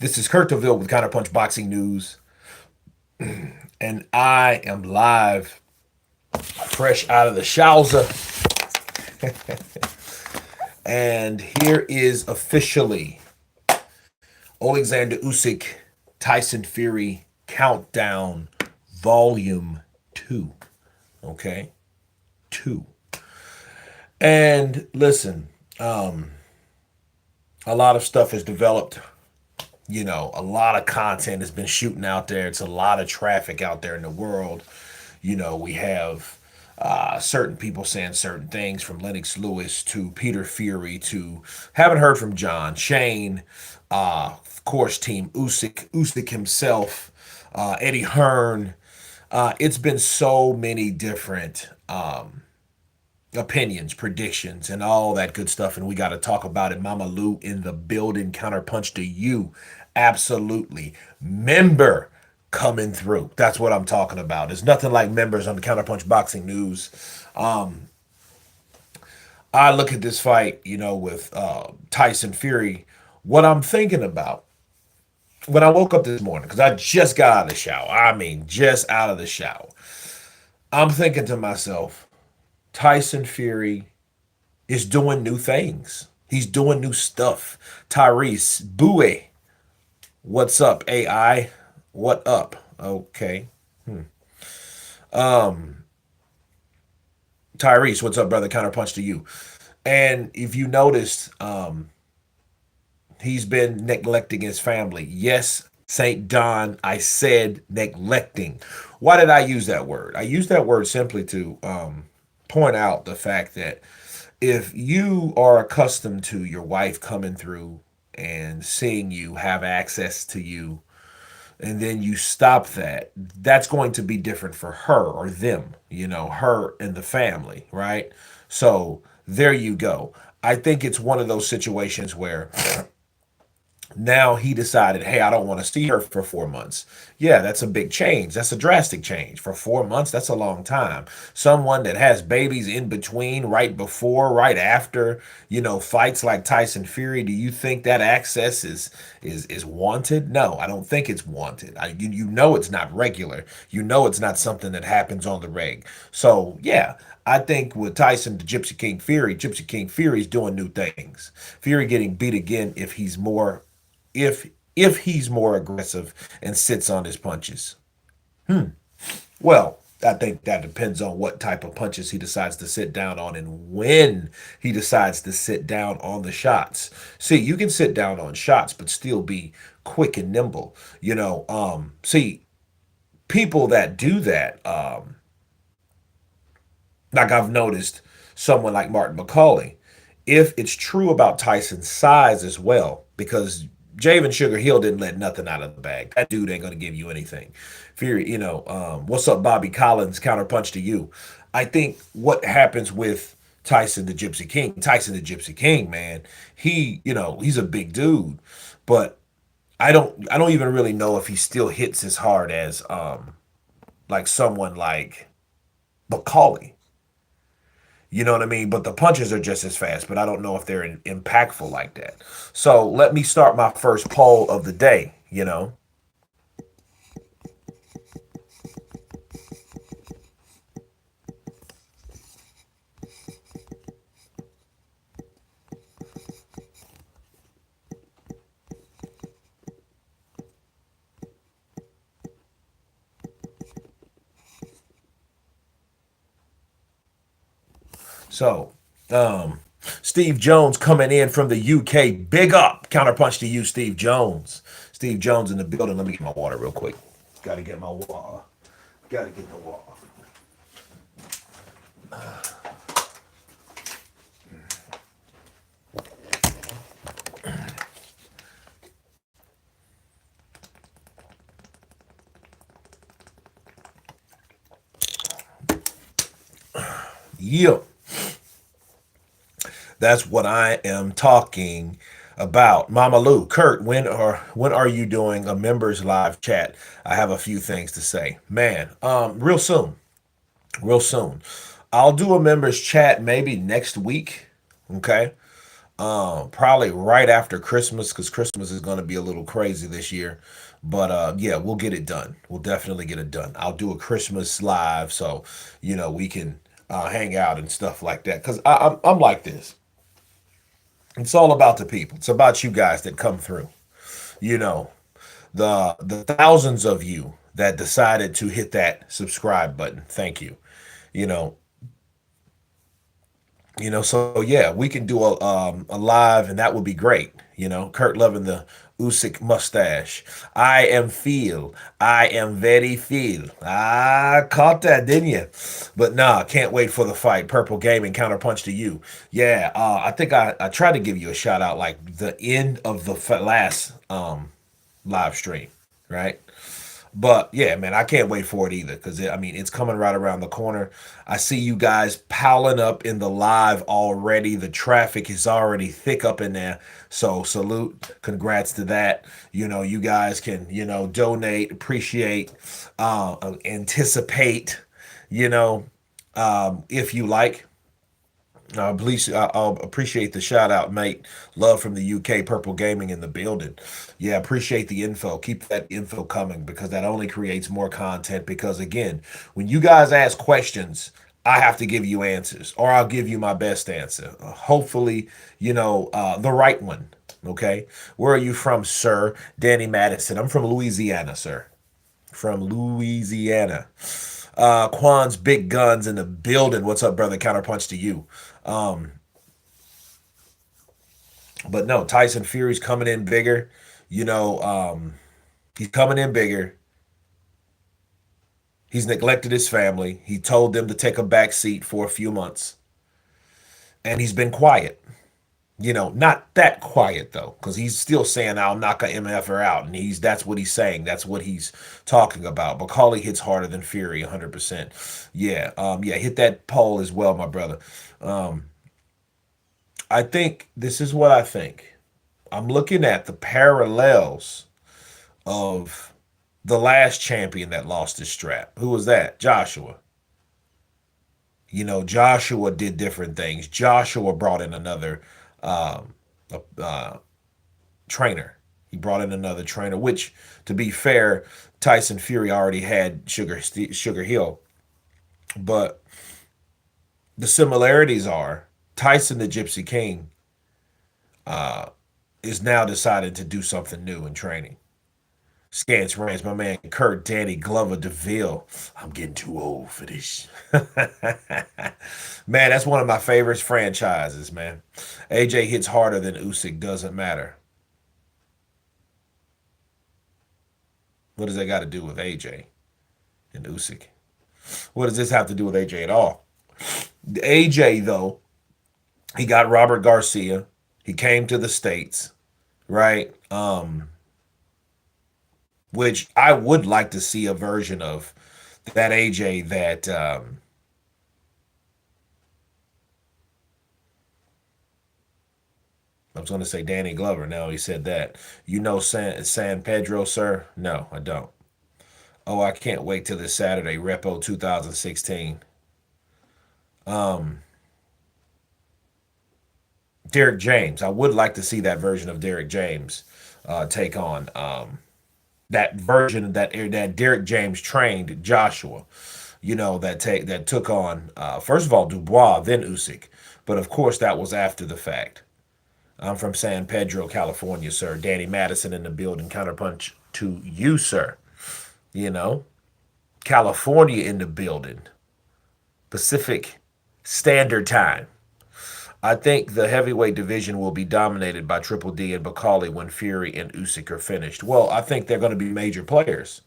This is Kurt DeVille with Counterpunch Boxing News, and I am live, fresh out of the showser. And here is officially Oleksandr Usyk, Tyson Fury Countdown Volume 2. Okay? 2. And listen, a lot of stuff has developed. A lot of content has been shooting out there. It's a lot of traffic out there in the world. We have certain people saying certain things, from Lennox Lewis to Peter Fury to haven't heard from John, Shane, of course, Team Usyk himself, Eddie Hearn. It's been so many different opinions, predictions, and all that good stuff. And we got to talk about it. Mama Lou in the building. Counterpunch to you. Absolutely. Member coming through. That's what I'm talking about. There's nothing like members on the Counterpunch Boxing News. I look at this fight, with Tyson Fury. What I'm thinking about when I woke up this morning, because I just got out of the shower. I mean, just out of the shower. I'm thinking to myself, Tyson Fury is doing new things. He's doing new stuff. Tyrese, Boue, what's up, AI? What up? Okay. Tyrese, what's up, brother? Counterpunch to you. And if you noticed, he's been neglecting his family. Yes, St. Don, I said neglecting. Why did I use that word? I use that word simply to point out the fact that if you are accustomed to your wife coming through and seeing you, have access to you, and then you stop that, that's going to be different for her or them, her and the family, right? So there you go. I think it's one of those situations where now he decided, hey, I don't want to see her for 4 months. Yeah, that's a big change. That's a drastic change. For 4 months, that's a long time. Someone that has babies in between, right before, right after, fights like Tyson Fury, do you think that access is wanted? No, I don't think it's wanted. You know it's not regular. You know it's not something that happens on the reg. So, yeah, I think with Tyson to Gypsy King Fury's doing new things. Fury getting beat again if he's more aggressive and sits on his punches. Well, I think that depends on what type of punches he decides to sit down on and when he decides to sit down on the shots. See, you can sit down on shots but still be quick and nimble. See, people that do that, like I've noticed someone like Martin McCauley, if it's true about Tyson's size as well, because Javen Sugar Hill didn't let nothing out of the bag. That dude ain't gonna give you anything. Fury, what's up, Bobby Collins? Counterpunch to you. I think what happens with Tyson the Gypsy King, man, he's a big dude, but I don't even really know if he still hits as hard as like someone like McCauley. You know what I mean? But the punches are just as fast, but I don't know if they're impactful like that. So let me start my first poll of the day. So, Steve Jones coming in from the UK. Big up. Counterpunch to you, Steve Jones. Steve Jones in the building. Let me get my water real quick. Got to get my water. Got to get the water. Yeah. That's what I am talking about. Mama Lou, Kurt, when are you doing a members live chat? I have a few things to say. Man, real soon. Real soon. I'll do a members chat maybe next week. Okay. Probably right after Christmas because Christmas is going to be a little crazy this year. But yeah, we'll get it done. We'll definitely get it done. I'll do a Christmas live so we can hang out and stuff like that. Because I'm like this. It's all about the people. It's about you guys that come through. You know, the thousands of you that decided to hit that subscribe button. Thank you. You know, so yeah, we can do a live, and that would be great. Kurt loving the Usyk mustache. I am very feel. Ah, caught that, didn't you? But nah, can't wait for the fight. Purple Gaming counterpunch to you. Yeah, I think I tried to give you a shout out like the end of the last live stream, right? But yeah, man, I can't wait for it either because I mean it's coming right around the corner. I see you guys piling up in the live already. The traffic is already thick up in there. So salute, congrats to that. You guys can donate, appreciate, anticipate. You know, if you like. Please, I'll appreciate the shout out, mate. Love from the UK, Purple Gaming in the building. Yeah, appreciate the info. Keep that info coming because that only creates more content. Because again, when you guys ask questions, I have to give you answers, or I'll give you my best answer. Hopefully, the right one. Okay, where are you from, sir? Danny Madison. I'm from Louisiana, sir. From Louisiana. Quan's Big Guns in the building. What's up, brother? Counterpunch to you. Um, but no, Tyson Fury's coming in bigger. He's coming in bigger. He's neglected his family. He told them to take a back seat for a few months, and he's been quiet. Not that quiet though, because he's still saying, "I'll knock a MFR out," and that's what he's saying. That's what he's talking about. Macaulay hits harder than Fury, 100%. Yeah, yeah, hit that poll as well, my brother. Um, I think this is what I think. I'm looking at the parallels of the last champion that lost his strap. Who was that? Joshua. Joshua did different things. Joshua brought in another um, uh, trainer. He brought in another trainer, which, to be fair, Tyson Fury already had Sugar Hill. But the similarities are Tyson the Gypsy King uh, is now decided to do something new in training. Scance Ranch, my man Kurt Danny Glover DeVille. I'm getting too old for this. Man, that's one of my favorite franchises, man. AJ hits harder than Usyk, doesn't matter. What does that got to do with AJ and Usyk? What does this have to do with AJ at all? AJ, though, he got Robert Garcia. He came to the States, right? Which I would like to see a version of that AJ that I was going to say Danny Glover. No, he said that. San Pedro, sir? No, I don't. Oh, I can't wait till this Saturday, Repo 2016. Um, Derek James. I would like to see that version of Derek James take on that version that Derek James trained Joshua. That took on first of all Dubois, then Usyk. But of course, that was after the fact. I'm from San Pedro, California, sir. Danny Madison in the building. Counterpunch to you, sir. You know, California in the building. Pacific Standard Time. I think the heavyweight division will be dominated by Triple D and Bakali when Fury and Usyk are finished. Well, I think they're going to be major players.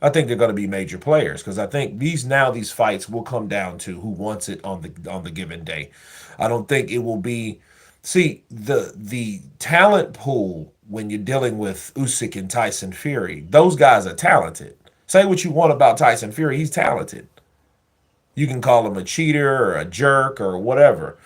I think they're going to be major players because I think these fights will come down to who wants it on the given day. I don't think it will be. See, the talent pool when you're dealing with Usyk and Tyson Fury, those guys are talented. Say what you want about Tyson Fury, he's talented. You can call him a cheater or a jerk or whatever.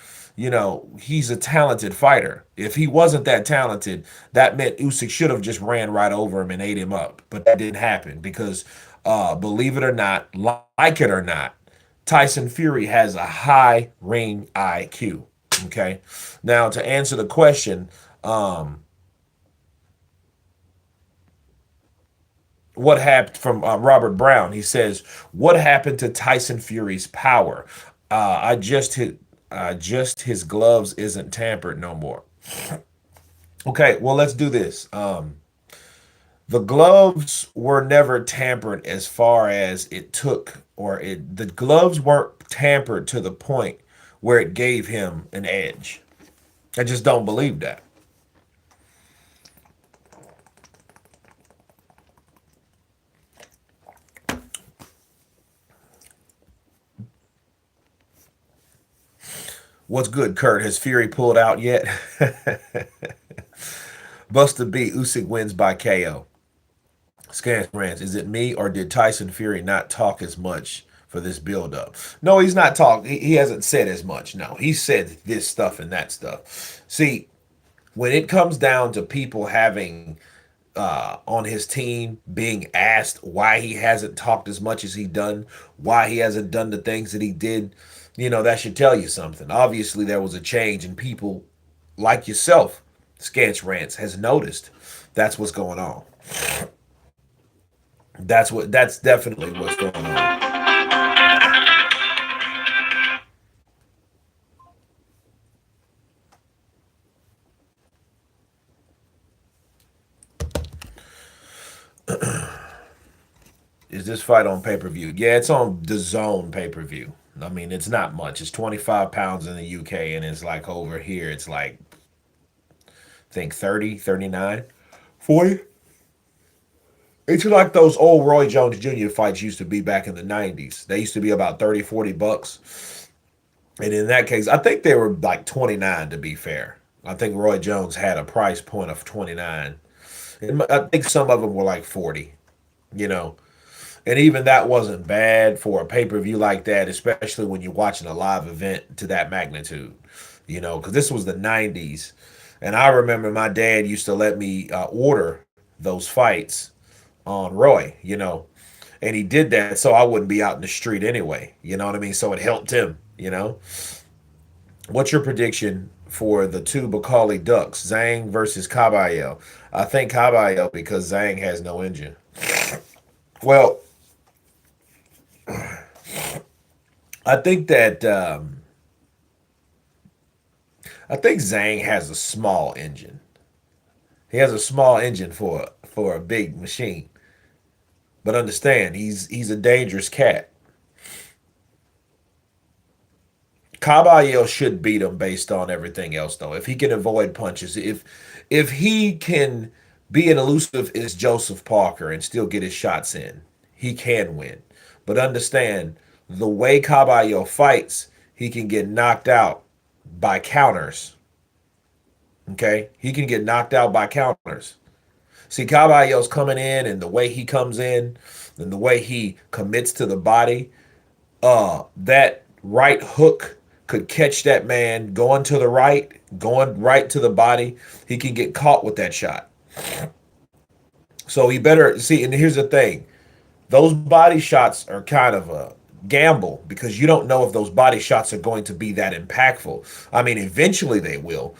He's a talented fighter. If he wasn't that talented, that meant Usyk should have just ran right over him and ate him up. But that didn't happen because, believe it or not, like it or not, Tyson Fury has a high ring IQ. Okay. Now, to answer the question, um, what happened from Robert Brown? He says, "What happened to Tyson Fury's power? I just hit, just his gloves isn't tampered no more." Okay, well, let's do this. The gloves were never tampered as far as it took, or it. The gloves weren't tampered to the point where it gave him an edge. I just don't believe that. What's good, Kurt? Has Fury pulled out yet? Buster B. Usyk wins by KO. Scans rants. Is it me or did Tyson Fury not talk as much for this build up? No, he's not talking. He hasn't said as much. No, he said this stuff and that stuff. See, when it comes down to people having on his team being asked why he hasn't talked as much as he done, why he hasn't done the things that he did, that should tell you something. Obviously, there was a change, and people like yourself, Sketch Rants, has noticed that's what's going on. That's definitely what's going on. Is this fight on pay per view? Yeah, it's on the Zone pay per view. I mean, it's not much. It's 25 pounds in the UK, and it's like over here, it's like, I think 30, 39, 40. It's like those old Roy Jones Jr. fights used to be back in the 90s. They used to be about 30, 40 bucks. And in that case, I think they were like 29 to be fair. I think Roy Jones had a price point of 29. And I think some of them were like 40, you know. And even that wasn't bad for a pay per view like that, especially when you're watching a live event to that magnitude, because this was the 90s. And I remember my dad used to let me order those fights on Roy, and he did that so I wouldn't be out in the street anyway, you know what I mean? So it helped him. What's your prediction for the two Bakali Ducks, Zhang versus Kabayel? I think Kabayel because Zhang has no engine. Well, I think that I think Zhang has a small engine. He has a small engine for a big machine. But understand, he's a dangerous cat. Kabayel should beat him based on everything else, though. If he can avoid punches, if he can be an elusive as Joseph Parker and still get his shots in, he can win. But understand, the way Kabayel fights, he can get knocked out by counters. Okay, he can get knocked out by counters. See, Caballo's coming in, and the way he comes in, and the way he commits to the body, that right hook could catch that man going right to the body. He can get caught with that shot. So he better see. And here's the thing: those body shots are kind of a gamble because you don't know if those body shots are going to be that impactful. I mean, eventually they will.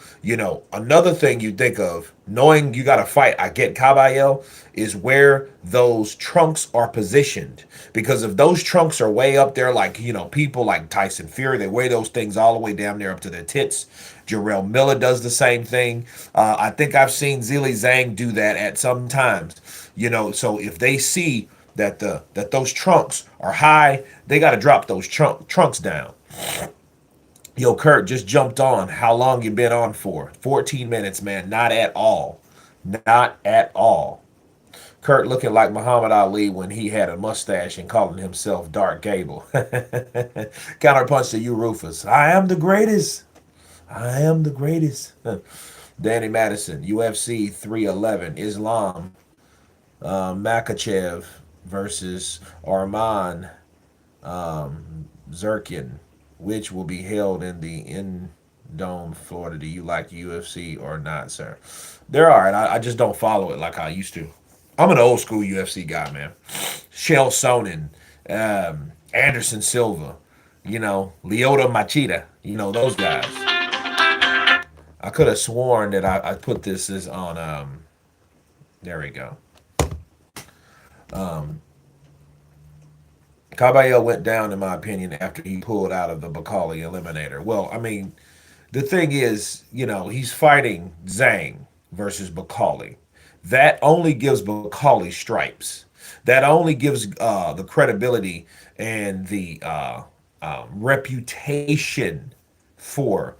Another thing you think of, knowing you got to fight, I get Kabayel, is where those trunks are positioned. Because if those trunks are way up there, like, people like Tyson Fury, they weigh those things all the way down there up to their tits. Jarrell Miller does the same thing. I think I've seen Zhilei Zhang do that at some times. So if they see that those trunks are high, they got to drop those trunks down. Yo, Kurt just jumped on. How long you been on for? 14 minutes, man. Not at all. Not at all. Kurt looking like Muhammad Ali when he had a mustache and calling himself Dark Gable. Counterpunch to you, Rufus. I am the greatest. I am the greatest. Danny Madison, UFC 311, Islam, Makachev versus Arman Zerkin, which will be held in the Dome, Florida. Do you like UFC or not, sir? There are, and I just don't follow it like I used to. I'm an old school UFC guy, man. Shell Sonnen, Anderson Silva, Leota Machida, those guys. I could have sworn that I put this as on. There we go. Kabayel went down, in my opinion, after he pulled out of the Bakali Eliminator. Well, I mean, the thing is, he's fighting Zhang versus Bakali. That only gives Bakali stripes. That only gives the credibility and the reputation for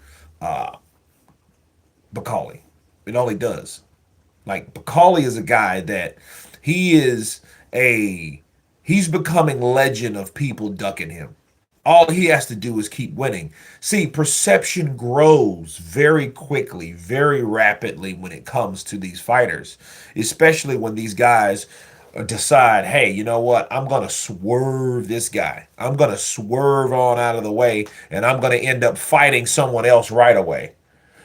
Bakali. It only does. Like Bakali is a guy that he is a he's becoming legend of people ducking him. All he has to do is keep winning. See, perception grows very quickly, very rapidly when it comes to these fighters, especially when these guys decide, hey, you know what? I'm going to swerve this guy. I'm going to swerve on out of the way, and I'm going to end up fighting someone else right away.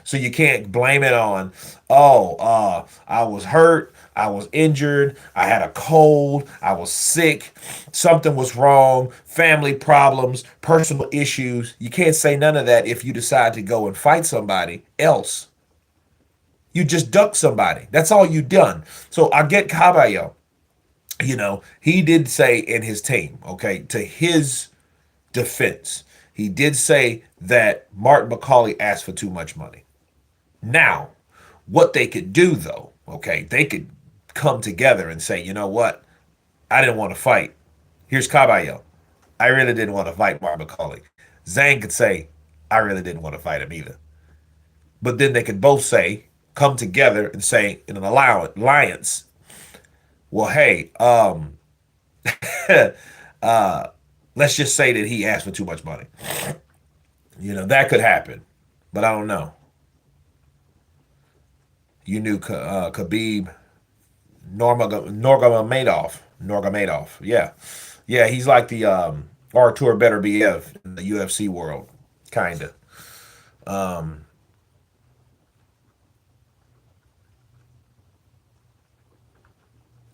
So you can't blame it on, I was hurt, I was injured, I had a cold, I was sick, something was wrong, family problems, personal issues. You can't say none of that if you decide to go and fight somebody else. You just duck somebody. That's all you done. So I get Caballo. He did say in his team, okay, to his defense, he did say that Martin McCauley asked for too much money. Now, what they could do though, okay, they could come together and say, you know what? I didn't want to fight. Here's Caballo. I really didn't want to fight Mark McCauley. Zhang could say, I really didn't want to fight him either. But then they could both say, come together and say in an alliance, well, hey, uh, let's just say that he asked for too much money. That could happen. But I don't know. You knew Khabib Nurmagomedov. Yeah, yeah. He's like the Artur Beterbiev in the UFC world, kinda. Um,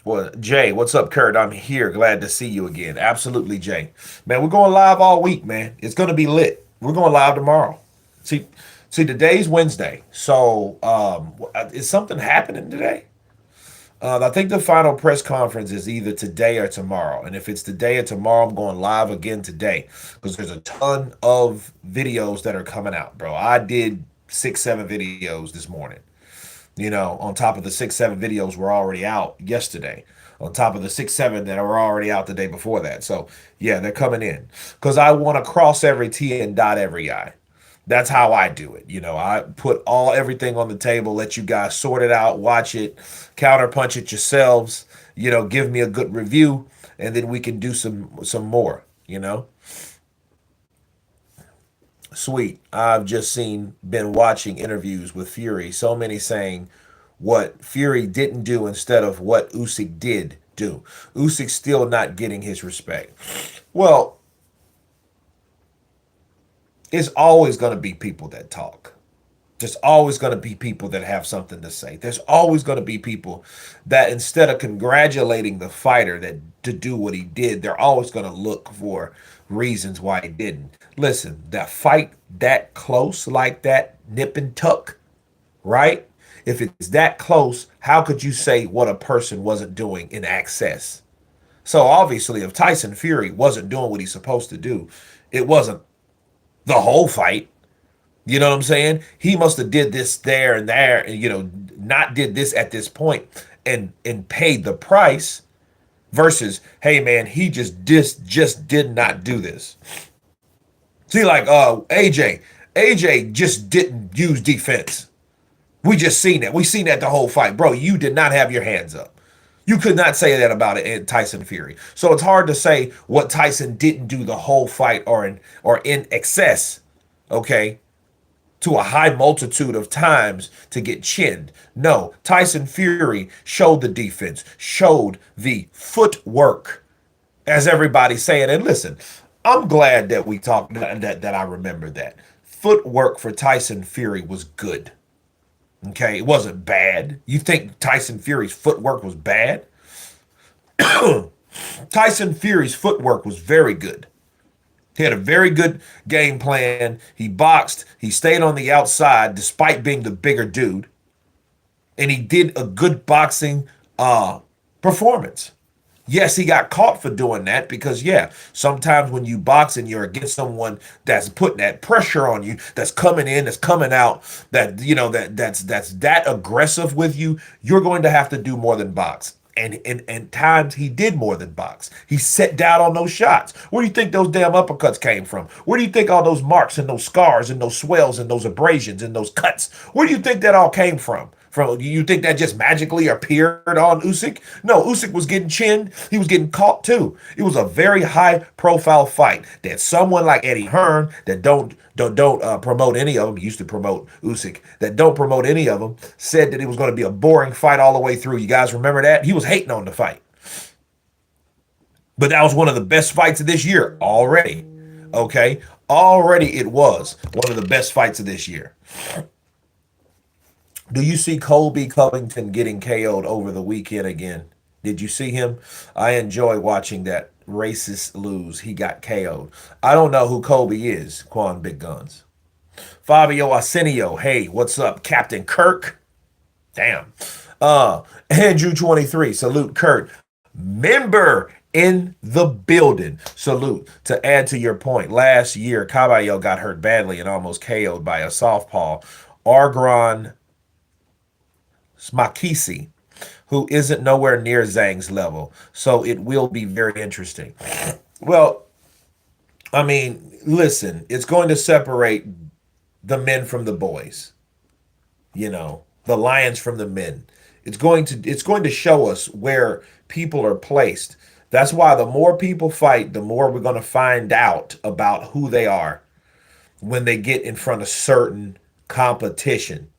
well, Jay, what's up, Kurt? I'm here. Glad to see you again. Absolutely, Jay. Man, we're going live all week, man. It's gonna be lit. We're going live tomorrow. See, see, today's Wednesday. So, is something happening today? I think the final press conference is either today or tomorrow. And if it's today or tomorrow, I'm going live again today because there's a ton of videos that are coming out, bro. I did 6, 7 videos this morning. On top of the 6, 7 videos were already out yesterday. On top of the 6, 7 that were already out the day before that. So yeah, they're coming in because I want to cross every T and dot every I. That's how I do it. I put everything on the table, let you guys sort it out, watch it, counterpunch it yourselves, give me a good review, and then we can do some more. Sweet. I've just been watching interviews with Fury, so many saying what Fury didn't do instead of what Usyk did do. Usyk's still not getting his respect. Well, it's always going to be people that talk. There's always going to be people that have something to say. There's always going to be people that instead of congratulating the fighter that to do what he did, they're always going to look for reasons why he didn't. Listen, that fight that close like that, nip and tuck, right? If it's that close, how could you say what a person wasn't doing in access? So obviously, if Tyson Fury wasn't doing what he's supposed to do, it wasn't the whole fight. You know what I'm saying? He must have did this there and there, and not did this at this point and paid the price. Versus, hey man, he just did not do this. See, like AJ just didn't use defense. We just seen that. We seen that the whole fight, bro. You did not have your hands up. You could not say that about it in Tyson Fury. So it's hard to say what Tyson didn't do the whole fight or in excess. Okay, to a high multitude of times to get chinned. No, Tyson Fury showed the defense, showed the footwork, as everybody's saying. And listen, I'm glad that we talked that I remember that. Footwork for Tyson Fury was good. Okay, it wasn't bad. You think Tyson Fury's footwork was bad? Tyson Fury's footwork was very good. He had a very good game plan. He boxed. He stayed on the outside despite being the bigger dude, and he did a good boxing uh, performance. Yes, he got caught for doing that because, yeah, sometimes when you box and you're against someone that's putting that pressure on you, that's coming in, that's coming out, that that's that aggressive with you, you're going to have to do more than box. And times he did more than box. He set down on those shots. Where do you think those damn uppercuts came from? Where do you think all those marks and those scars and those swells and those abrasions and those cuts? Where do you think that all came from? From you think that just magically appeared on Usyk? No, Usyk was getting chinned. He was getting caught too. It was a very high profile fight that someone like Eddie Hearn that don't promote any of them. He used to promote Usyk that don't promote any of them. Said that it was going to be a boring fight all the way through. You guys remember that? He was hating on the fight, but that was one of the best fights of this year already. Okay, already it was one of the best fights of this year. Do you see Colby Covington getting KO'd over the weekend again? Did you see him? I enjoy watching that racist lose. He got KO'd. I don't know who Colby is, Quan Big Guns. Fabio Arsenio, hey, what's up? Captain Kirk? Damn. Andrew 23, salute Kurt. Member in the building. Salute. To add to your point, last year, Kabayel got hurt badly and almost KO'd by a softball. Argron Smakisi, who isn't nowhere near Zhang's level. So it will be very interesting. Well, I mean, listen, it's going to separate the men from the boys, the lions from the men. It's going to show us where people are placed. That's why the more people fight, the more we're going to find out about who they are when they get in front of certain competition.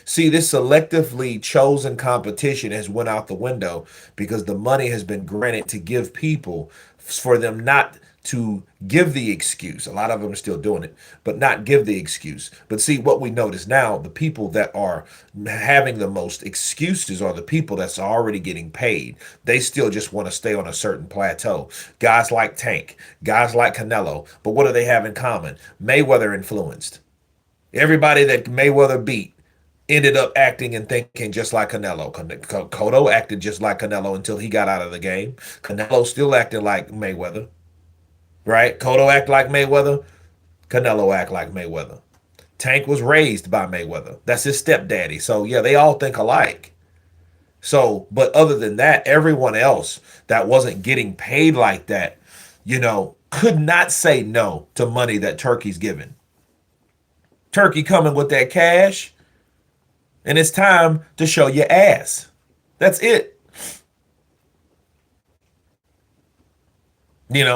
See, this selectively chosen competition has went out the window because the money has been granted to give people for them not to give the excuse. A lot of them are still doing it, but not give the excuse. But see, what we notice now, the people that are having the most excuses are the people that's already getting paid. They still just want to stay on a certain plateau. Guys like Tank, guys like Canelo, but what do they have in common? Mayweather influenced. Everybody that Mayweather beat ended up acting and thinking just like Canelo. Cotto acted just like Canelo until he got out of the game. Canelo still acted like Mayweather, right? Cotto act like Mayweather. Canelo act like Mayweather. Tank was raised by Mayweather. That's his stepdaddy. So yeah, they all think alike. So, but other than that, everyone else that wasn't getting paid like that, could not say no to money that Turkey's giving. Turkey coming with that cash, and it's time to show your ass. That's it.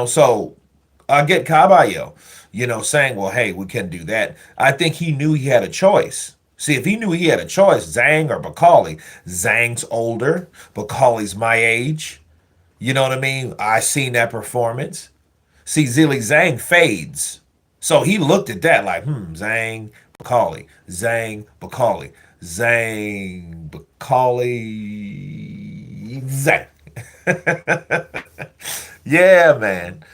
So I get Kabayel, saying, well, hey, we can do that. I think he knew he had a choice. See, if he knew he had a choice, Zhang or Bakali, Zhang's older, Bakali's my age. You know what I mean? I seen that performance. See, Zhang fades. So he looked at that like, Zhang, Bakali, Zhang, Bakali, Zhang, Bakali, Zhang. Yeah, man.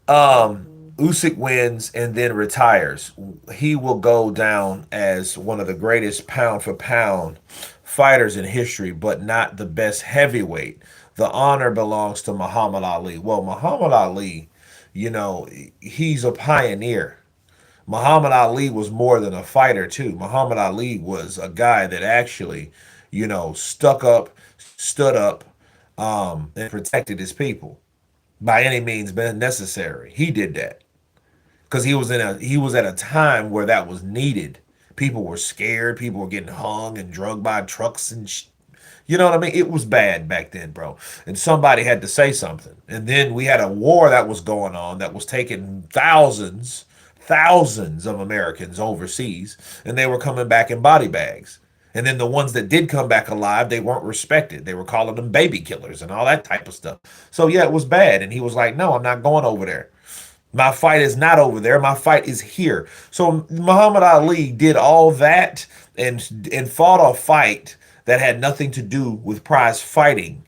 Usyk wins and then retires. He will go down as one of the greatest pound for pound fighters in history, but not the best heavyweight. The honor belongs to Muhammad Ali. Well, Muhammad Ali, he's a pioneer. Muhammad Ali was more than a fighter, too. Muhammad Ali was a guy that actually, stuck up, stood up, and protected his people by any means necessary. He did that because he was at a time where that was needed. People were scared. People were getting hung and drugged by trucks and you know what I mean? It was bad back then, bro. And somebody had to say something. And then we had a war that was going on that was taking thousands of Americans overseas, and they were coming back in body bags. And then the ones that did come back alive, they weren't respected. They were calling them baby killers and all that type of stuff. So yeah, it was bad. And he was like, no, I'm not going over there. My fight is not over there. My fight is here. So Muhammad Ali did all that and fought a fight that had nothing to do with prize fighting.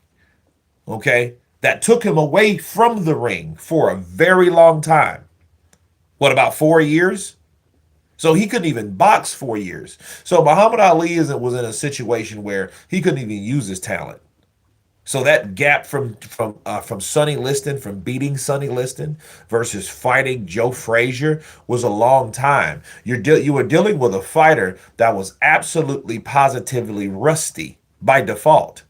Okay? that took him away from the ring for a very long time. What, about 4 years? So he couldn't even box 4 years. So Muhammad Ali was in a situation where he couldn't even use his talent. So that gap from Sonny Liston, from beating Sonny Liston versus fighting Joe Frazier, was a long time. You were dealing with a fighter that was absolutely positively rusty by default.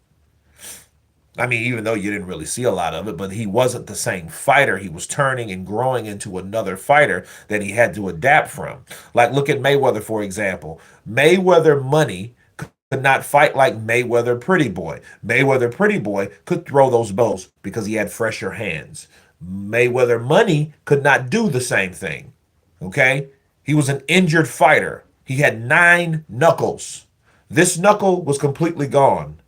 I mean, even though you didn't really see a lot of it, but he wasn't the same fighter. He was turning and growing into another fighter that he had to adapt from. Like, look at Mayweather, for example. Mayweather Money could not fight like Mayweather Pretty Boy. Mayweather Pretty Boy could throw those bows because he had fresher hands. Mayweather Money could not do the same thing. Okay? He was an injured fighter. He had 9 knuckles. This knuckle was completely gone.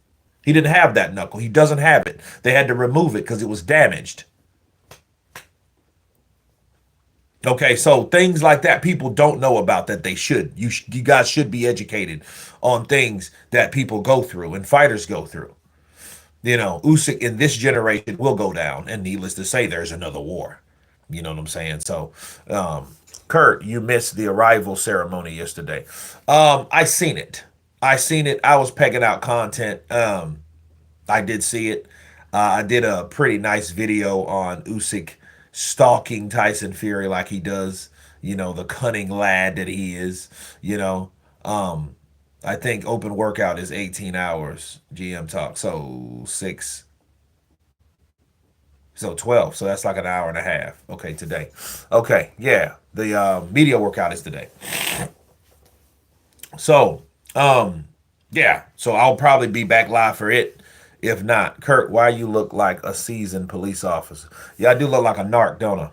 He didn't have that knuckle. He doesn't have it. They had to remove it because it was damaged. Okay, so things like that people don't know about that they should. You guys should be educated on things that people go through and fighters go through. You know, Usyk in this generation will go down, and needless to say, there's another war. You know what I'm saying? So, Kurt, you missed the arrival ceremony yesterday. I seen it. I seen it. I was pecking out content. I did see it. I did a pretty nice video on Usyk stalking Tyson Fury like he does. You know, the cunning lad that he is. You know, um, I think open workout is 18 hours. GM talk. So 12. So that's like an hour and a half. Okay, today. Okay, yeah. The media workout is today. So, yeah. So I'll probably be back live for it. If not, Kurt, why you look like a seasoned police officer? Yeah, I do look like a narc, don't I?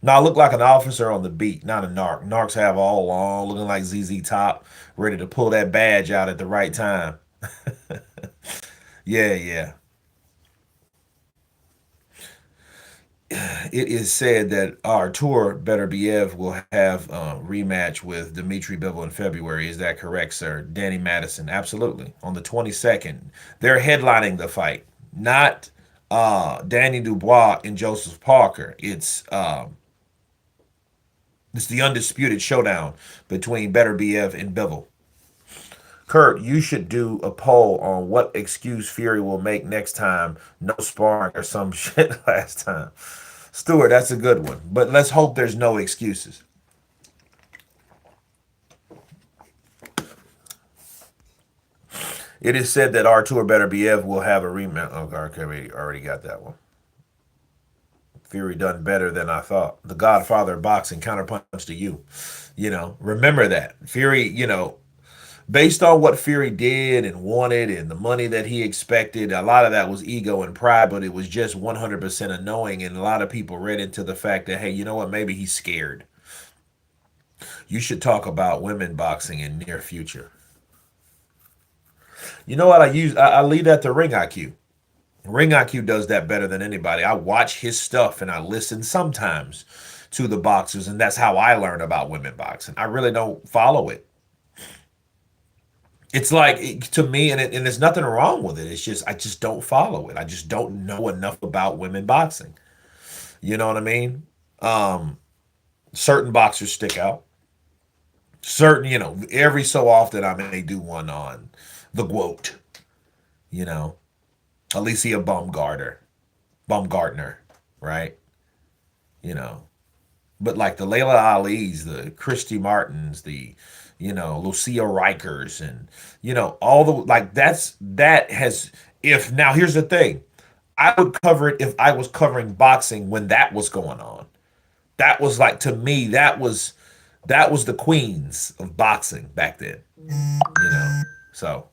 No, I look like an officer on the beat, not a narc. Narcs have all long, looking like ZZ Top, ready to pull that badge out at the right time. Yeah, yeah. It is said that Artur Beterbiev will have a rematch with Dmitry Bivol in February. Is that correct, sir? Danny Madison, absolutely. On the 22nd, they're headlining the fight, not Danny Dubois and Joseph Parker. It's the undisputed showdown between Beterbiev and Bivol. Kurt, you should do a poll on what excuse Fury will make next time. No sparring or some shit last time. Stewart, that's a good one. But let's hope there's no excuses. It is said that Artur Beterbiev will have a rematch. Oh, okay, we already got that one. Fury done better than I thought. The Godfather of boxing counterpunch to you. You know, remember that. Fury, based on what Fury did and wanted and the money that he expected, a lot of that was ego and pride, but it was just 100% a knowing. And a lot of people read into the fact that, hey, you know what? Maybe he's scared. You should talk about women boxing in near future. You know what I use? I leave that to Ring IQ. Ring IQ does that better than anybody. I watch his stuff and I listen sometimes to the boxers, and that's how I learn about women boxing. I really don't follow it. It's like to me, and there's nothing wrong with it. It's just I just don't follow it. I just don't know enough about women boxing. You know what I mean? Um, Certain boxers stick out. Certain, every so often I may do one on the GWOAT. You know, Alicia Baumgartner, right? You know, but like the Layla Ali's, the Christy Martins, the Lucia Rikers, and all the like. That has. If now here's the thing, I would cover it if I was covering boxing when that was going on. That was like to me that was the queens of boxing back then. You know, so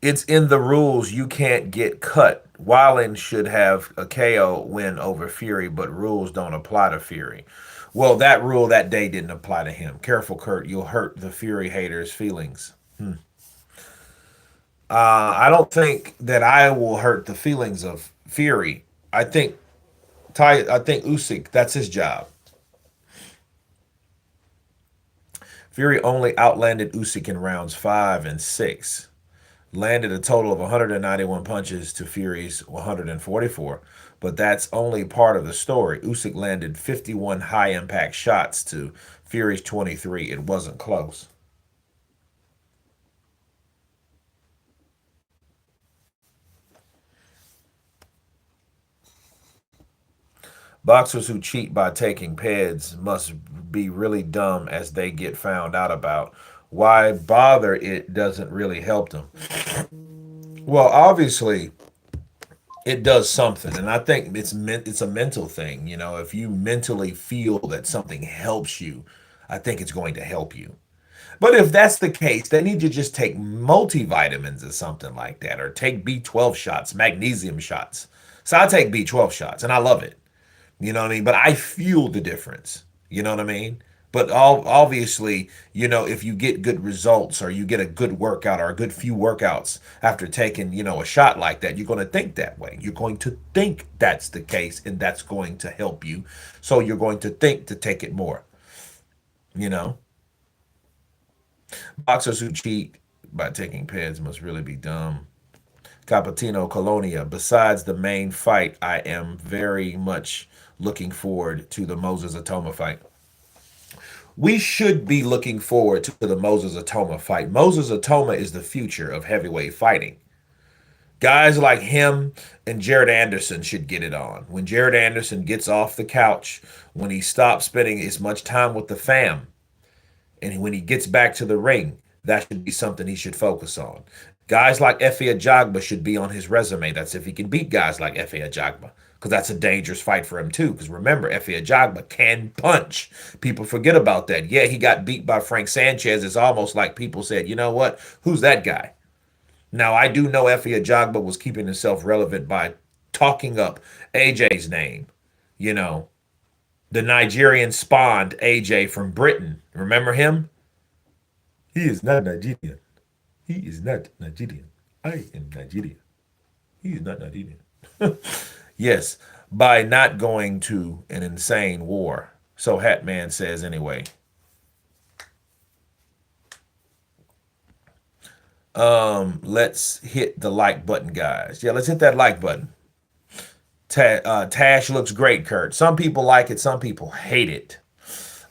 it's in the rules you can't get cut. Wallen should have a KO win over Fury, but rules don't apply to Fury. Well, that rule that day didn't apply to him. Careful, Kurt, you'll hurt the Fury haters' feelings. I don't think that I will hurt the feelings of Fury. I think Usyk, that's his job. Fury only outlanded Usyk in rounds 5 and 6. landed a total of 191 punches to Fury's 144. But that's only part of the story. Usyk landed 51 high impact shots to Fury's 23. It wasn't close. Boxers who cheat by taking PEDs must be really dumb as they get found out about. Why bother? It doesn't really help them. Well, obviously, it does something, and I think it's a mental thing. You know, if you mentally feel that something helps you, I think it's going to help you. But if that's the case, they need to just take multivitamins or something like that, or take B12 shots, magnesium shots. So I take B12 shots, and I love it. You know what I mean? But I feel the difference. You know what I mean? But obviously, you know, if you get good results or you get a good workout or a good few workouts after taking, you know, a shot like that, you're going to think that way. You're going to think that's the case and that's going to help you. So you're going to think to take it more, you know? Boxers who cheat by taking PEDs must really be dumb. Capitino Colonia. Besides the main fight, I am very much looking forward to the Moses Itauma fight. We should be looking forward to the Moses Itauma fight. Moses Itauma is the future of heavyweight fighting. Guys like him and Jared Anderson should get it on. When Jared Anderson gets off the couch, when he stops spending as much time with the fam, and when he gets back to the ring, that should be something he should focus on. Guys like Efe Ajagba should be on his resume. That's if he can beat guys like Efe Ajagba, because that's a dangerous fight for him too. Because remember, Efe Ajagba can punch. People forget about that. Yeah, he got beat by Frank Sanchez. It's almost like people said, you know what? Who's that guy? Now I do know Efe Ajagba was keeping himself relevant by talking up AJ's name. You know, the Nigerian spawned AJ from Britain. Remember him? He is not Nigerian. He is not Nigerian. I am Nigerian. He is not Nigerian. Yes, by not going to an insane war. So Hatman says anyway. Let's hit the like button, guys. Yeah, let's hit that like button. Tash looks great, Kurt. Some people like it, some people hate it.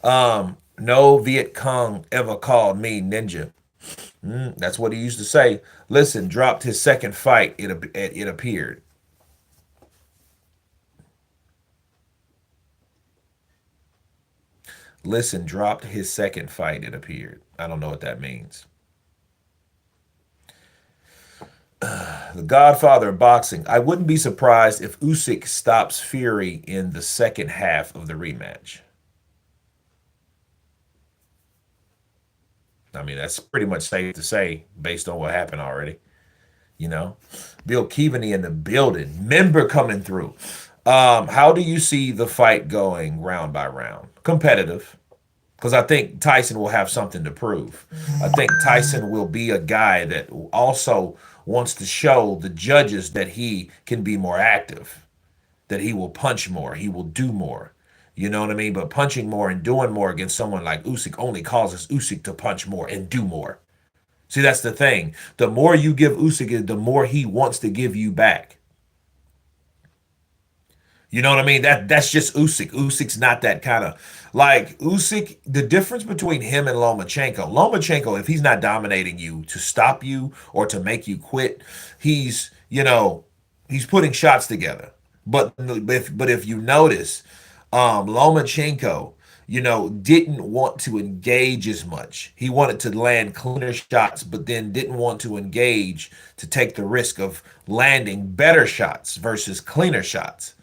No Viet Cong ever called me ninja. That's what he used to say. Listen, dropped his second fight. It appeared. Listen, dropped his second fight. It appeared. I don't know what that means. The Godfather of boxing. I wouldn't be surprised if Usyk stops Fury in the second half of the rematch. I mean, that's pretty much safe to say based on what happened already. You know, Bill Keaveney in the building, member coming through. How do you see the fight going round by round? Competitive, because I think Tyson will have something to prove. I think Tyson will be a guy that also wants to show the judges that he can be more active, that he will punch more, he will do more. You know what I mean? But punching more and doing more against someone like Usyk only causes Usyk to punch more and do more. See, that's the thing. The more you give Usyk, the more he wants to give you back. You know what I mean? That's just Usyk. Usyk's not that kind of like Usyk. The difference between him and Lomachenko, if he's not dominating you to stop you or to make you quit, he's putting shots together. But if you notice, Lomachenko, didn't want to engage as much. He wanted to land cleaner shots, but then didn't want to engage to take the risk of landing better shots versus cleaner shots.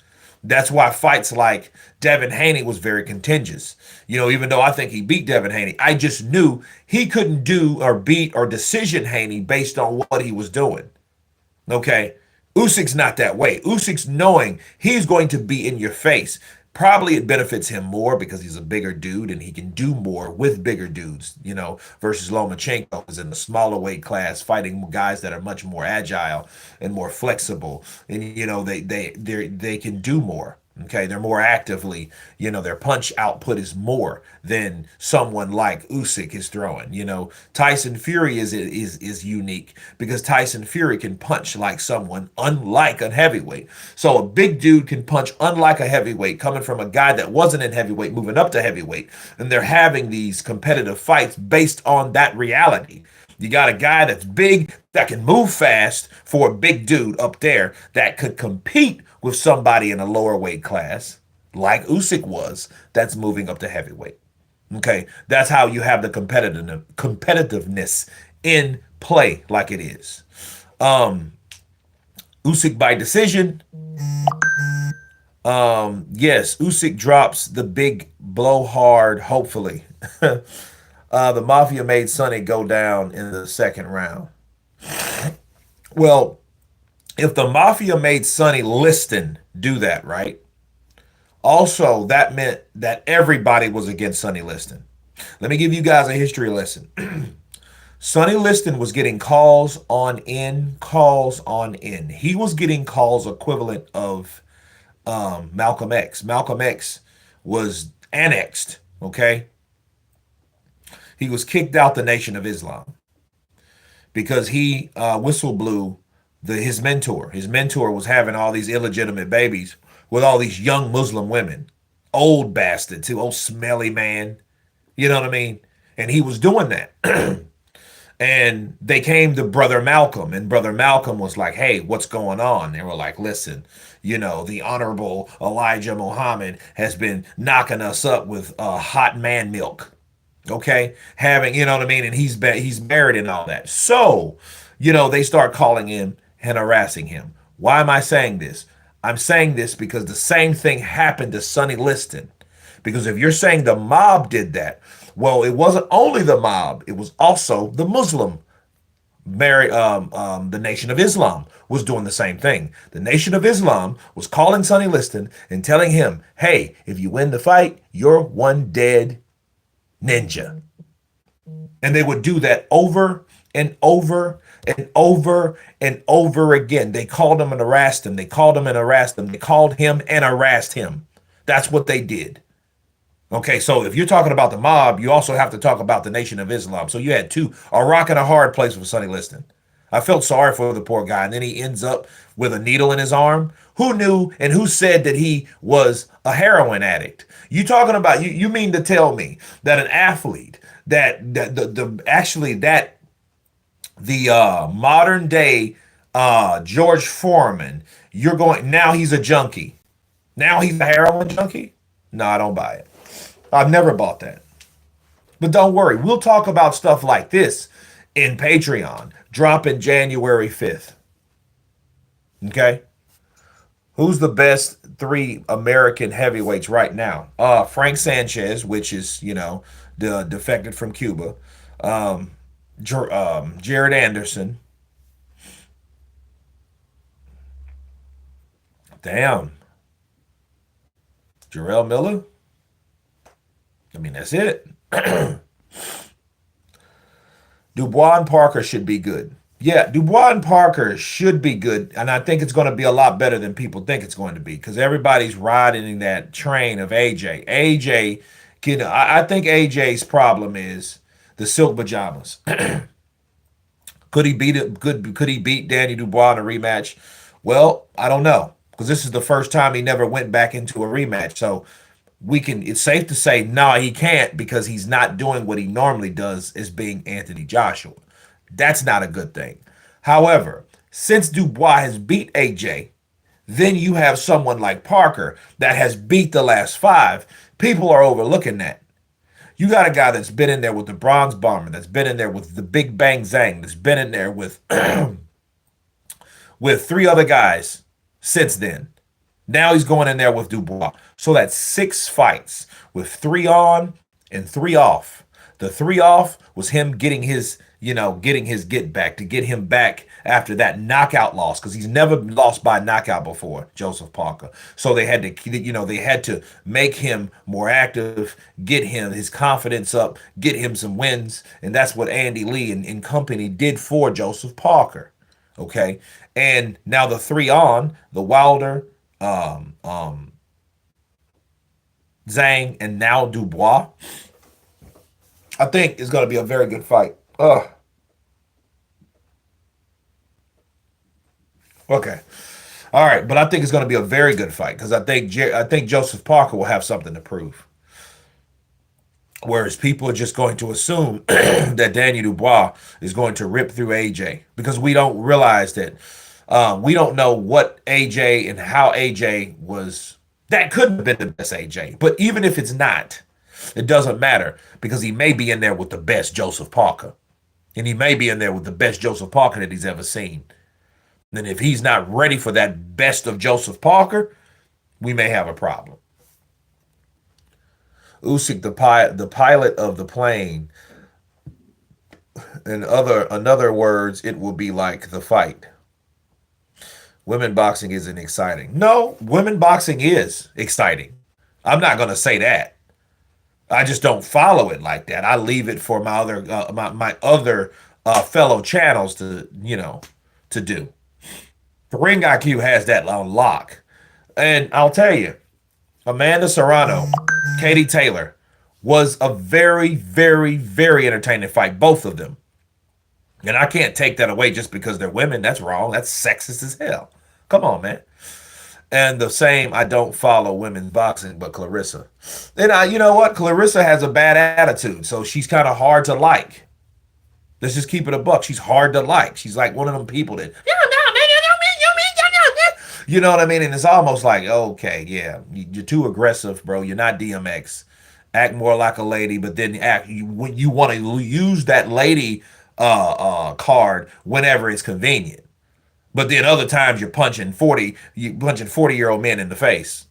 That's why fights like Devin Haney was very contentious. Even though I think he beat Devin Haney, I just knew he couldn't do or beat or decision Haney based on what he was doing. Okay. Usyk's not that way. Usyk's knowing he's going to be in your face. Probably it benefits him more because he's a bigger dude and he can do more with bigger dudes, versus Lomachenko is in the smaller weight class fighting guys that are much more agile and more flexible. And they can do more. Okay, they're more actively, their punch output is more than someone like Usyk is throwing. Tyson Fury is unique because Tyson Fury can punch like someone unlike a heavyweight. So a big dude can punch unlike a heavyweight coming from a guy that wasn't in heavyweight moving up to heavyweight, and they're having these competitive fights based on that reality. You got a guy that's big that can move fast for a big dude up there that could compete with somebody in a lower weight class, like Usyk was, that's moving up to heavyweight. Okay, that's how you have the competitiveness in play like it is. Usyk by decision. Yes, Usyk drops the big blow hard, hopefully. The Mafia made Sonny go down in the second round. Well, if the Mafia made Sonny Liston do that, right? Also, that meant that everybody was against Sonny Liston. Let me give you guys a history lesson. Sonny Liston was getting calls on in, calls on in. He was getting calls equivalent of Malcolm X. Malcolm X was annexed, okay? He was kicked out the Nation of Islam because he whistle blew his mentor. His mentor was having all these illegitimate babies with all these young Muslim women. Old bastard, too. Old smelly man. You know what I mean? And he was doing that. And they came to Brother Malcolm, and Brother Malcolm was like, hey, what's going on? They were like, listen, the Honorable Elijah Muhammad has been knocking us up with hot man milk. Okay, having, what I mean, and he's married and all that. So, they start calling him and harassing him. Why am I saying this? I'm saying this because the same thing happened to Sonny Liston. Because if you're saying the mob did that, well, it wasn't only the mob; it was also the Muslim. The Nation of Islam was doing the same thing. The Nation of Islam was calling Sonny Liston and telling him, "Hey, if you win the fight, you're one dead ninja." And they would do that over and over and over and over again. They called him and harassed him. They called him and harassed him. They called him and harassed him. That's what they did. Okay, so if you're talking about the mob, you also have to talk about the Nation of Islam. So you had a rock and a hard place with Sonny Liston. I felt sorry for the poor guy. And then he ends up with a needle in his arm. Who knew and who said that he was a heroin addict? You talking about, you mean to tell me that an athlete, the modern day George Foreman, now he's a junkie. Now he's a heroin junkie? No, I don't buy it. I've never bought that. But don't worry, we'll talk about stuff like this in Patreon, dropping January 5th. Okay? Who's the best three American heavyweights right now? Frank Sanchez, which is, defected from Cuba. Jared Anderson. Damn. Jarrell Miller? I mean, that's it. Dubois and Parker should be good. Yeah, Dubois and Parker should be good, and I think it's going to be a lot better than people think it's going to be because everybody's riding in that train of AJ. I think AJ's problem is the silk pajamas. Could he beat it? Could he beat Danny Dubois in a rematch? Well, I don't know because this is the first time he never went back into a rematch. So it's safe to say, no, he can't because he's not doing what he normally does as being Anthony Joshua. That's not a good thing. However, since Dubois has beat AJ, then you have someone like Parker that has beat the last five. People are overlooking that. You got a guy that's been in there with the Bronze Bomber, that's been in there with the Big Bang Zhang, that's been in there with with three other guys since then. Now he's going in there with Dubois. So that's 6 fights with 3 on and 3 off. The 3 off was him getting his get back to get him back after that knockout loss because he's never lost by knockout before, Joseph Parker. So they had to make him more active, get him his confidence up, get him some wins, and that's what Andy Lee and company did for Joseph Parker. Okay, and now the 3 on the Wilder, Zhang, and now Dubois, I think it's going to be a very good fight. Ugh. Okay. All right, but I think it's going to be a very good fight because I think Joseph Parker will have something to prove. Whereas people are just going to assume that Daniel Dubois is going to rip through AJ because we don't realize that we don't know what AJ and how AJ was. That couldn't have been the best AJ. But even if it's not, it doesn't matter because he may be in there with the best Joseph Parker. And he may be in there with the best Joseph Parker that he's ever seen. And if he's not ready for that best of Joseph Parker, we may have a problem. Usyk, the pilot of the plane. In other words, it will be like the fight. Women boxing isn't exciting. No, women boxing is exciting. I'm not going to say that. I just don't follow it like that. I leave it for my other fellow channels to to do. Ring IQ has that on lock, and I'll tell you, Amanda Serrano, Katie Taylor was a very, very, very entertaining fight. Both of them. And I can't take that away just because they're women. That's wrong. That's sexist as hell. Come on, man. And the same, I don't follow women's boxing, but Clarissa. And you know what? Clarissa has a bad attitude, so she's kind of hard to like. Let's just keep it a buck. She's hard to like. She's like one of them people that, you know what I mean? And it's almost like, okay, yeah, you're too aggressive, bro. You're not DMX. Act more like a lady, but then when you want to use that lady card whenever it's convenient. But then other times you punching 40-year-old men in the face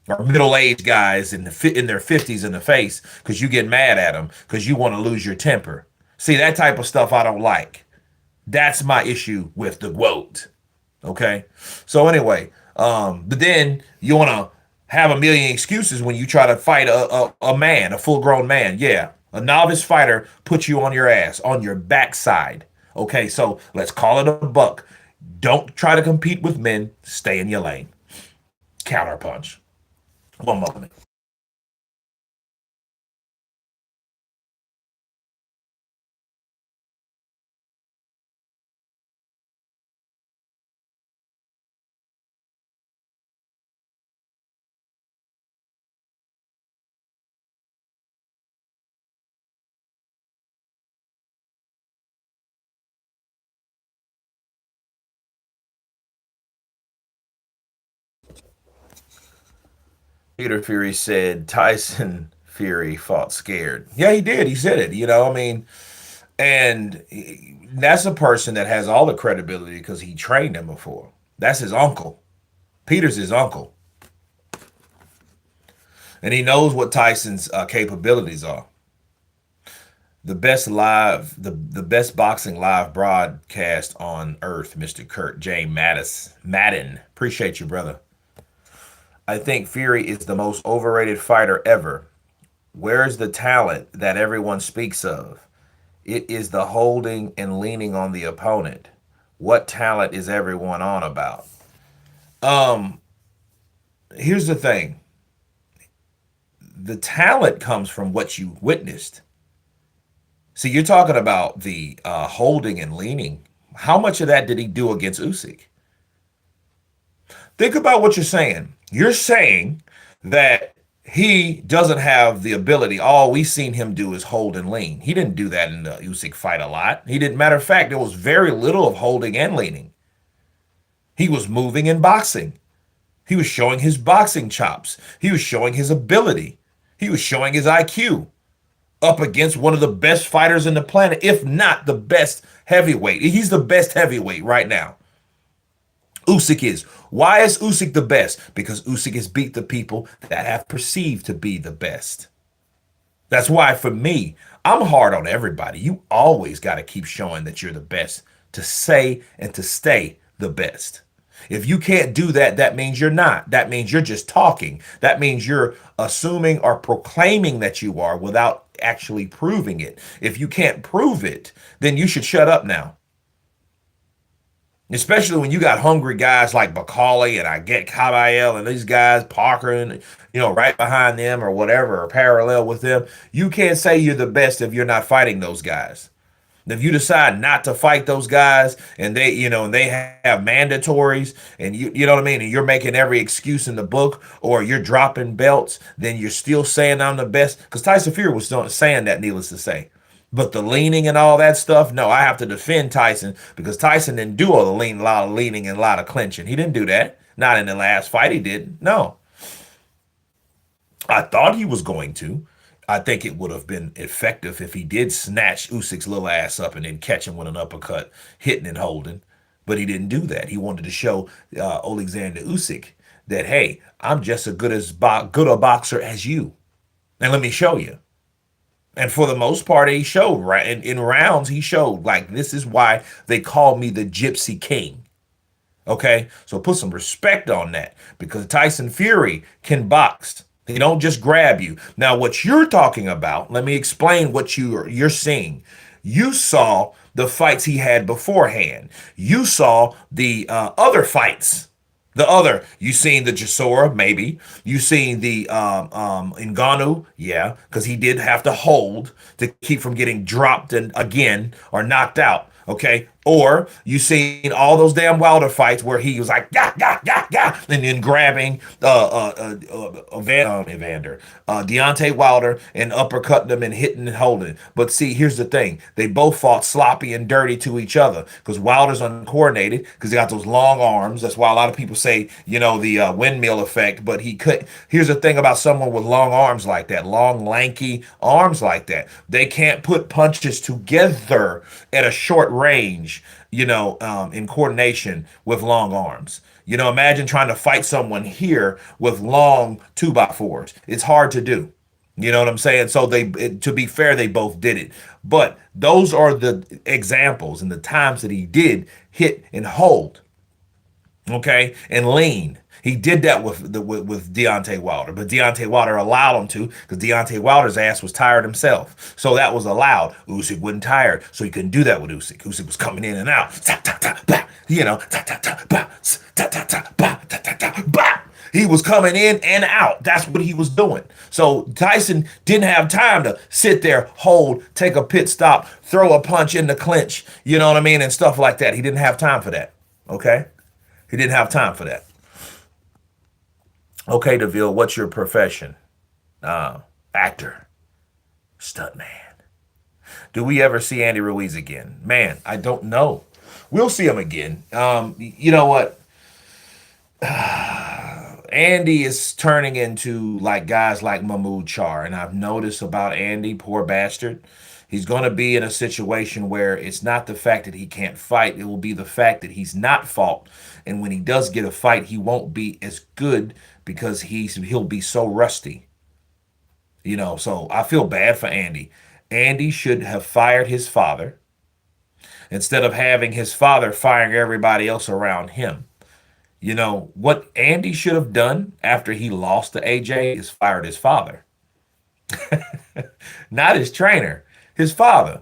or middle-aged guys in their 50s in the face because you get mad at them because you want to lose your temper. See, that type of stuff I don't like. That's my issue with the quote. Okay. So anyway, but then you want to have a million excuses when you try to fight a man, a full-grown man. Yeah. A novice fighter puts you on your ass, on your backside. Okay, so let's call it a buck. Don't try to compete with men. Stay in your lane. Counter punch. One moment. Peter Fury said Tyson Fury fought scared. Yeah, he did. He said it. I mean, and that's a person that has all the credibility because he trained him before. That's his uncle. Peter's his uncle. And he knows what Tyson's capabilities are. The best boxing live broadcast on earth, Mr. Kurt J. Madden. Appreciate you, brother. I think Fury is the most overrated fighter ever. Where's the talent that everyone speaks of? It is the holding and leaning on the opponent. What talent is everyone on about? Um, Here's the thing. The talent comes from what you witnessed. See, you're talking about the holding and leaning. How much of that did he do against Usyk? Think about what you're saying. You're saying that he doesn't have the ability. All we've seen him do is hold and lean. He didn't do that in the Usyk fight a lot. He didn't. Matter of fact, there was very little of holding and leaning. He was moving and boxing. He was showing his boxing chops. He was showing his ability. He was showing his IQ up against one of the best fighters in the planet, if not the best heavyweight. He's the best heavyweight right now. Usyk is. Why is Usyk the best? Because Usyk has beat the people that have perceived to be the best. That's why, for me, I'm hard on everybody. You always got to keep showing that you're the best to say and to stay the best. If you can't do that, that means you're not. That means you're just talking. That means you're assuming or proclaiming that you are without actually proving it. If you can't prove it, then you should shut up now. Especially when you got hungry guys like Bacali and I get Kabayel and these guys, Parker, and right behind them or whatever, or parallel with them. You can't say you're the best if you're not fighting those guys. If you decide not to fight those guys and they have mandatories and you know what I mean, and you're making every excuse in the book or you're dropping belts, then you're still saying I'm the best. Because Tyson Fury was still saying that, needless to say. But the leaning and all that stuff, no, I have to defend Tyson because Tyson didn't do all the lean, a lot of leaning and a lot of clinching. He didn't do that. Not in the last fight, he didn't. No, I thought he was going to. I think it would have been effective if he did snatch Usyk's little ass up and then catch him with an uppercut, hitting and holding. But he didn't do that. He wanted to show Oleksandr Usyk that, hey, I'm just as good a boxer as you, and let me show you. And for the most part, he showed right in rounds. He showed like this is why they call me the Gypsy King. Okay, so put some respect on that because Tyson Fury can box. He don't just grab you. Now, what you're talking about, let me explain what you're seeing. You saw the fights he had beforehand. You saw the other fights. You seen the Jasora, maybe. You seen the Ngannou, yeah, because he did have to hold to keep from getting dropped and again or knocked out. Okay, or you seen all those damn Wilder fights where he was like, yeah, yeah, yeah, yeah, and then grabbing Evander, Deontay Wilder, and uppercutting them and hitting and holding. But see, here's the thing: they both fought sloppy and dirty to each other because Wilder's uncoordinated because he got those long arms. That's why a lot of people say, the windmill effect. But he could. Here's the thing about someone with long arms like that, long, lanky arms like that. They can't put punches together at a short range, in coordination with long arms. Imagine trying to fight someone here with long two by fours. It's hard to do. You know what I'm saying? So to be fair, they both did it. But those are the examples and the times that he did hit and hold, okay, and lean. He did that with Deontay Wilder, but Deontay Wilder allowed him to because Deontay Wilder's ass was tired himself, so that was allowed. Usyk wasn't tired, so he couldn't do that with Usyk. Usyk was coming in and out, ta, ta, ta, bah, ta, ta, ta, bah, ta, ta, ta, bah, ta, ta, ta, bah. He was coming in and out. That's what he was doing. So Tyson didn't have time to sit there, hold, take a pit stop, throw a punch in the clinch, you know what I mean, and stuff like that. He didn't have time for that. Okay. He didn't have time for that. Okay, DeVille, what's your profession? Actor, stuntman. Do we ever see Andy Ruiz again? Man, I don't know. We'll see him again. You know what? Andy is turning into like guys like Mahmoud Char, and I've noticed about Andy, poor bastard. He's going to be in a situation where it's not the fact that he can't fight, it will be the fact that he's not fought. And when he does get a fight, he won't be as good because he'll be so rusty. So I feel bad for Andy. Andy should have fired his father instead of having his father firing everybody else around him. What Andy should have done after he lost to AJ is fired his father, not his trainer, his father.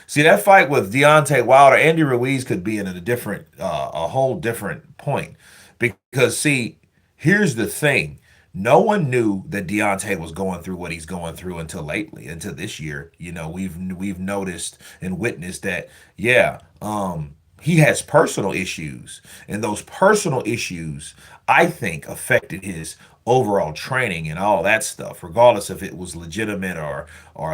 See that fight with Deontay Wilder, Andy Ruiz could be in a whole different point. Because see, here's the thing: no one knew that Deontay was going through what he's going through until lately, until this year. We've noticed and witnessed that, yeah, he has personal issues, and those personal issues, I think, affected his overall training and all that stuff, regardless if it was legitimate or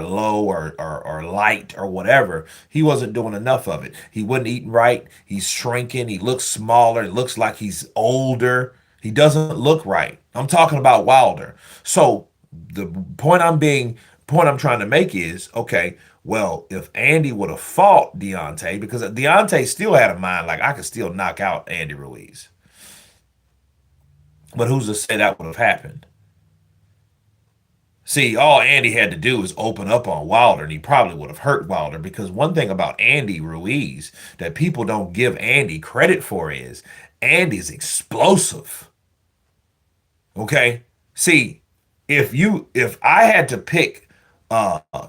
low or light or whatever. He wasn't doing enough of it. He wasn't eating right. He's shrinking. He looks smaller. It looks like he's older. He doesn't look right. I'm talking about Wilder. So the point I'm trying to make is, okay, well, if Andy would have fought Deontay, because Deontay still had a mind like I could still knock out Andy Ruiz. But who's to say that would have happened? See, all Andy had to do was open up on Wilder, and he probably would have hurt Wilder. Because one thing about Andy Ruiz that people don't give Andy credit for is Andy's explosive. Okay? See, if I had to pick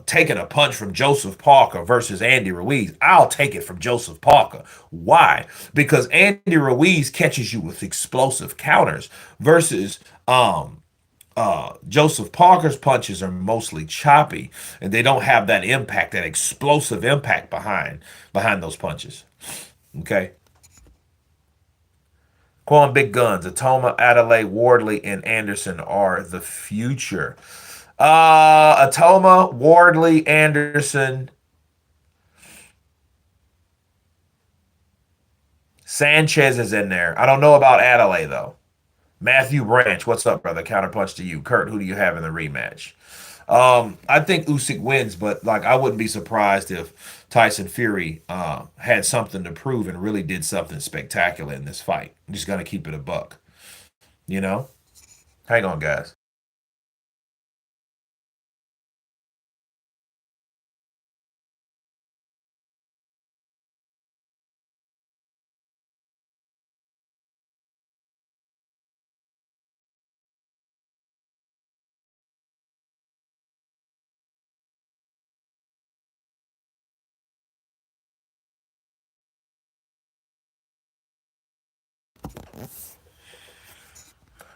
taking a punch from Joseph Parker versus Andy Ruiz, I'll take it from Joseph Parker. Why? Because Andy Ruiz catches you with explosive counters versus Joseph Parker's punches are mostly choppy and they don't have that impact, that explosive impact behind those punches. Okay. Quan Big Guns, Itauma, Adelaide, Wardley, and Anderson are the future. Itauma, Wardley, Anderson, Sanchez is in there. I don't know about Adelaide though. Matthew Branch, what's up, brother? Counterpunch to you. Kurt, who do you have in the rematch? I think Usyk wins, but like I wouldn't be surprised if Tyson Fury had something to prove and really did something spectacular in this fight. I'm just gonna keep it a buck, you know. Hang on, guys.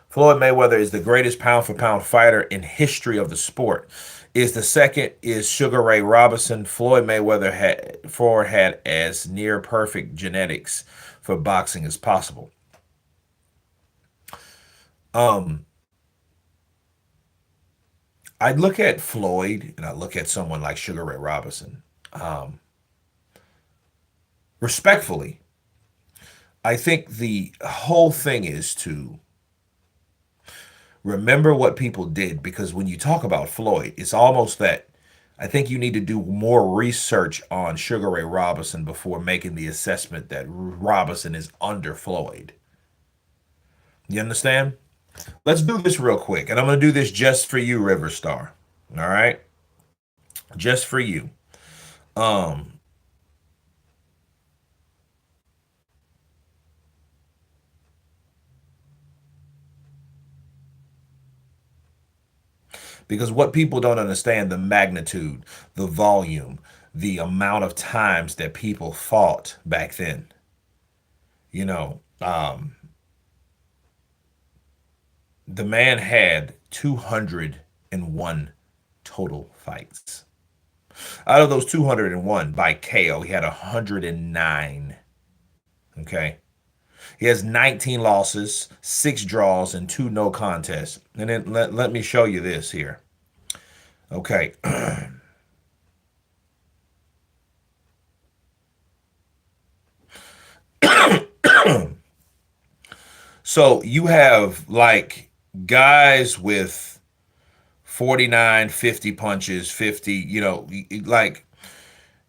Floyd Mayweather is the greatest pound for pound fighter in history of the sport. Is the second is Sugar Ray Robinson. Floyd Mayweather had as near perfect genetics for boxing as possible. Um, I look at Floyd and I look at someone like Sugar Ray Robinson. Um, Respectfully, I think the whole thing is to remember what people did because when you talk about Floyd, it's almost that I think you need to do more research on Sugar Ray Robinson before making the assessment that Robinson is under Floyd. You understand? Let's do this real quick, and I'm going to do this just for you, River Star. All right, just for you. Um, because what people don't understand the magnitude, the volume, the amount of times that people fought back then. You know, the man had 201 total fights. Out of those 201 by KO, he had 109. Okay. He has 19 losses, 6 draws, and 2 no contests. And then let me show you this here. Okay. So you have like guys with 49, 50 punches, 50, like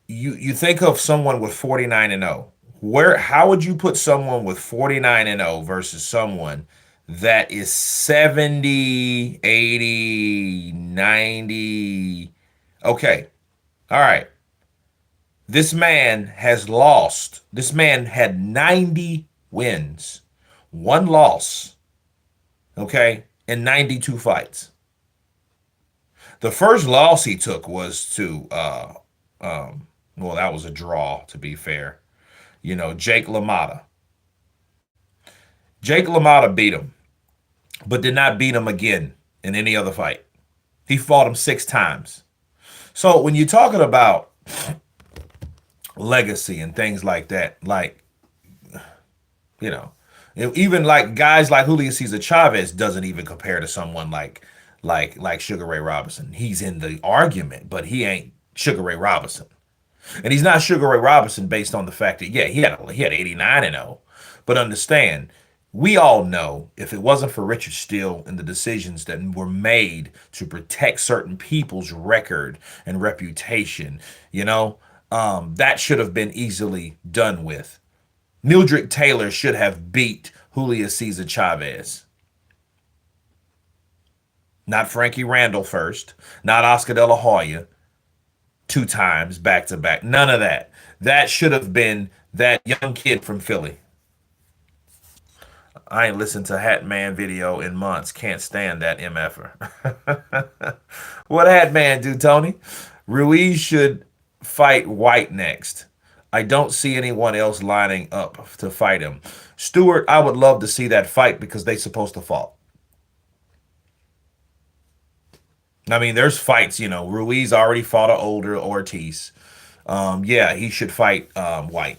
you think of someone with 49 and 0. Where how would you put someone with 49 and 0 versus someone that is 70, 80, 90? Okay. All right. This man has lost. This man had 90 wins, one loss, okay, in 92 fights. The first loss he took was to well, that was a draw to be fair. Jake LaMotta. Jake LaMotta beat him, but did not beat him again in any other fight. He fought him 6 times. So when you're talking about legacy and things like that, like, you know, even like guys like Julio Cesar Chavez doesn't even compare to someone like Sugar Ray Robinson. He's in the argument, but he ain't Sugar Ray Robinson. And he's not Sugar Ray Robinson based on the fact that yeah, he had 89 and 0. But understand, we all know if it wasn't for Richard Steele and the decisions that were made to protect certain people's record and reputation, that should have been easily done with. Mildred Taylor should have beat Julio Cesar Chavez. Not Frankie Randall first, not Oscar De La Hoya 2 times back to back. None of that. That should have been that young kid from Philly. I ain't listened to Hat Man video in months. Can't stand that MFer. What Hat Man do, Tony? Ruiz should fight White next. I don't see anyone else lining up to fight him. Stewart, I would love to see that fight because they supposed to fall. I mean, there's fights, Ruiz already fought an older Ortiz. Yeah, he should fight White.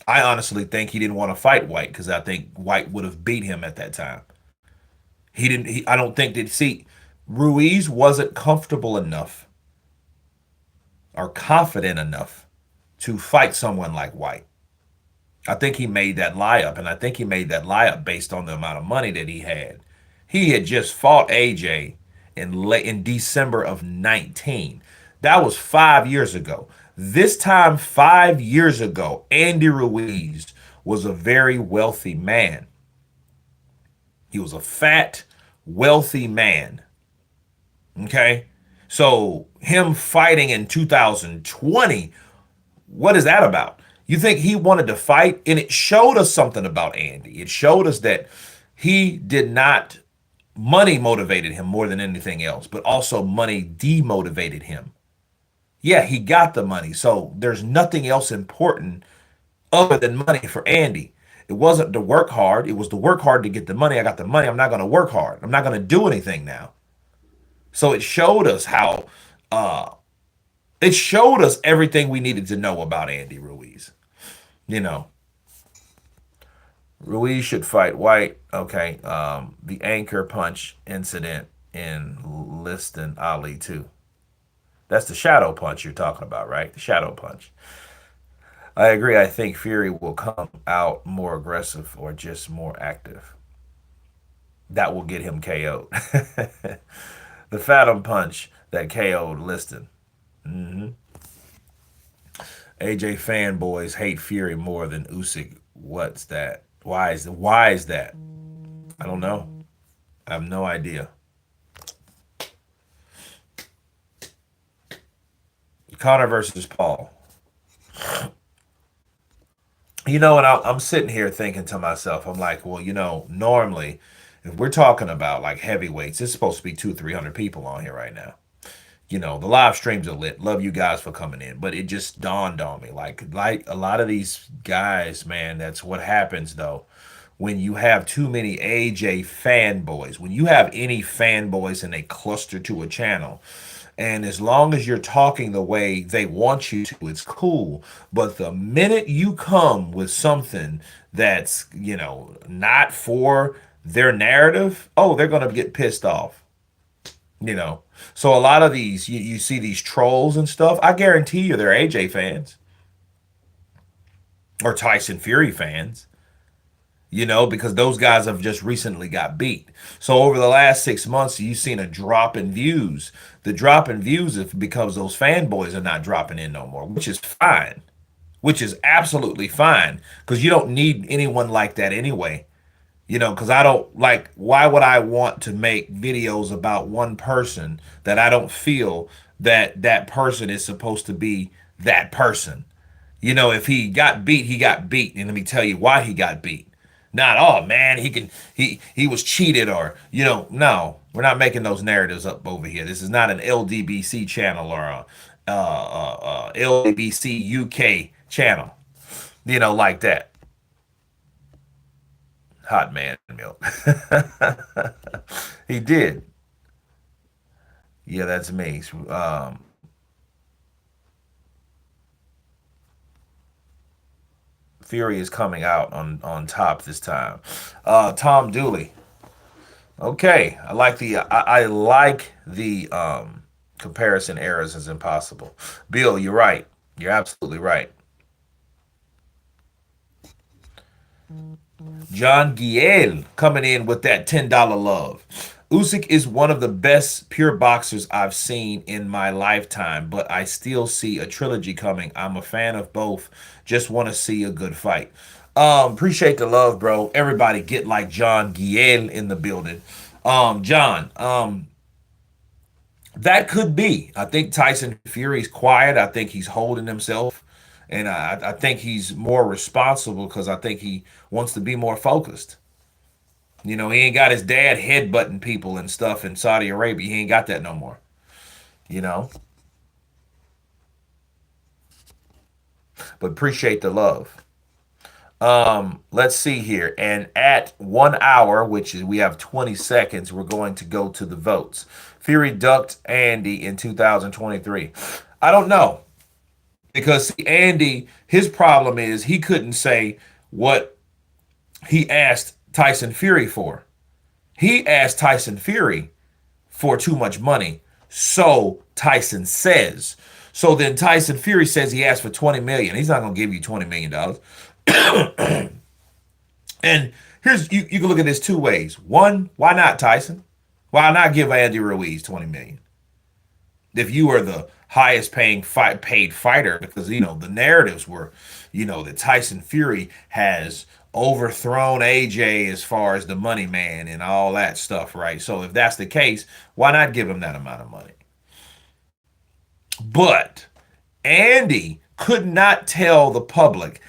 I honestly think he didn't want to fight White because I think White would have beat him at that time. He didn't. I don't think that. See, Ruiz wasn't comfortable enough or confident enough to fight someone like White. I think he made that lie up, and I think he made that lie up based on the amount of money that he had. He had just fought AJ in December of 19. That was 5 years ago. This time, 5 years ago, Andy Ruiz was a very wealthy man. He was a fat, wealthy man. Okay? So, him fighting in 2020, what is that about? You think he wanted to fight? And it showed us something about Andy. It showed us that he did not, money motivated him more than anything else, but also money demotivated him. Yeah, he got the money. So there's nothing else important other than money for Andy. It wasn't to work hard. It was to work hard to get the money. I got the money. I'm not going to work hard. I'm not going to do anything now. So it showed us how, it showed us everything we needed to know about Andy Ruiz. You know, Ruiz should fight White. Okay. The anchor punch incident in Liston Ali, too. That's the shadow punch you're talking about, right? The shadow punch. I agree. I think Fury will come out more aggressive or just more active. That will get him KO'd. The Phantom Punch that KO'd Liston. Mm-hmm. AJ fanboys hate Fury more than Usyk. What's that? Why is that? I don't know. I have no idea. Connor versus Paul. And I'm sitting here thinking to myself, I'm like, well, normally, if we're talking about like heavyweights, it's supposed to be 300 people on here right now. The live streams are lit. Love you guys for coming in, but it just dawned on me, like a lot of these guys, man. That's what happens though when you have too many AJ fanboys. When you have any fanboys and they cluster to a channel, and as long as you're talking the way they want you to, it's cool. But the minute you come with something that's, not for their narrative, oh, they're going to get pissed off, you know. So a lot of these, you see these trolls and stuff, I guarantee you they're AJ fans or Tyson Fury fans, because those guys have just recently got beat. So over the last 6 months, you've seen a drop in views. The drop in views is because those fanboys are not dropping in no more, which is fine, which is absolutely fine, because you don't need anyone like that anyway. Because I don't like, why would I want to make videos about one person that I don't feel that that person is supposed to be that person? If he got beat, he got beat. And let me tell you why he got beat. Not, oh man, he was cheated, or no, we're not making those narratives up over here. This is not an LDBC channel or a LDBC UK channel, like that. Hot man milk. He did. Yeah, that's me. Fury is coming out on top this time. Tom Dooley. Okay, I like the comparison errors is impossible. Bill, you're right. You're absolutely right. John Giel coming in with that $10 love. Usyk is one of the best pure boxers I've seen in my lifetime, but I still see a trilogy coming. I'm a fan of both. Just want to see a good fight. Appreciate the love, bro. Everybody get like John Giel in the building. John, that could be. I think Tyson Fury's quiet. I think he's holding himself. And I think he's more responsible because I think he wants to be more focused. You know, he ain't got his dad headbutting people and stuff in Saudi Arabia. He ain't got that no more. You know, but appreciate the love. Let's see here. And at 1 hour, which is we have 20 seconds, we're going to go to the votes. Fury ducked Andy in 2023. I don't know. Because see, Andy, his problem is he couldn't say what he asked Tyson Fury for. He asked Tyson Fury for too much money. So Tyson says. So then Tyson Fury says he asked for 20 million. He's not gonna give you $20 million. And here's you can look at this two ways. One, why not Tyson? Why not give Andy Ruiz 20 million? If you are the highest paid fighter, because the narratives were, that Tyson Fury has overthrown AJ as far as the money man and all that stuff, right? So if that's the case, why not give him that amount of money? But Andy could not tell the public,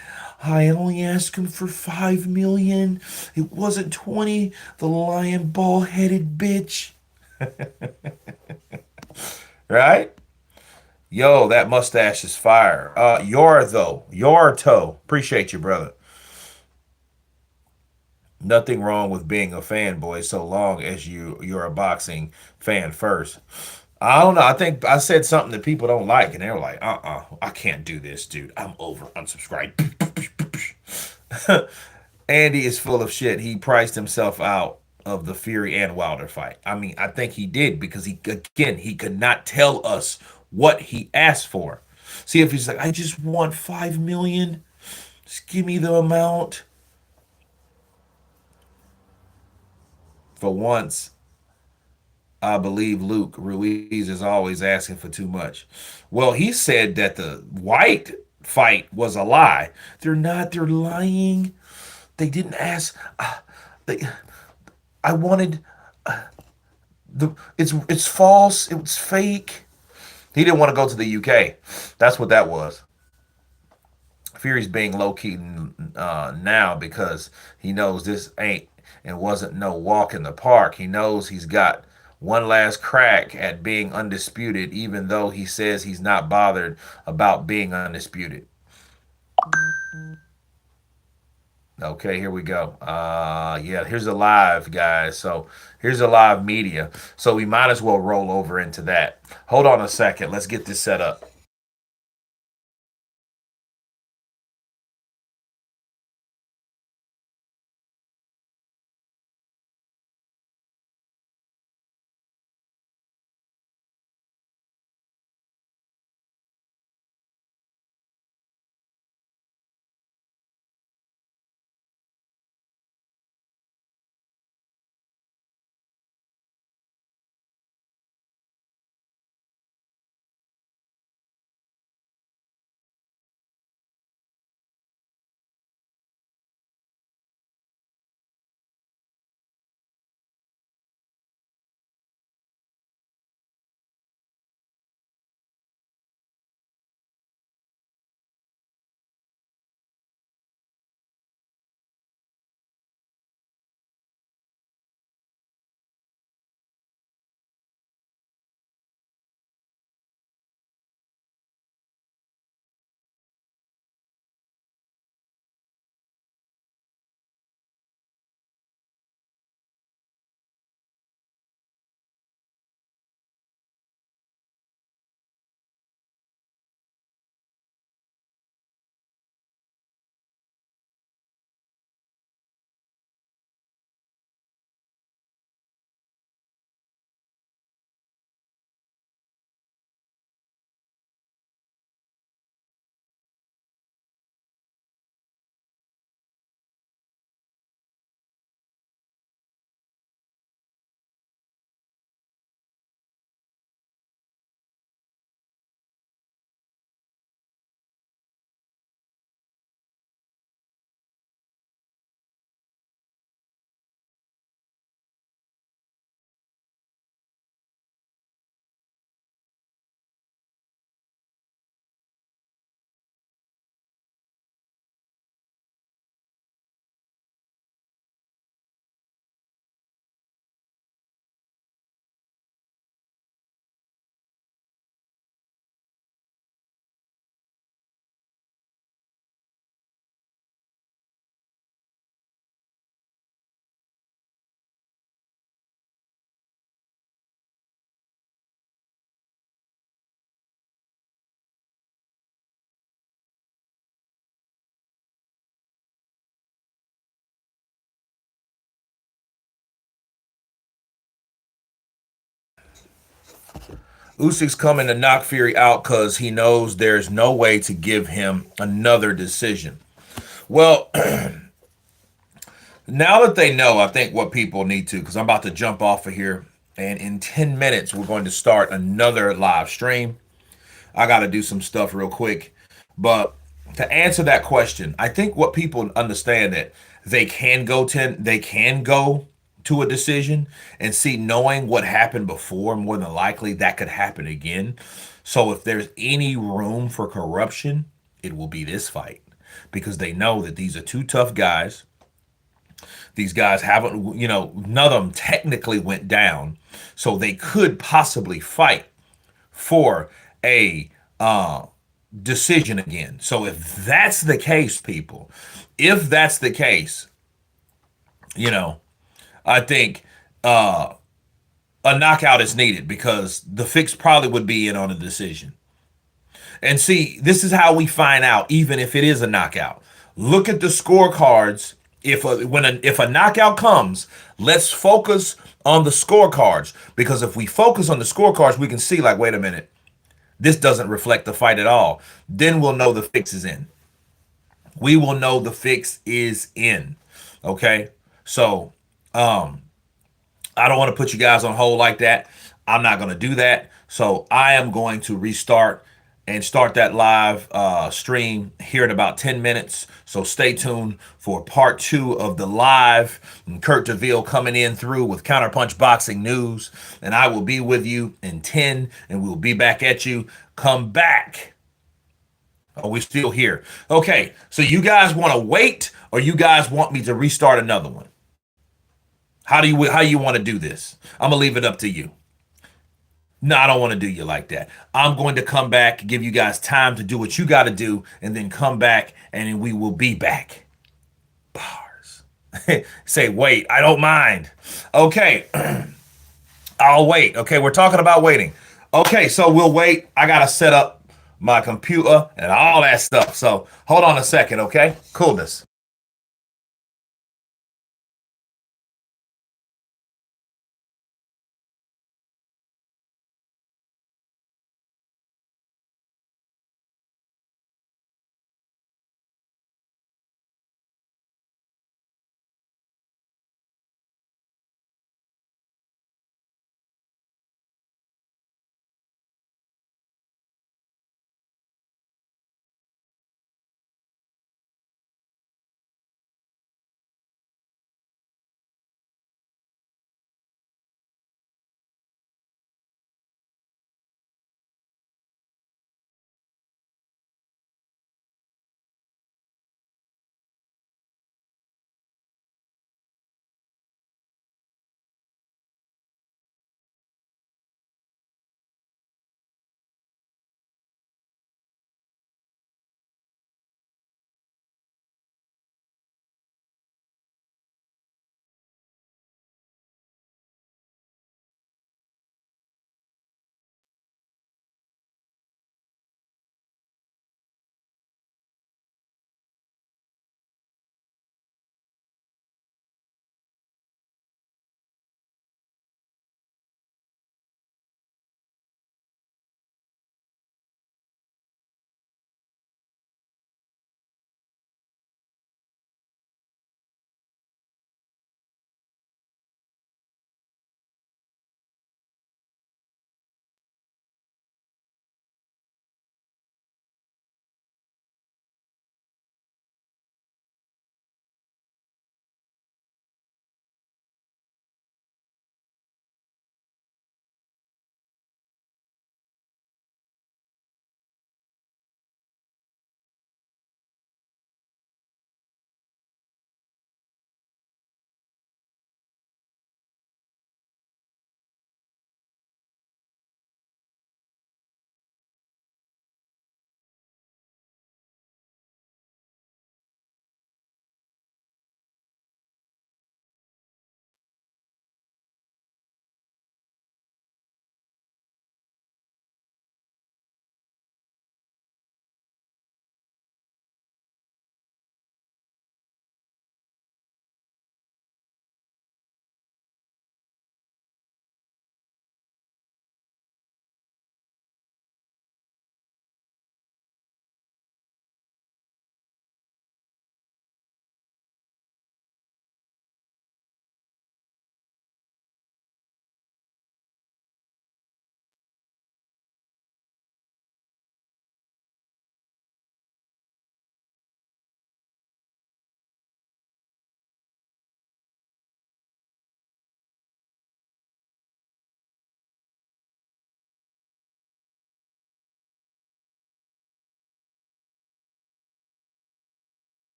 I only asked him for 5 million. It wasn't 20, the lion ball headed bitch. Right? Yo, that mustache is fire. Your toe. Appreciate you, brother. Nothing wrong with being a fanboy so long as you're a boxing fan first. I don't know. I think I said something that people don't like, and they were like, I can't do this, dude. I'm over. Unsubscribe. Andy is full of shit. He priced himself out of the Fury and Wilder fight. I mean, I think he did because he could not tell us what he asked for. See, if he's like, I just want 5 million, just give me the amount. For once, I believe Luke Ruiz is always asking for too much. Well, he said that the White fight was a lie. They're not. They're lying. They didn't ask. They, I wanted it's false. It was fake. He didn't want to go to the UK. That's what that was. Fury's being low key now because he knows this ain't and wasn't no walk in the park. He knows he's got one last crack at being undisputed, even though he says he's not bothered about being undisputed. Okay, here we go. Yeah, here's a live, guys. So here's a live media. So we might as well roll over into that. Hold on a second. Let's get this set up. Usyk's coming to knock Fury out because he knows there's no way to give him another decision. Well, now that they know, I think what people need to, because I'm about to jump off of here, and in 10 minutes, we're going to start another live stream. I got to do some stuff real quick. But to answer that question, I think what people understand that they can go to a decision and see, knowing what happened before, more than likely that could happen again. So if there's any room for corruption, it will be this fight, because they know that these are two tough guys. These guys haven't, none of them technically went down, so they could possibly fight for a decision again. So if that's the case, people, if that's the case, you know, I think a knockout is needed, because the fix probably would be in on a decision. And see, this is how we find out, even if it is a knockout. Look at the scorecards. If a knockout comes, let's focus on the scorecards, because if we focus on the scorecards, we can see, like, wait a minute, this doesn't reflect the fight at all. Then we'll know the fix is in. We will know the fix is in. Okay? So, I don't want to put you guys on hold like that. I'm not going to do that. So I am going to restart and start that live stream here in about 10 minutes. So stay tuned for part two of the live. And Kurt DeVille coming in through with Counterpunch Boxing News. And I will be with you in 10, and we'll be back at you. Come back. Oh, we're still here. Okay, so you guys want to wait, or you guys want me to restart another one? How you want to do this? I'm gonna leave it up to you. No, I don't want to do you like that. I'm going to come back, give you guys time to do what you got to do, and then come back, and then we will be back. Bars. Say, wait, I don't mind. Okay, I'll wait. Okay, we're talking about waiting. Okay, so we'll wait. I got to set up my computer and all that stuff. So hold on a second, okay? Coolness.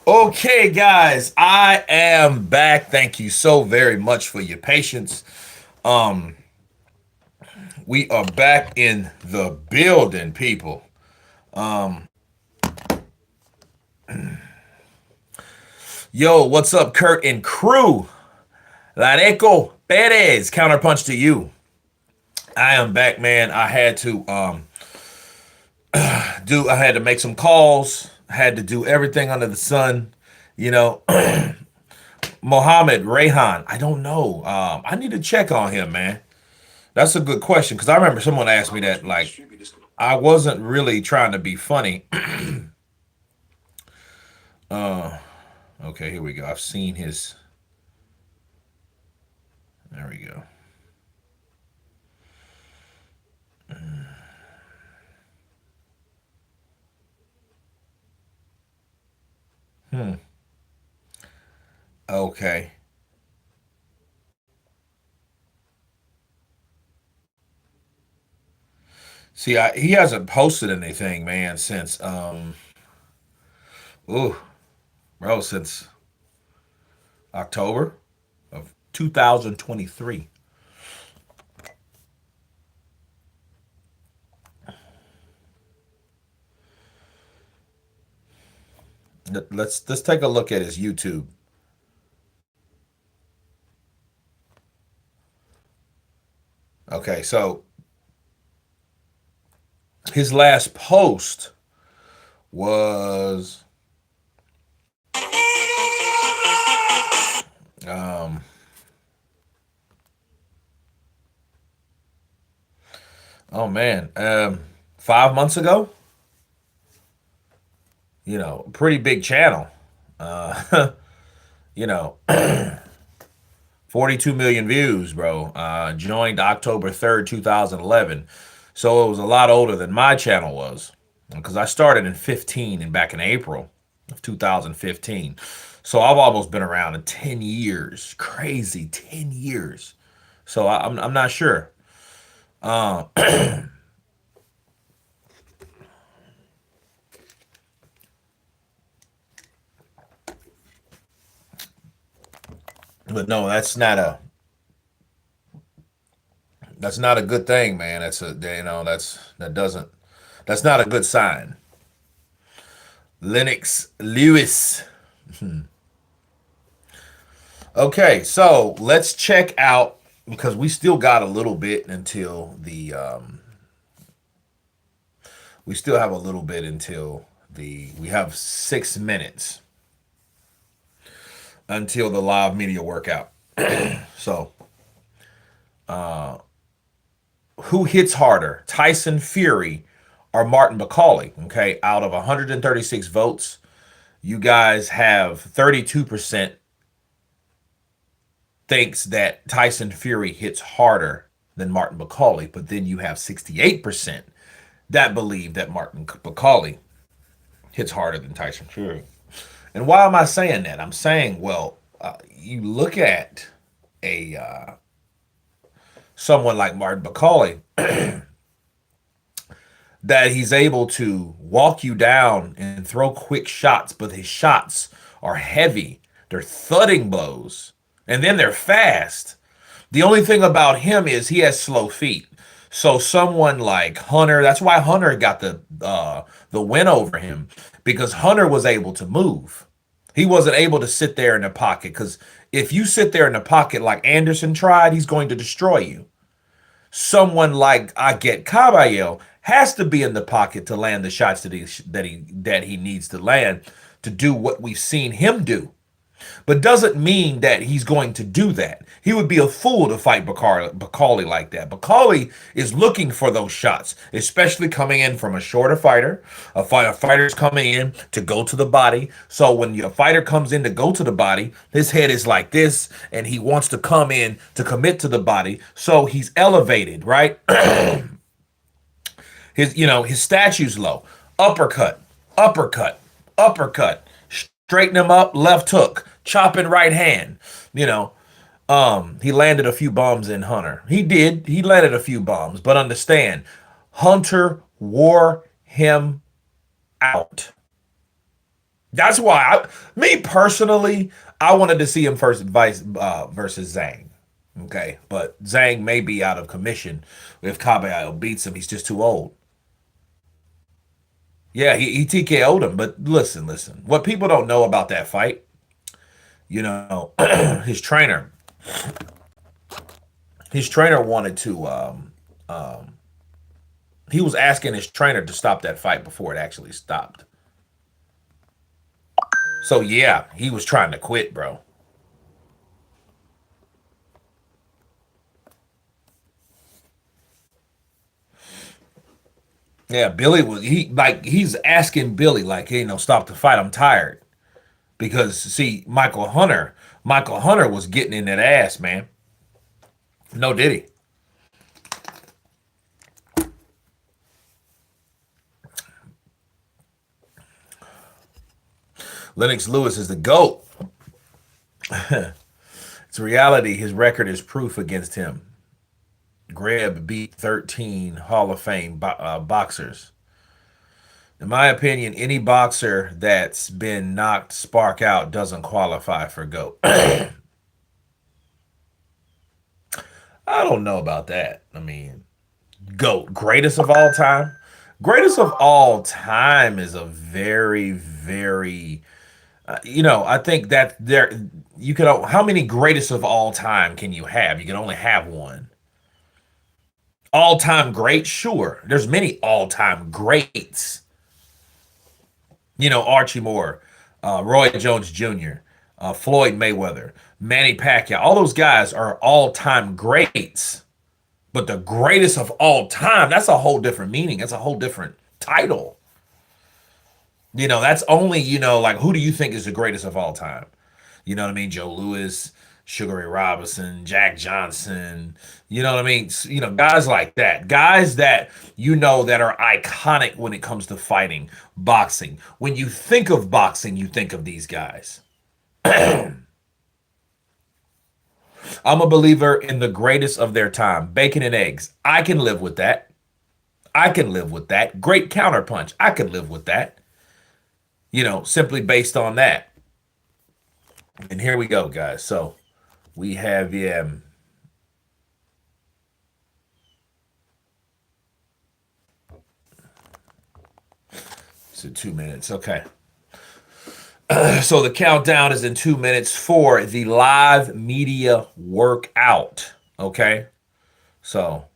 Okay, guys, I am back. Thank you so very much for your patience. Um, we are back in the building, people. Yo, what's up, Kurt and crew? Lareco Perez, counterpunch to you. I am back, man. I had to make some calls. I had to do everything under the sun. You know, Mohammed Rayhan. I don't know. I need to check on him, man. That's a good question because I remember someone asked me that. Like, I wasn't really trying to be funny. Okay, here we go. I've seen his. There we go. Hmm. Okay. See, he hasn't posted anything, man, since ooh, bro, since October of 2023. Let's take a look at his YouTube. Okay, so his last post was um oh man, 5 months ago. Pretty big channel. You know, 42 million views, bro. Joined October 3rd, 2011. So it was a lot older than my channel was because I started in 15 and back in April of 2015. So I've almost been around in 10 years. Crazy, 10 years. So I'm not sure. Uh, but no, that's not a good thing, man. That's not a good sign. Lennox Lewis. Okay, so let's check out because we still got a little bit until we still have a little bit until we have 6 minutes until the live media workout. So who hits harder, Tyson Fury or Martin McCauley? Okay, out of 136 votes, you guys have 32% thinks that Tyson Fury hits harder than Martin McCauley, but then you have 68% that believe that Martin McCauley hits harder than Tyson Fury. And why am I saying that? I'm saying, well, you look at a someone like Martin McCauley, that he's able to walk you down and throw quick shots, but his shots are heavy. They're thudding blows, and then they're fast. The only thing about him is he has slow feet. So someone like Hunter, that's why Hunter got the win over him because Hunter was able to move. He wasn't able to sit there in the pocket because if you sit there in the pocket like Anderson tried, he's going to destroy you. Someone like Agit Kabayel has to be in the pocket to land the shots that he needs to land to do what we've seen him do, but doesn't mean that he's going to do that. He would be a fool to fight Bacali like that. Bacali is looking for those shots, especially coming in from a shorter fighter. A fighter's coming in to go to the body. So when a fighter comes in to go to the body, his head is like this, and he wants to come in to commit to the body. So he's elevated, right? His statue's low. Uppercut, uppercut, uppercut. Straighten him up, left hook, chopping right hand. You know, he landed a few bombs in Hunter. He did. He landed a few bombs, but understand, Hunter wore him out. That's why me personally, I wanted to see him first versus Zhang. Okay, but Zhang may be out of commission if Kabayel beats him. He's just too old. Yeah, he TKO'd him. But listen. What people don't know about that fight, you know, his trainer, his trainer wanted to. He was asking his trainer to stop that fight before it actually stopped. So yeah, he was trying to quit, bro. Yeah, Billy was he's asking Billy like, hey, stop the fight. I'm tired because see, Michael Hunter was getting in that ass, man. No, did he? Lennox Lewis is the GOAT. It's reality. His record is proof against him. Greb beat 13 Hall of Fame boxers. In my opinion, any boxer that's been knocked spark out doesn't qualify for GOAT. I don't know about that. I mean, GOAT, greatest of all time. Greatest of all time is a very, I think that you could, how many greatest of all time can you have? You can only have one. All time great, sure. There's many all time greats. Archie Moore, Roy Jones Jr., Floyd Mayweather, Manny Pacquiao. All those guys are all time greats. But the greatest of all time, that's a whole different meaning. That's a whole different title. That's only, like who do you think is the greatest of all time? You know what I mean? Joe Louis, Sugar Ray Robinson, Jack Johnson. You know what I mean? Guys like that. Guys that that are iconic when it comes to fighting, boxing. When you think of boxing, you think of these guys. I'm a believer in the greatest of their time. Bacon and eggs. I can live with that. I can live with that. Great counterpunch. I can live with that. Simply based on that. And here we go, guys. So we have, yeah. So 2 minutes. Okay. So the countdown is in 2 minutes for the live media workout. Okay. So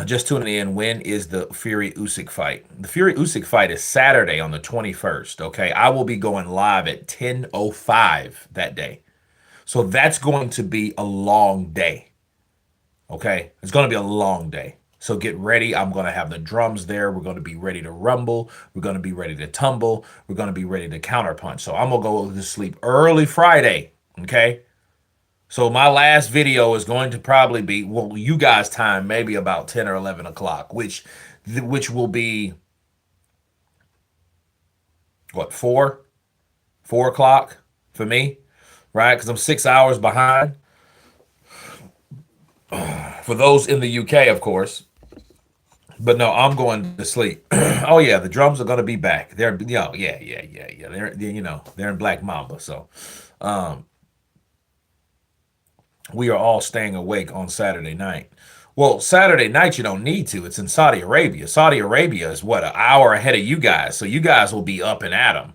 just tuning in. When is the Fury Usyk fight? The Fury Usyk fight is Saturday on the 21st. Okay. I will be going live at 10:05 that day. So that's going to be a long day. Okay. It's going to be a long day. So get ready. I'm going to have the drums there. We're going to be ready to rumble. We're going to be ready to tumble. We're going to be ready to counterpunch. So I'm going to go to sleep early Friday. Okay. So my last video is going to probably be, well, you guys' time, maybe about 10 or 11 o'clock, which will be, what, 4 o'clock for me, right? Because I'm 6 hours behind. For those in the UK, of course. But no, I'm going to sleep. Oh yeah, the drums are going to be back. They're, yeah. They're in Black Mamba. So we are all staying awake on Saturday night. Well, Saturday night you don't need to. It's in Saudi Arabia. Saudi Arabia is what, an hour ahead of you guys. So you guys will be up and at 'em.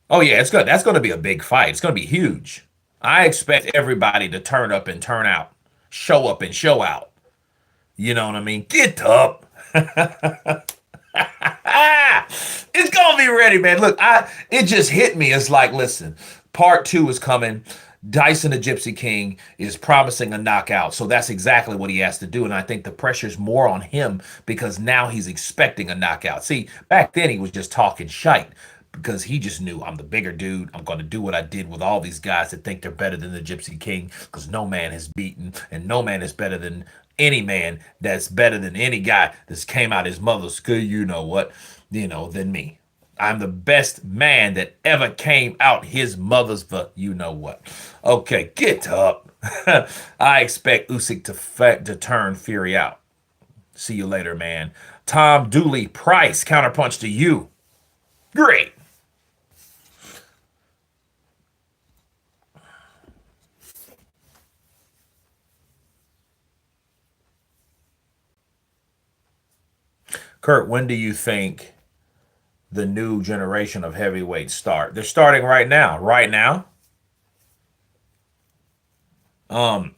Oh yeah, it's good. That's going to be a big fight. It's going to be huge. I expect everybody to turn up and turn out, show up and show out. You know what I mean? Get up. It's gonna be ready, man. Look, it just hit me. It's like, listen, part two is coming. Dyson the Gypsy King is promising a knockout. So that's exactly what he has to do. And I think the pressure's more on him because now he's expecting a knockout. See, back then he was just talking shite because he just knew I'm the bigger dude. I'm going to do what I did with all these guys that think they're better than the Gypsy King because no man has beaten and no man is better than any man that's better than any guy that's came out his mother's school, than me. I'm the best man that ever came out his mother's you know what. Okay, get up. I expect Usyk to turn Fury out. See you later, man. Tom Dooley Price counterpunch to you. Great. Kurt, when do you think the new generation of heavyweights start? They're starting right now. Right now.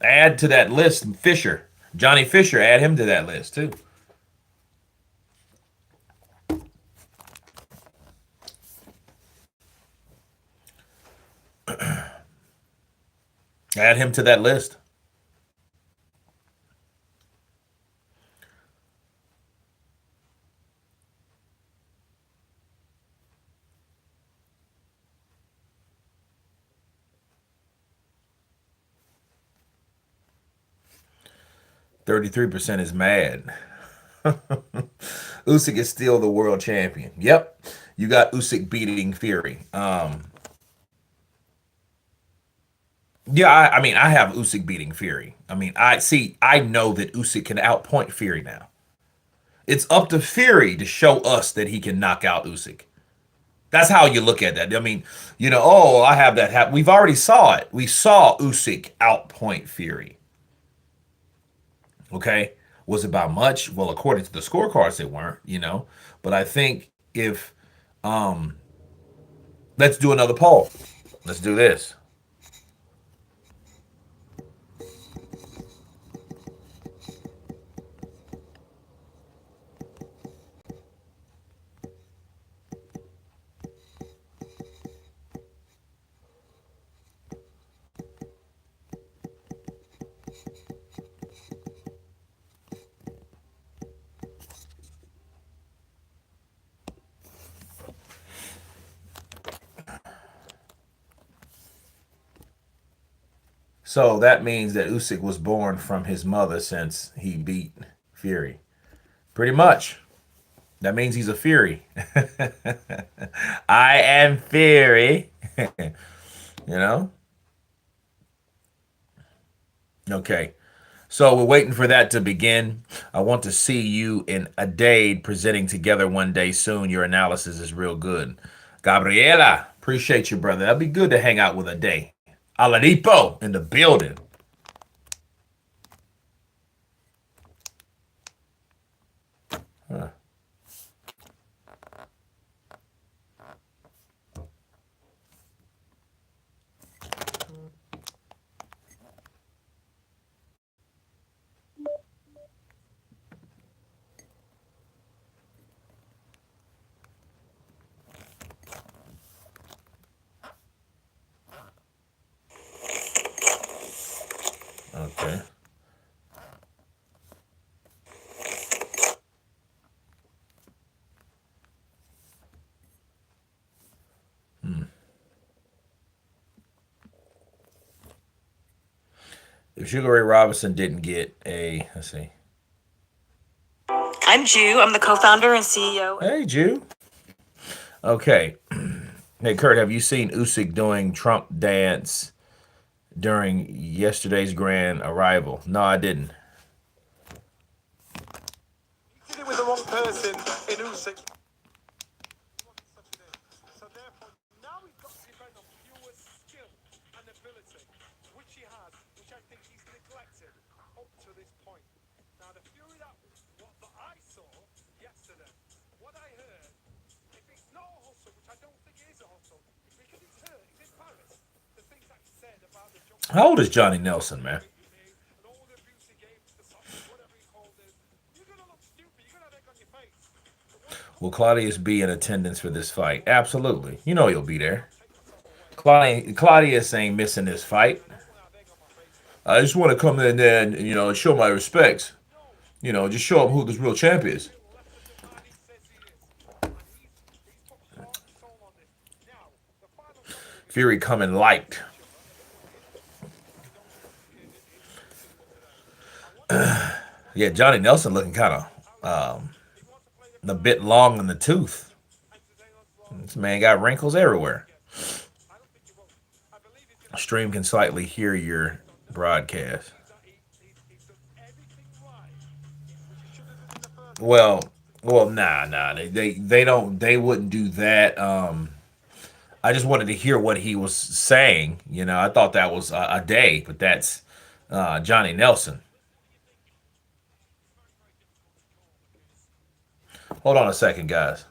Add to that list Fisher. Johnny Fisher, add him to that list too. Add him to that list. 33% is mad. Usyk is still the world champion. Yep. You got Usyk beating Fury. Yeah, I mean, I have Usyk beating Fury. I mean, I know that Usyk can outpoint Fury now. It's up to Fury to show us that he can knock out Usyk. That's how you look at that. I mean, oh, I have that happen. We've already saw it. We saw Usyk outpoint Fury. Okay. Was it by much? Well, according to the scorecards, it weren't. But I think if let's do another poll. Let's do this. So that means that Usyk was born from his mother since he beat Fury. Pretty much. That means he's a Fury. I am Fury. you know? Okay. So we're waiting for that to begin. I want to see you in a day presenting together one day soon. Your analysis is real good. Gabriela, appreciate you, brother. That'd be good to hang out with a day. Aladipo in the building. Huh. Okay. If Sugar Ray Robinson didn't get let's see. I'm Jew. I'm the co-founder and CEO. Hey, Jew. Okay. Hey, Kurt, have you seen Usyk doing Trump dance during yesterday's grand arrival? No, I didn't. Did it with the wrong person in Usyk. So therefore, now he's got to depend on pure skill and ability, which he has, which I think he's neglected up to this point. Now, the Fury what I saw yesterday, what I heard, if it's not a hustle, which I don't think it is a hustle, because it's hurt, it's in Paris, the things that he said about the jump. How old is Johnny Nelson, man? And all the abuse he gave to the soccer, whatever he called it. You're going to look stupid, you're going to have egg on your face. Will Claudius be in attendance for this fight? Absolutely. You know he'll be there. Claudius ain't missing this fight. I just want to come in there and show my respects. Just show him who this real champ is. Fury coming light. Yeah, Johnny Nelson looking kind of a bit long in the tooth. This man got wrinkles everywhere. Stream can slightly hear your broadcast. believes that he's done everything right, which he should have done in the first place. Well, well, nah. They don't. They wouldn't do that. I just wanted to hear what he was saying. You know, I thought that was a day, but that's Johnny Nelson. Hold on a second, guys.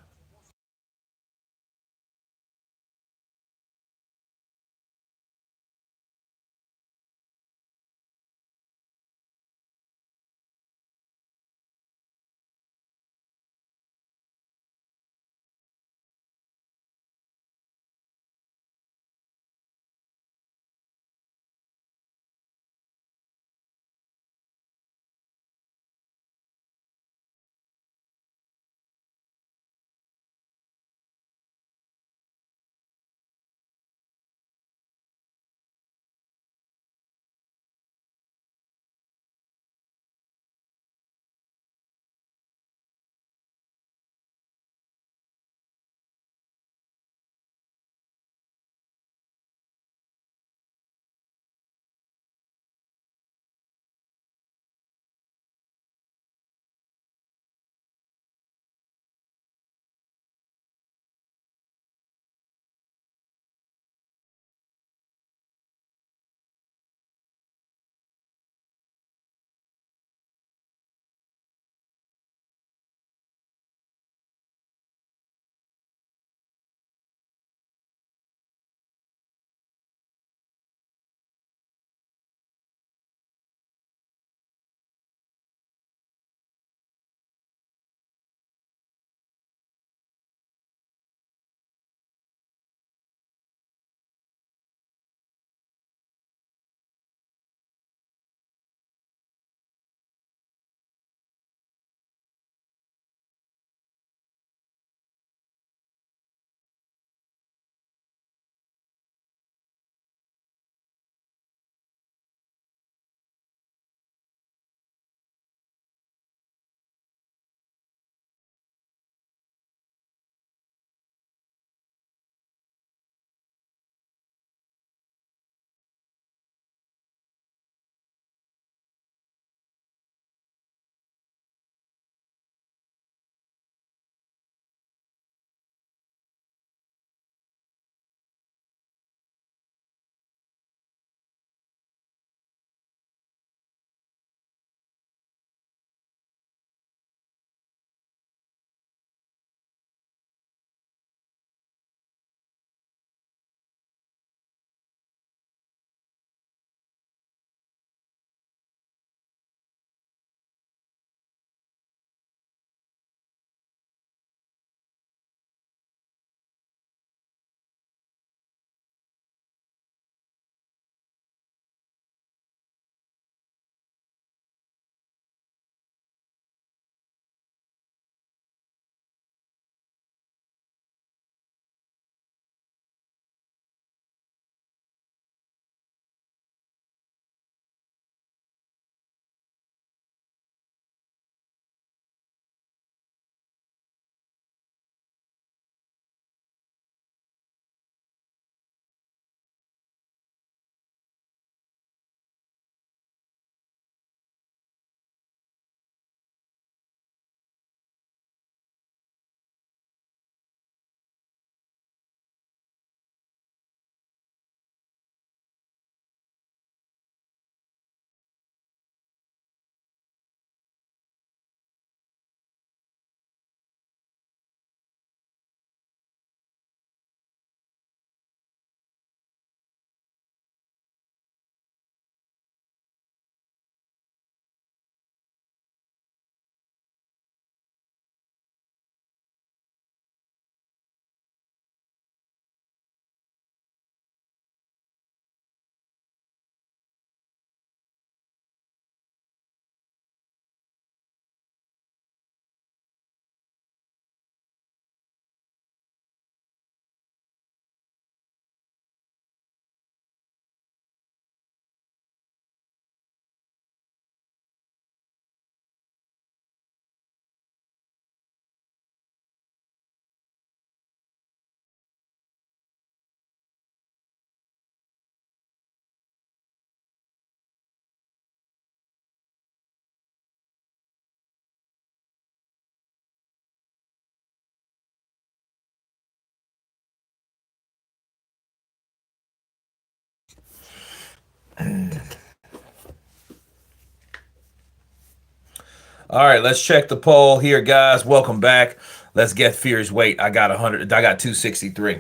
All right, let's check the poll here, guys. Welcome back. Let's get Fear's weight. I got 100. I got 263.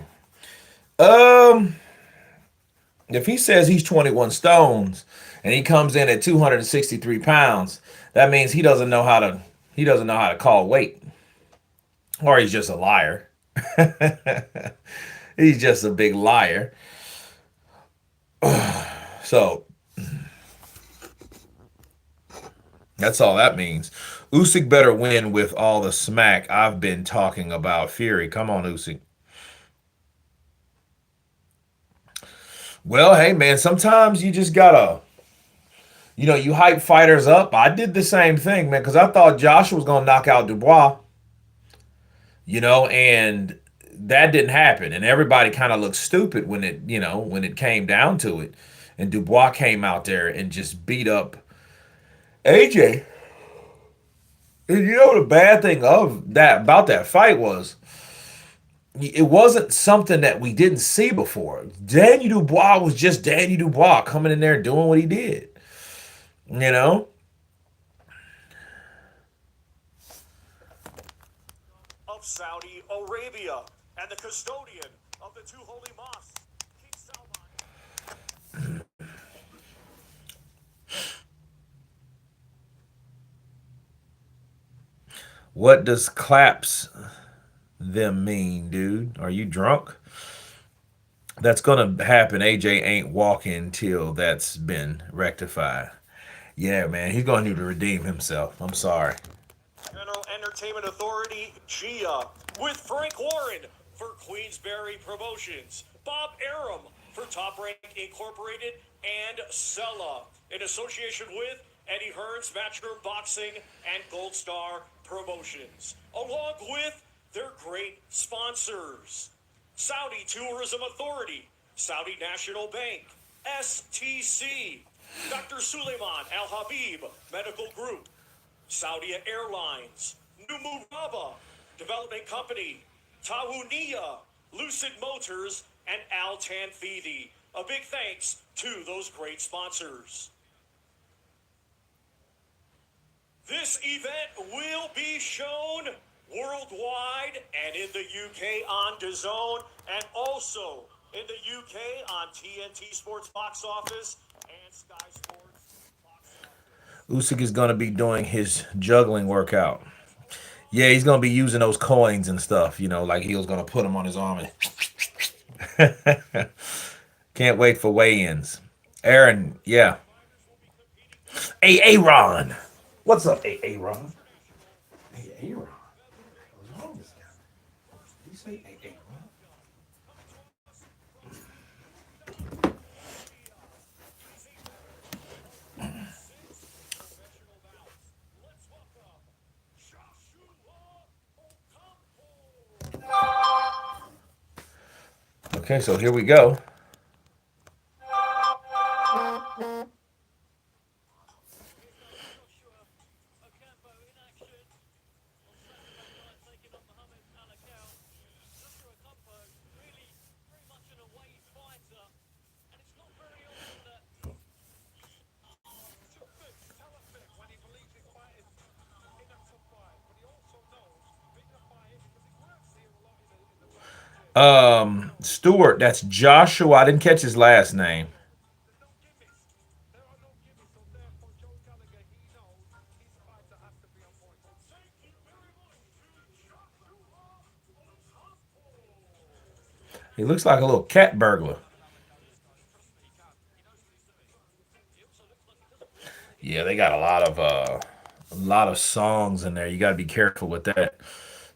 Um, if he says he's 21 stones and he comes in at 263 pounds, that means he doesn't know how to call weight, or he's just a liar. He's just a big liar. So that's all that means. Usyk better win with all the smack I've been talking about Fury. Come on, Usyk. Well, hey man, sometimes you just gotta, you hype fighters up. I did the same thing, man, because I thought Joshua was gonna knock out Dubois, and that didn't happen. And everybody kind of looked stupid when it came down to it. And Dubois came out there and just beat up AJ. And the bad thing of that about that fight was it wasn't something that we didn't see before. Daniel Dubois was just Daniel Dubois coming in there doing what he did. You know? Of Saudi Arabia and the custodian of the two holy mosques, King Salman. What does claps them mean, dude? Are you drunk? That's gonna happen. AJ ain't walking till that's been rectified. Yeah, man, he's gonna need to redeem himself. I'm sorry. General Entertainment Authority, GIA, with Frank Warren for Queensberry Promotions, Bob Arum for Top Rank Incorporated, and Sella in association with Eddie Hearn's Matchroom Boxing and Gold Star Promotions, along with their great sponsors. Saudi Tourism Authority, Saudi National Bank, STC, Dr. Suleiman Al Habib Medical Group, Saudi Airlines, Numuraba Development Company, Tawuniya, Lucid Motors, and Al Tanfidi. A big thanks to those great sponsors. This event will be shown worldwide and in the UK on DAZN, and also in the UK on TNT Sports Box Office and Sky Sports Box Office. Usyk is gonna be doing his juggling workout. Yeah, he's gonna be using those coins and stuff. Like he was gonna put them on his arm. And can't wait for weigh-ins. Aaron, yeah. Hey, Aaron. What's up, Aaron? Hey, Aaron. What's wrong with this guy? Did you say Aaron? Okay, so here we go. Stewart, that's Joshua. I didn't catch his last name. No gimmicks. There are no gimmicks, so therefore Joe Gallagher, he knows his fighter has to be on point. Thank you very much to Joshua Ocampo. He looks like a little cat burglar. Yeah, they got a lot of songs in there. You got to be careful with that.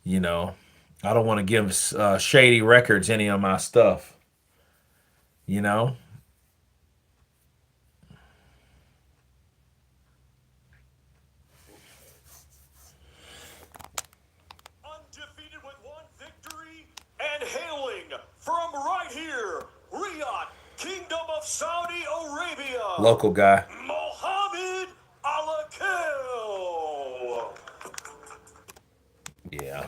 You know, I don't want to give Shady Records any of my stuff. You know, Undefeated with one victory and hailing from right here, Riyadh, Kingdom of Saudi Arabia, local guy. Mohammed Alakel. Yeah.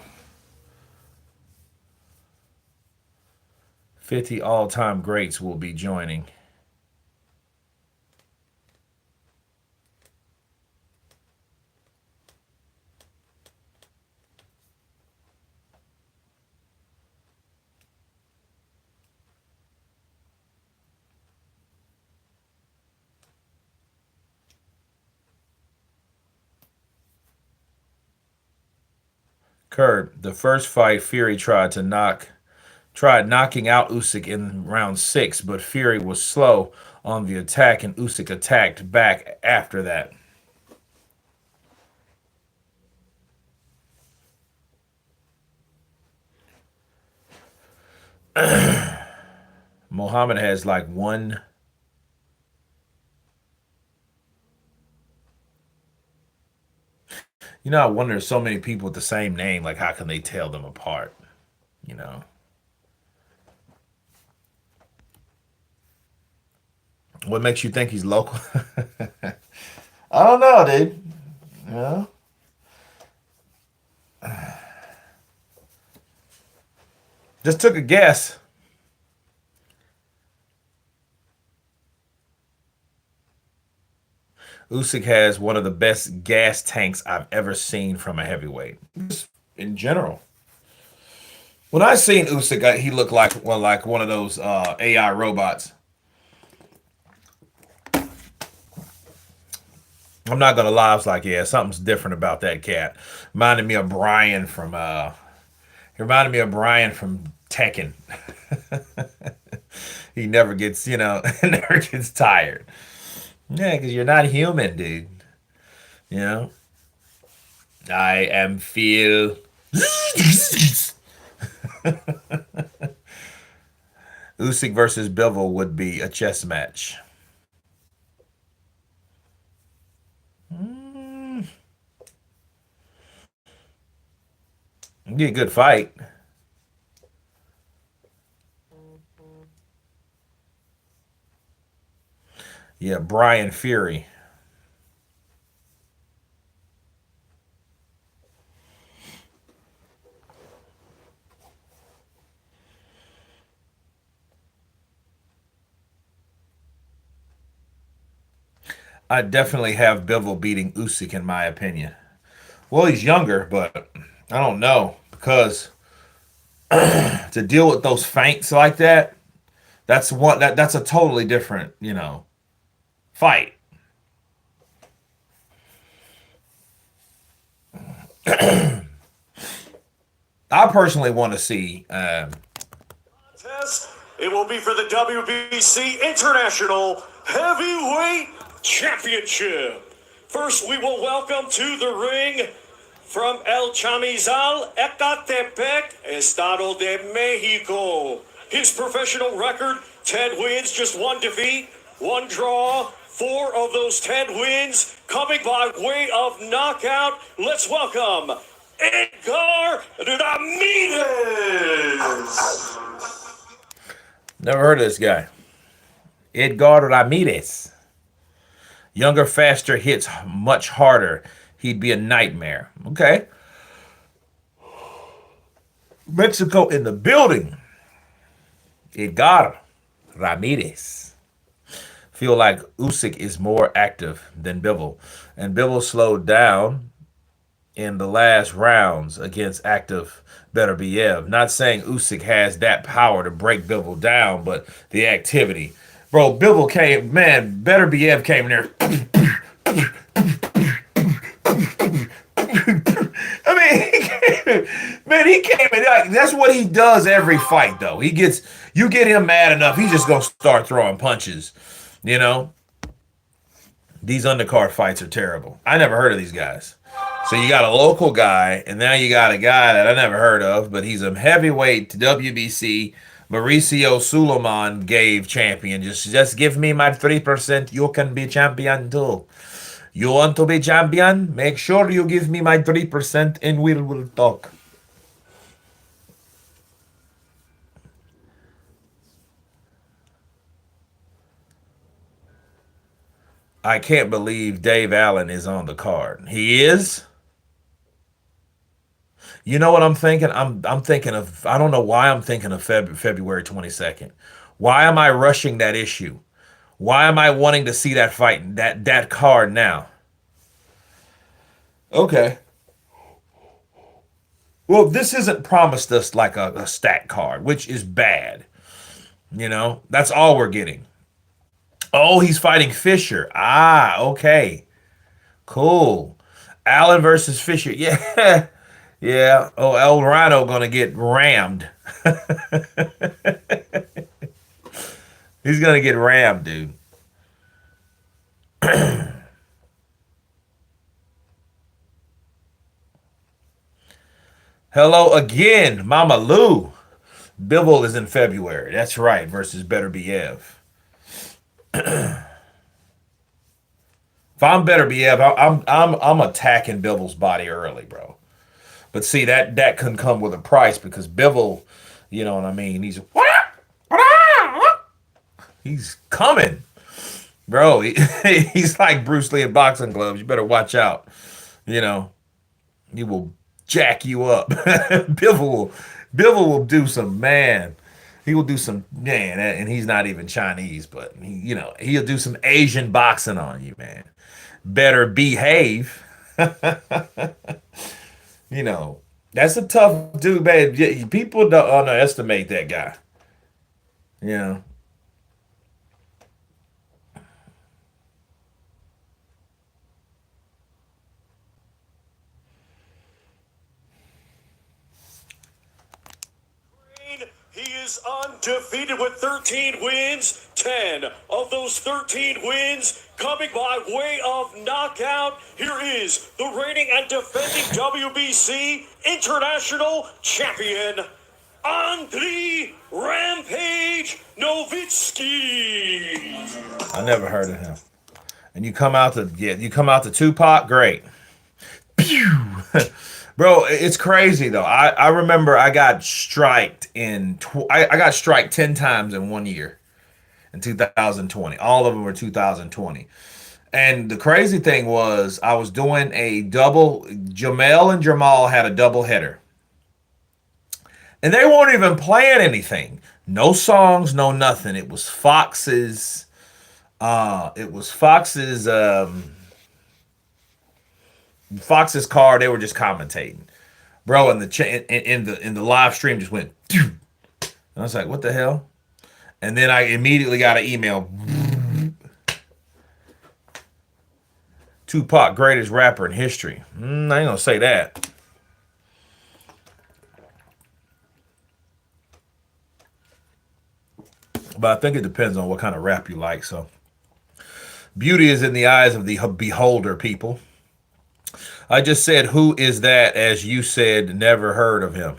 50 all-time greats will be joining. Kurt, the first fight, Fury tried knocking out Usyk in round six, but Fury was slow on the attack, and Usyk attacked back after that. Muhammad has like one. You know, I wonder so many people with the same name, like how can they tell them apart? You know, what makes you think he's local? I don't know, dude. You know, just took a guess. Usyk has one of the best gas tanks I've ever seen from a heavyweight. Just in general. When I seen Usyk, he looked like one of those AI robots. I'm not gonna lie, I was like, yeah, something's different about that cat. Reminded me of Brian from he reminded me of Brian from Tekken. He never gets, never gets tired. Yeah, because you're not human, dude. You know? I am feel. Usyk versus Bivol would be a chess match. Mm, be a good fight. Yeah, Brian Fury. I definitely have Bivol beating Usyk in my opinion. Well, he's younger, but I don't know because to deal with those feints like that, that's a totally different, fight. I personally want to see. Test. It will be for the WBC International Heavyweight Championship. First, we will welcome to the ring from El Chamizal, Ecatepec, Estado de Mexico. His professional record, 10 wins, just one defeat, one draw. 4 of those 10 wins coming by way of knockout. Let's welcome Edgar Ramirez. Never heard of this guy. Edgar Ramirez. Younger, faster, hits much harder. He'd be a nightmare. Okay. Mexico in the building. Edgar Ramirez. Feel like Usyk is more active than Bivol. And Bivol slowed down in the last rounds against active Beterbiev. Not saying Usyk has that power to break Bivol down, but the activity. Bro, Bivol came, man, Beterbiev came in there. I mean, he came in, like, that's what he does every fight, though. You get him mad enough, he's just going to start throwing punches, you know? These undercard fights are terrible. I never heard of these guys. So you got a local guy, and now you got a guy that I never heard of, but he's a heavyweight WBC Mauricio Suleiman gave champion. Just give me my 3%. You can be champion too. You want to be champion? Make sure you give me my 3% and we'll talk. I can't believe Dave Allen is on the card. He is? You know what I'm thinking? I'm thinking of, I don't know why I'm thinking of February 22nd. Why am I rushing that issue? Why am I wanting to see that fight, that card now? Okay. Well, this isn't promised us like a stat card, which is bad. That's all we're getting. Oh, he's fighting Fisher. Ah, okay. Cool. Allen versus Fisher. Yeah. Yeah. Oh, El Rhino gonna get rammed. He's gonna get rammed, dude. Hello again, Mama Lou. Bivol is in February. That's right. Versus Beterbiev. If I'm Beterbiev, I'm attacking Bivol's body early, bro. But see that can come with a price because Bivol, you know what I mean. He's coming, bro. He's like Bruce Lee in boxing gloves. You better watch out. You know, he will jack you up. Bivol will do some man. He will do some man, and he's not even Chinese, but he'll do some Asian boxing on you, man. Better behave. You know, that's a tough dude, man. People don't underestimate that guy. You know. He is undefeated with 13 wins. 10 of those 13 wins coming by way of knockout. Here is the reigning and defending WBC International Champion, Andriy Rampage Nowitzki. I never heard of him. And you come out to Tupac, great. Pew! Bro, it's crazy though. I remember I got striked I got striked 10 times in 1 year in 2020. All of them were 2020. And the crazy thing was I was doing a double. Jamel and Jamal had a double header. And they weren't even playing anything. No songs, no nothing. Fox's car. They were just commentating, bro. And in the live stream just went. And I was like, what the hell? And then I immediately got an email. Tupac, greatest rapper in history. I ain't gonna say that. But I think it depends on what kind of rap you like. So, beauty is in the eyes of the beholder, people. I just said, who is that? As you said, never heard of him.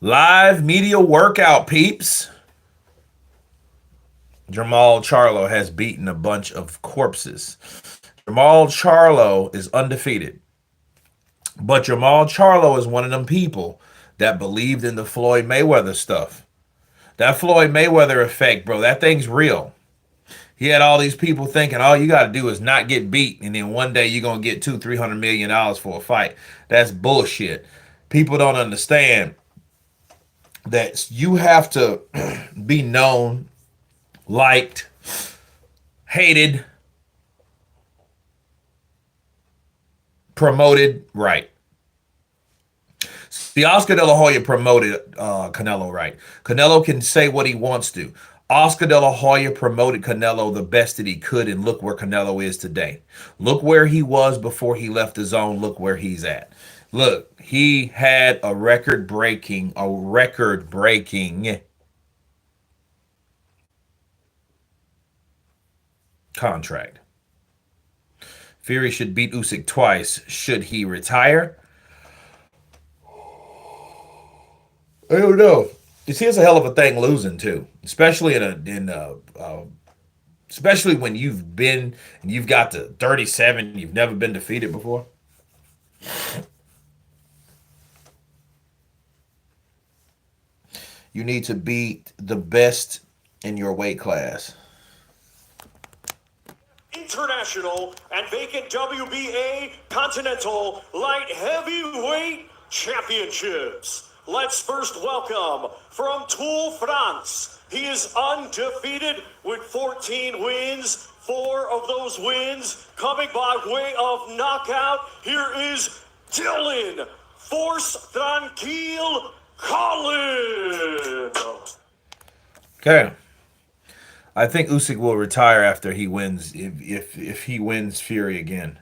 Live media workout, peeps. Jamal Charlo has beaten a bunch of corpses. Jamal Charlo is undefeated. But Jamal Charlo is one of them people that believed in the Floyd Mayweather stuff. That Floyd Mayweather effect, bro, that thing's real. He had all these people thinking all you got to do is not get beat, and then one day you're going to get $200-300 million for a fight. That's bullshit. People don't understand that you have to be known, liked, hated, promoted, right. See, Oscar De La Hoya promoted Canelo right. Canelo can say what he wants to. Oscar De La Hoya promoted Canelo the best that he could, and look where Canelo is today. Look where he was before he left the zone. Look where he's at. Look, he had a record-breaking contract. Fury should beat Usyk twice. Should he retire? I don't know. You see, it's a hell of a thing losing too, especially especially when you've been and you've got to 37. You've never been defeated before. You need to beat the best in your weight class. International and vacant WBA Continental Light Heavyweight Championships. Let's first welcome from Toul, France. He is undefeated with 14 wins. 4 of those wins coming by way of knockout. Here is Dylan Force Tranquille Collin. Okay. I think Usyk will retire after he wins if he wins Fury again.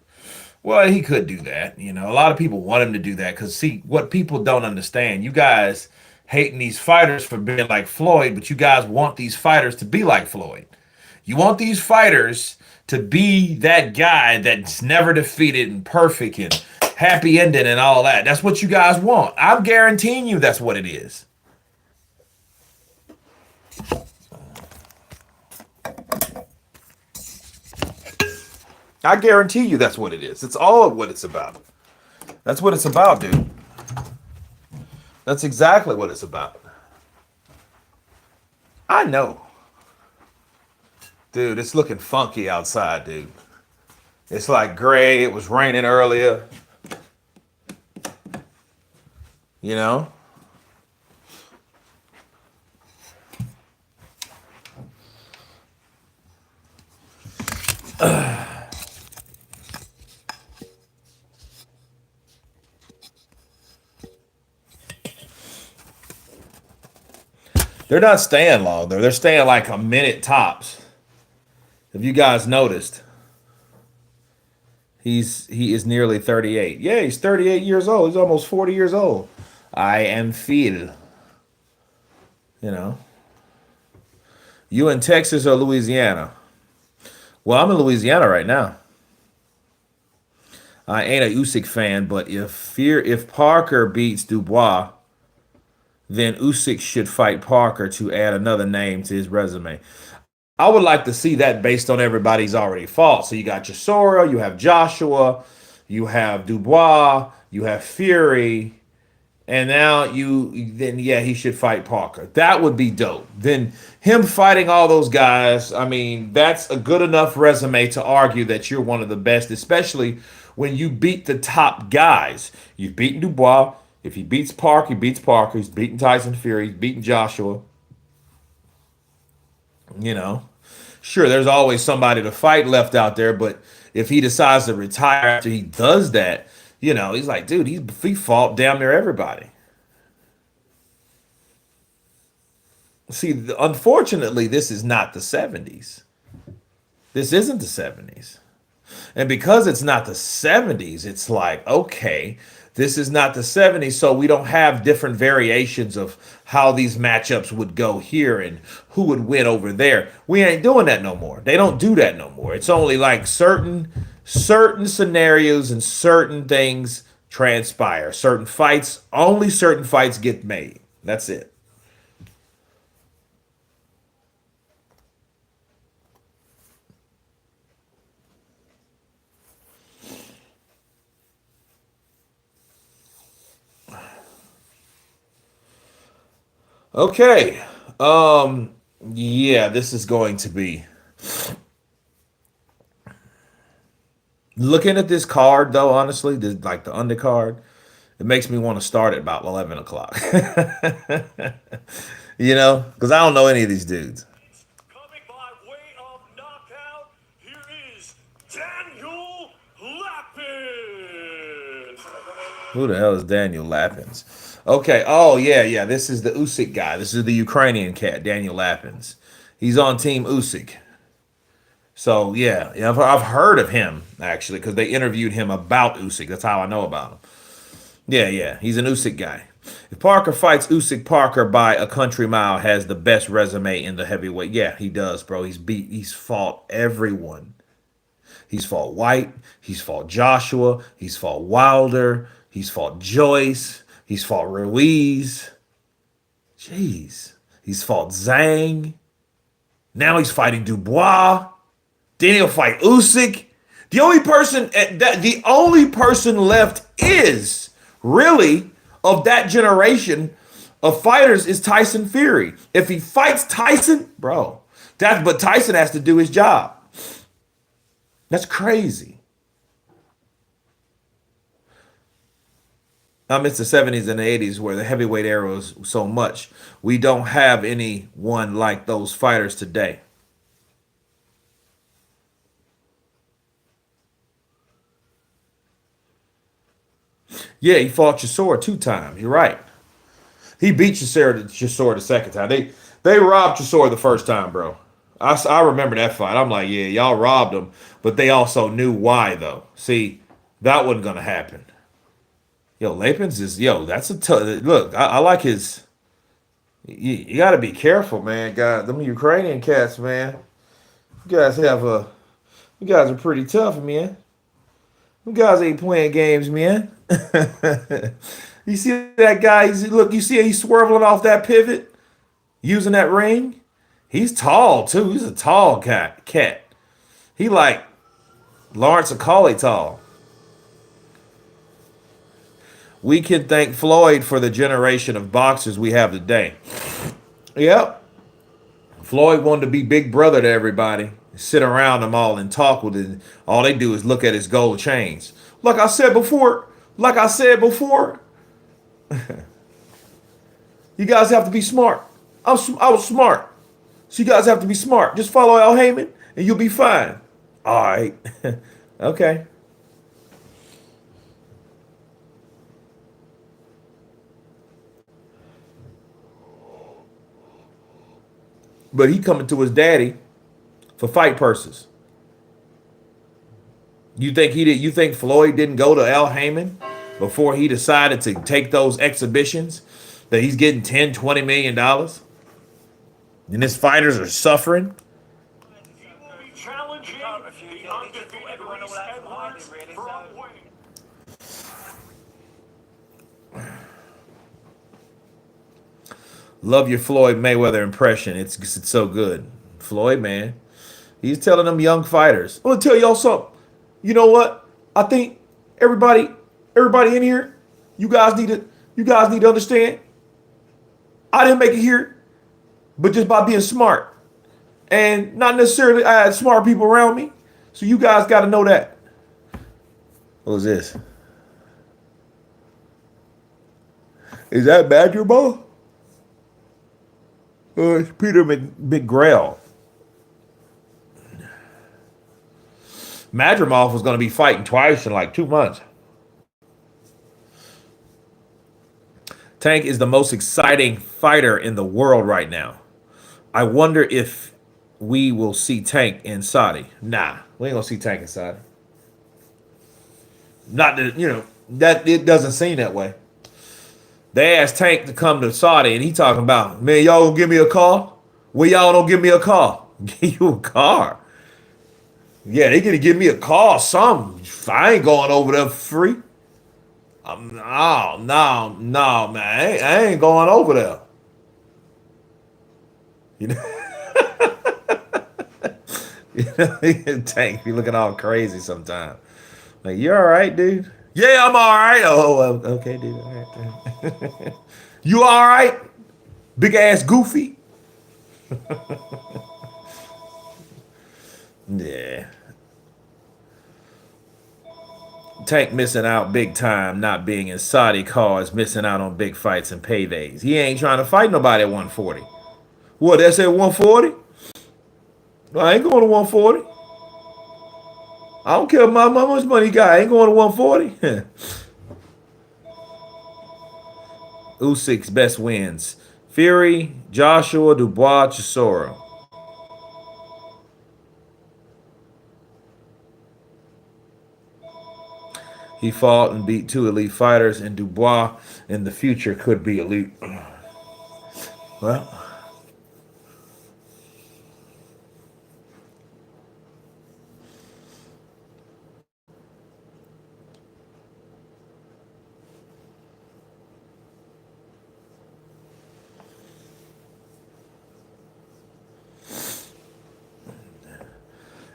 Well, he could do that. You know, a lot of people want him to do that because see what people don't understand. You guys hating these fighters for being like Floyd, but you guys want these fighters to be like Floyd. You want these fighters to be that guy that's never defeated and perfect and happy ending and all that. That's what you guys want. I'm guaranteeing you that's what it is. I guarantee you that's what it is. It's all of what it's about. That's what it's about, dude. That's exactly what it's about. I know. Dude, it's looking funky outside, dude. It's like gray. It was raining earlier. You know? They're not staying long, though. They're staying like a minute tops. Have you guys noticed? He is nearly 38. Yeah, he's 38 years old. He's almost 40 years old. I am Phil. You know. You in Texas or Louisiana? Well, I'm in Louisiana right now. I ain't a Usyk fan, but if Parker beats Dubois, then Usyk should fight Parker to add another name to his resume. I would like to see that based on everybody's already fought. So you got Chisora, you have Joshua, you have Dubois, you have Fury, and now he should fight Parker. That would be dope. Then him fighting all those guys, I mean, that's a good enough resume to argue that you're one of the best, especially when you beat the top guys. You've beaten Dubois. If he beats Park, he beats Parker. He's beaten Tyson Fury. He's beaten Joshua. You know, sure, there's always somebody to fight left out there, but if he decides to retire after he does that, you know, he's like, dude, he fought damn near everybody. See, unfortunately, this is not the 70s. This isn't the 70s. And because it's not the 70s, it's like, okay, this is not the 70s, so we don't have different variations of how these matchups would go here and who would win over there. We ain't doing that no more. They don't do that no more. It's only like certain scenarios and certain things transpire. Certain fights, only certain fights get made. That's it. Okay. Yeah, this is going to be looking at this card though, honestly, like the undercard, it makes me want to start at about 11 o'clock. You know, because I don't know any of these dudes. Coming by way of knockout, here is Daniel Lapin. Who the hell is Daniel Lapins? Okay. Oh, yeah. This is the Usyk guy. This is the Ukrainian cat, Daniel Lapins. He's on Team Usyk. So, yeah, I've heard of him, actually, because they interviewed him about Usyk. That's how I know about him. Yeah. He's an Usyk guy. If Parker fights Usyk, Parker by a country mile has the best resume in the heavyweight. Yeah, he does, bro. He's fought everyone. He's fought White. He's fought Joshua. He's fought Wilder. He's fought Joyce. He's fought Ruiz. Jeez. He's fought Zhang. Now he's fighting Dubois. Then he'll fight Usyk. The only person left is really of that generation of fighters is Tyson Fury. If he fights Tyson, bro, but Tyson has to do his job. That's crazy. It's the 70s and the 80s where the heavyweight era was so much. We don't have anyone like those fighters today. Yeah, he fought Chisora 2 times. You're right. He beat Chisora the second time. They robbed Chisora the first time, bro. I remember that fight. I'm like, yeah, y'all robbed him, but they also knew why though. See, that wasn't gonna happen. Yo, Lapins is That's a tough look. I like his. You got to be careful, man. God, them Ukrainian cats, man. You guys have a. You guys are pretty tough, man. You guys ain't playing games, man. You see that guy? Look, you see he's swerving off that pivot, using that ring. He's tall too. He's a tall cat. He like Lawrence Akali tall. We can thank Floyd for the generation of boxers we have today. Yep. Floyd wanted to be big brother to everybody, sit around them all and talk with it. All they do is look at his gold chains. Like I said before, you guys have to be smart. I was smart. So you guys have to be smart. Just follow Al Heyman and you'll be fine. All right. Okay. But he coming to his daddy for fight purses. You think he did? You think Floyd didn't go to Al Heyman before he decided to take those exhibitions that he's getting 10, 20 million dollars? And his fighters are suffering. He will be challenging the undefeated Ruiz for a win. Love your Floyd Mayweather impression. It's so good. Floyd, man. He's telling them young fighters. I'm gonna tell y'all something. You know what? I think everybody in here, you guys need to understand. I didn't make it here, but just by being smart. And not necessarily I had smart people around me. So you guys gotta know that. What was this? Is that Badger Ball? It's Peter McGrail. Madrimov was going to be fighting twice in like 2 months. Tank is the most exciting fighter in the world right now. I wonder if we will see Tank in Saudi. Nah, we ain't going to see Tank in Saudi. Not that, that it doesn't seem that way. They asked Tank to come to Saudi, and he talking about, man, y'all gonna give me a car? Well, y'all don't give me a car. Give you a car. Yeah, they gonna give me a car, something. I ain't going over there for free. No, man. I ain't going over there. Tank be looking all crazy sometimes. Like, you all right, dude? Yeah, I'm all right. Oh, okay, dude. All right. You all right? Big ass goofy. Yeah. Tank missing out big time, not being in Saudi cars, missing out on big fights and paydays. He ain't trying to fight nobody at 140. What, that's at 140? I ain't going to 140. I don't care how much money he got. I ain't going to 140. Usyk's best wins. Fury, Joshua, Dubois, Chisora. He fought and beat 2 elite fighters, and Dubois in the future could be elite. Well,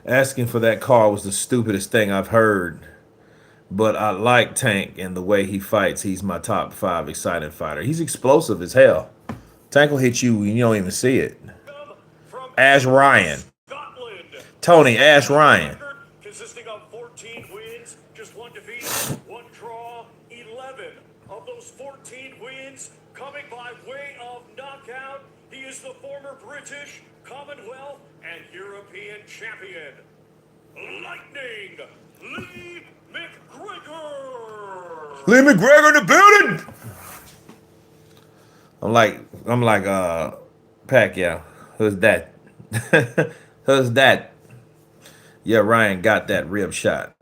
asking for that car was the stupidest thing I've heard. But I like Tank and the way he fights. He's my top 5 exciting fighter. He's explosive as hell. Tank will hit you and you don't even see it. Ash Ryan. Scotland. Tony, Ash Ryan. Consisting of 14 wins, just 1 defeat, 1 draw, 11 of those 14 wins coming by way of knockout. He is the former British, Commonwealth, and European champion. Lightning Lee McGregor. Lee McGregor in the building. I'm like Pacquiao. Who's that? How's that? Yeah, Ryan got that rib shot.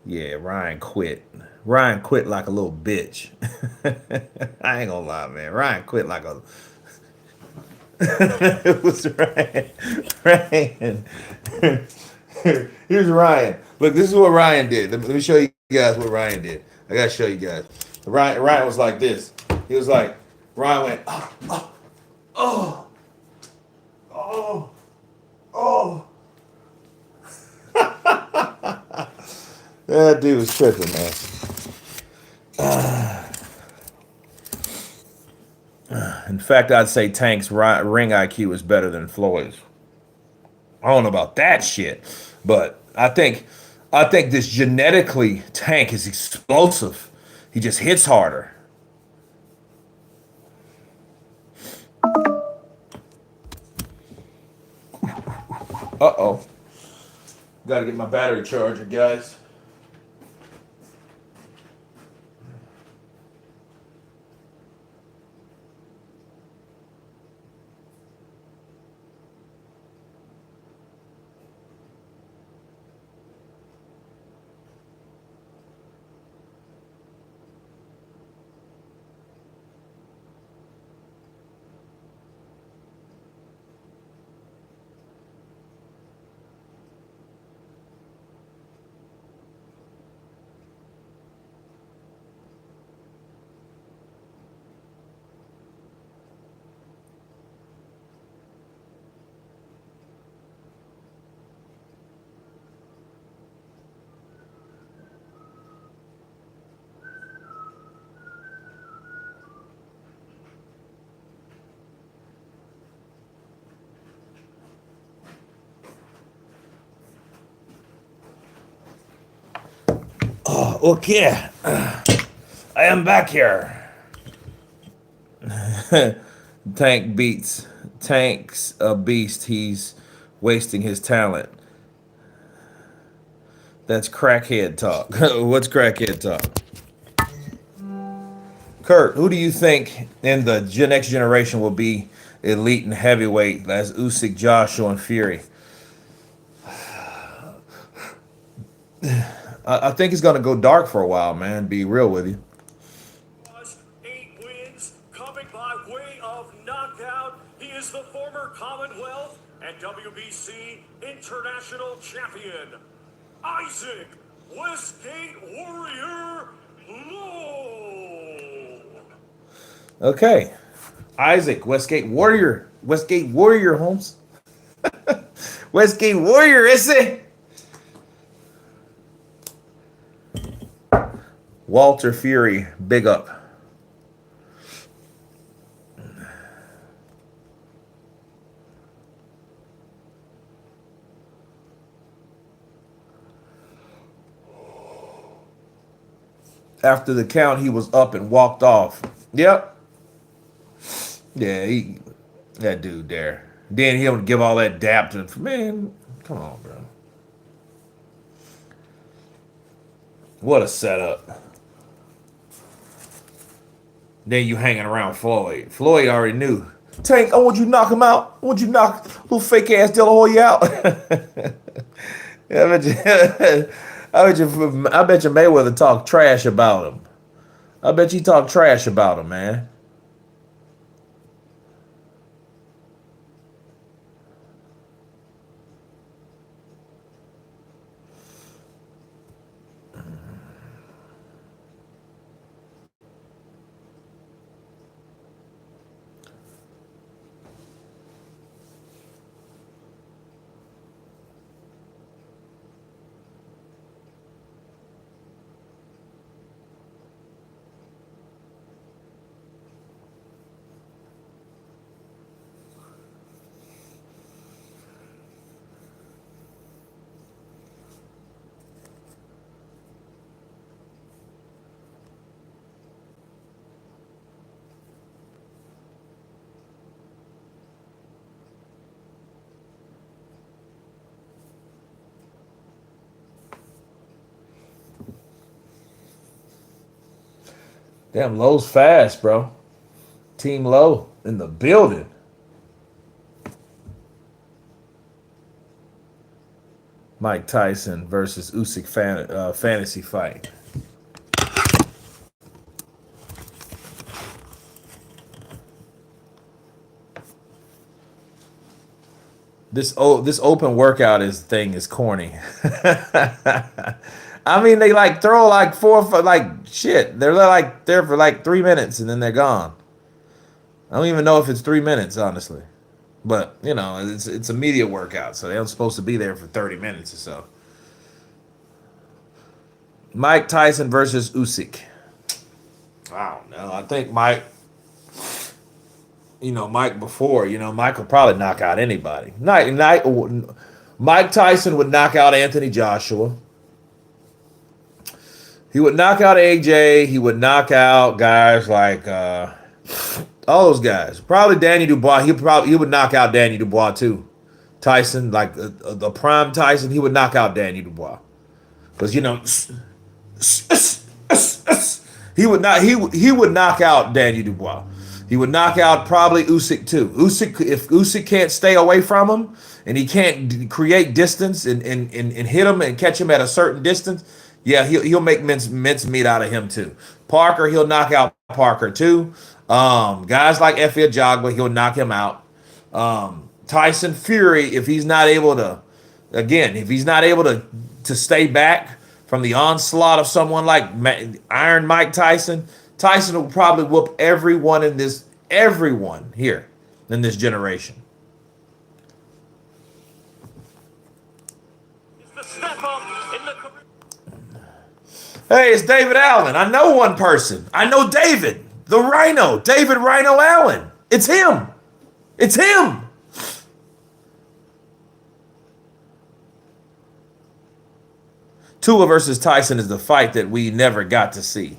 Yeah, Ryan quit. Ryan quit like a little bitch. I ain't gonna lie, man. Ryan quit like a. It was Ryan. Ryan. Here's Ryan. Look, this is what Ryan did. Let me show you guys what Ryan did. I gotta show you guys. Ryan was like this. He was like, Ryan went, oh, oh, oh, oh. That dude was tripping, man. In fact, I'd say Tank's ring IQ is better than Floyd's. I don't know about that shit, but I think this genetically Tank is explosive. He just hits harder. Uh-oh. Gotta get my battery charger, guys. Okay. I am back here. Tank beats. Tank's a beast. He's wasting his talent. That's crackhead talk. What's crackhead talk? Kurt, who do you think in the next generation will be elite and heavyweight as Usyk, Joshua, and Fury? I think he's going to go dark for a while, man. Be real with you. 8 wins, coming by way of knockout. He is the former Commonwealth and WBC International Champion, Isaac Westgate Warrior Low. Okay. Isaac, Westgate Warrior. Westgate Warrior, Holmes. Westgate Warrior, is it? Walter Fury, big up. After the count, he was up and walked off. Yep. Yeah, that dude there. Then he'll give all that dap to him. Man, come on, bro. What a setup. Then you hanging around Floyd. Floyd already knew. Tank, I want you to knock him out. I want you to knock little fake ass De La Hoya out. I bet you Mayweather talked trash about him. I bet you talk trash about him, man. Damn, Low's fast, bro. Team Low in the building. Mike Tyson versus Usyk fantasy fight. This open workout is corny. I mean, they like throw like like shit. They're like there for like 3 minutes and then they're gone. I don't even know if it's 3 minutes, honestly. But you know, it's a media workout, so they're supposed to be there for 30 minutes or so. Mike Tyson versus Usyk. I don't know. I think Mike before, Mike would probably knock out anybody. Mike Tyson would knock out Anthony Joshua. He would knock out AJ. He would knock out guys like all those guys. Probably Danny Dubois. He would knock out Danny Dubois too. Tyson, like the prime Tyson, he would knock out Danny Dubois because he would knock out Danny Dubois. He would knock out probably Usyk too. If Usyk can't stay away from him and he can't create distance and hit him and catch him at a certain distance, yeah, he'll make mince meat out of him too. Parker, he'll knock out Parker too. Guys like Efe Ajagba, he'll knock him out. Tyson Fury, if he's not able to stay back from the onslaught of someone like Iron Mike Tyson, Tyson will probably whoop everyone here in this generation. Hey, it's David Allen. I know one person. I know David, the Rhino, David Rhino Allen. It's him. It's him. Tua versus Tyson is the fight that we never got to see.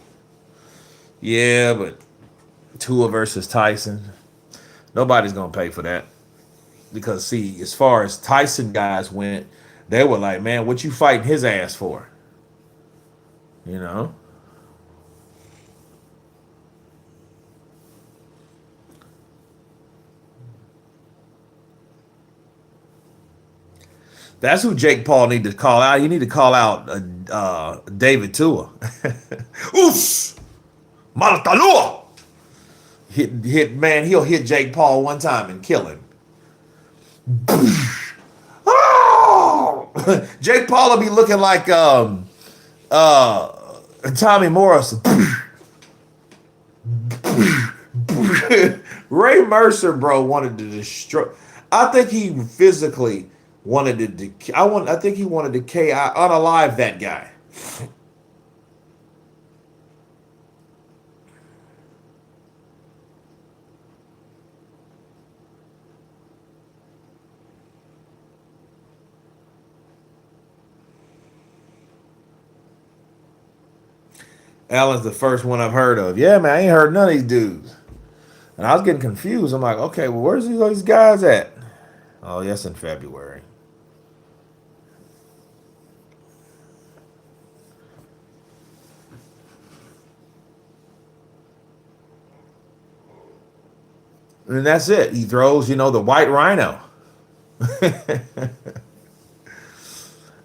Yeah, but Tua versus Tyson, nobody's going to pay for that. Because, see, as far as Tyson guys went, they were like, man, what you fighting his ass for? You know? That's who Jake Paul need to call out. You need to call out David Tua. Oof! Malatalua! He'll hit Jake Paul one time and kill him. Oh! Jake Paul will be looking like Tommy Morrison. Ray Mercer, bro, wanted to destroy. I think he physically wanted to. I think he wanted to unalive that guy. Allen's the first one I've heard of. Yeah, man, I ain't heard none of these dudes. And I was getting confused. I'm like, okay, well, where's these guys at? Oh, yes, in February. And that's it. He throws, the white rhino.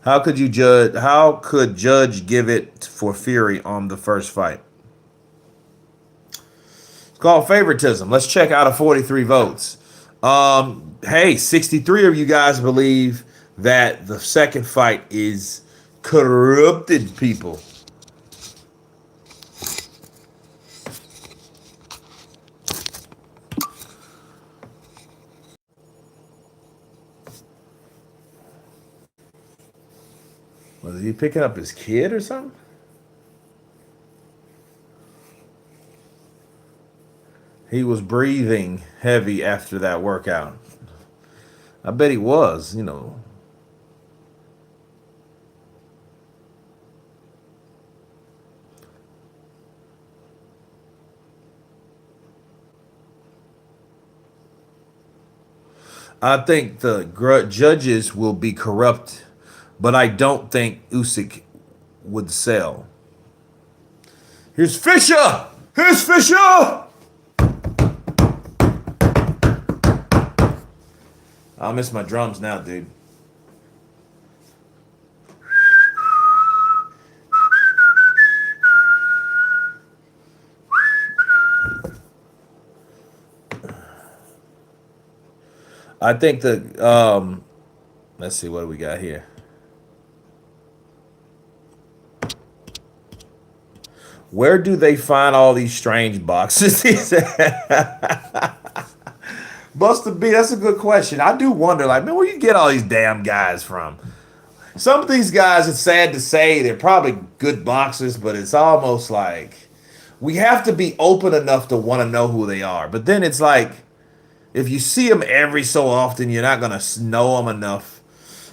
How could Judge give it for Fury on the first fight? It's called favoritism. Let's check out of 43 votes. Hey, 63 of you guys believe that the second fight is corrupted people. Was he picking up his kid or something? He was breathing heavy after that workout. I bet he was, I think the judges will be corrupt, but I don't think Usyk would sell. Here's Fisher! Here's Fisher! I miss my drums now, dude. I think the let's see what do we got here. Where do they find all these strange boxes? He said. Buster B, that's a good question. I do wonder, like, man, where you get all these damn guys from? Some of these guys, it's sad to say, they're probably good boxers, but it's almost like we have to be open enough to want to know who they are. But then it's like, if you see them every so often, you're not going to know them enough.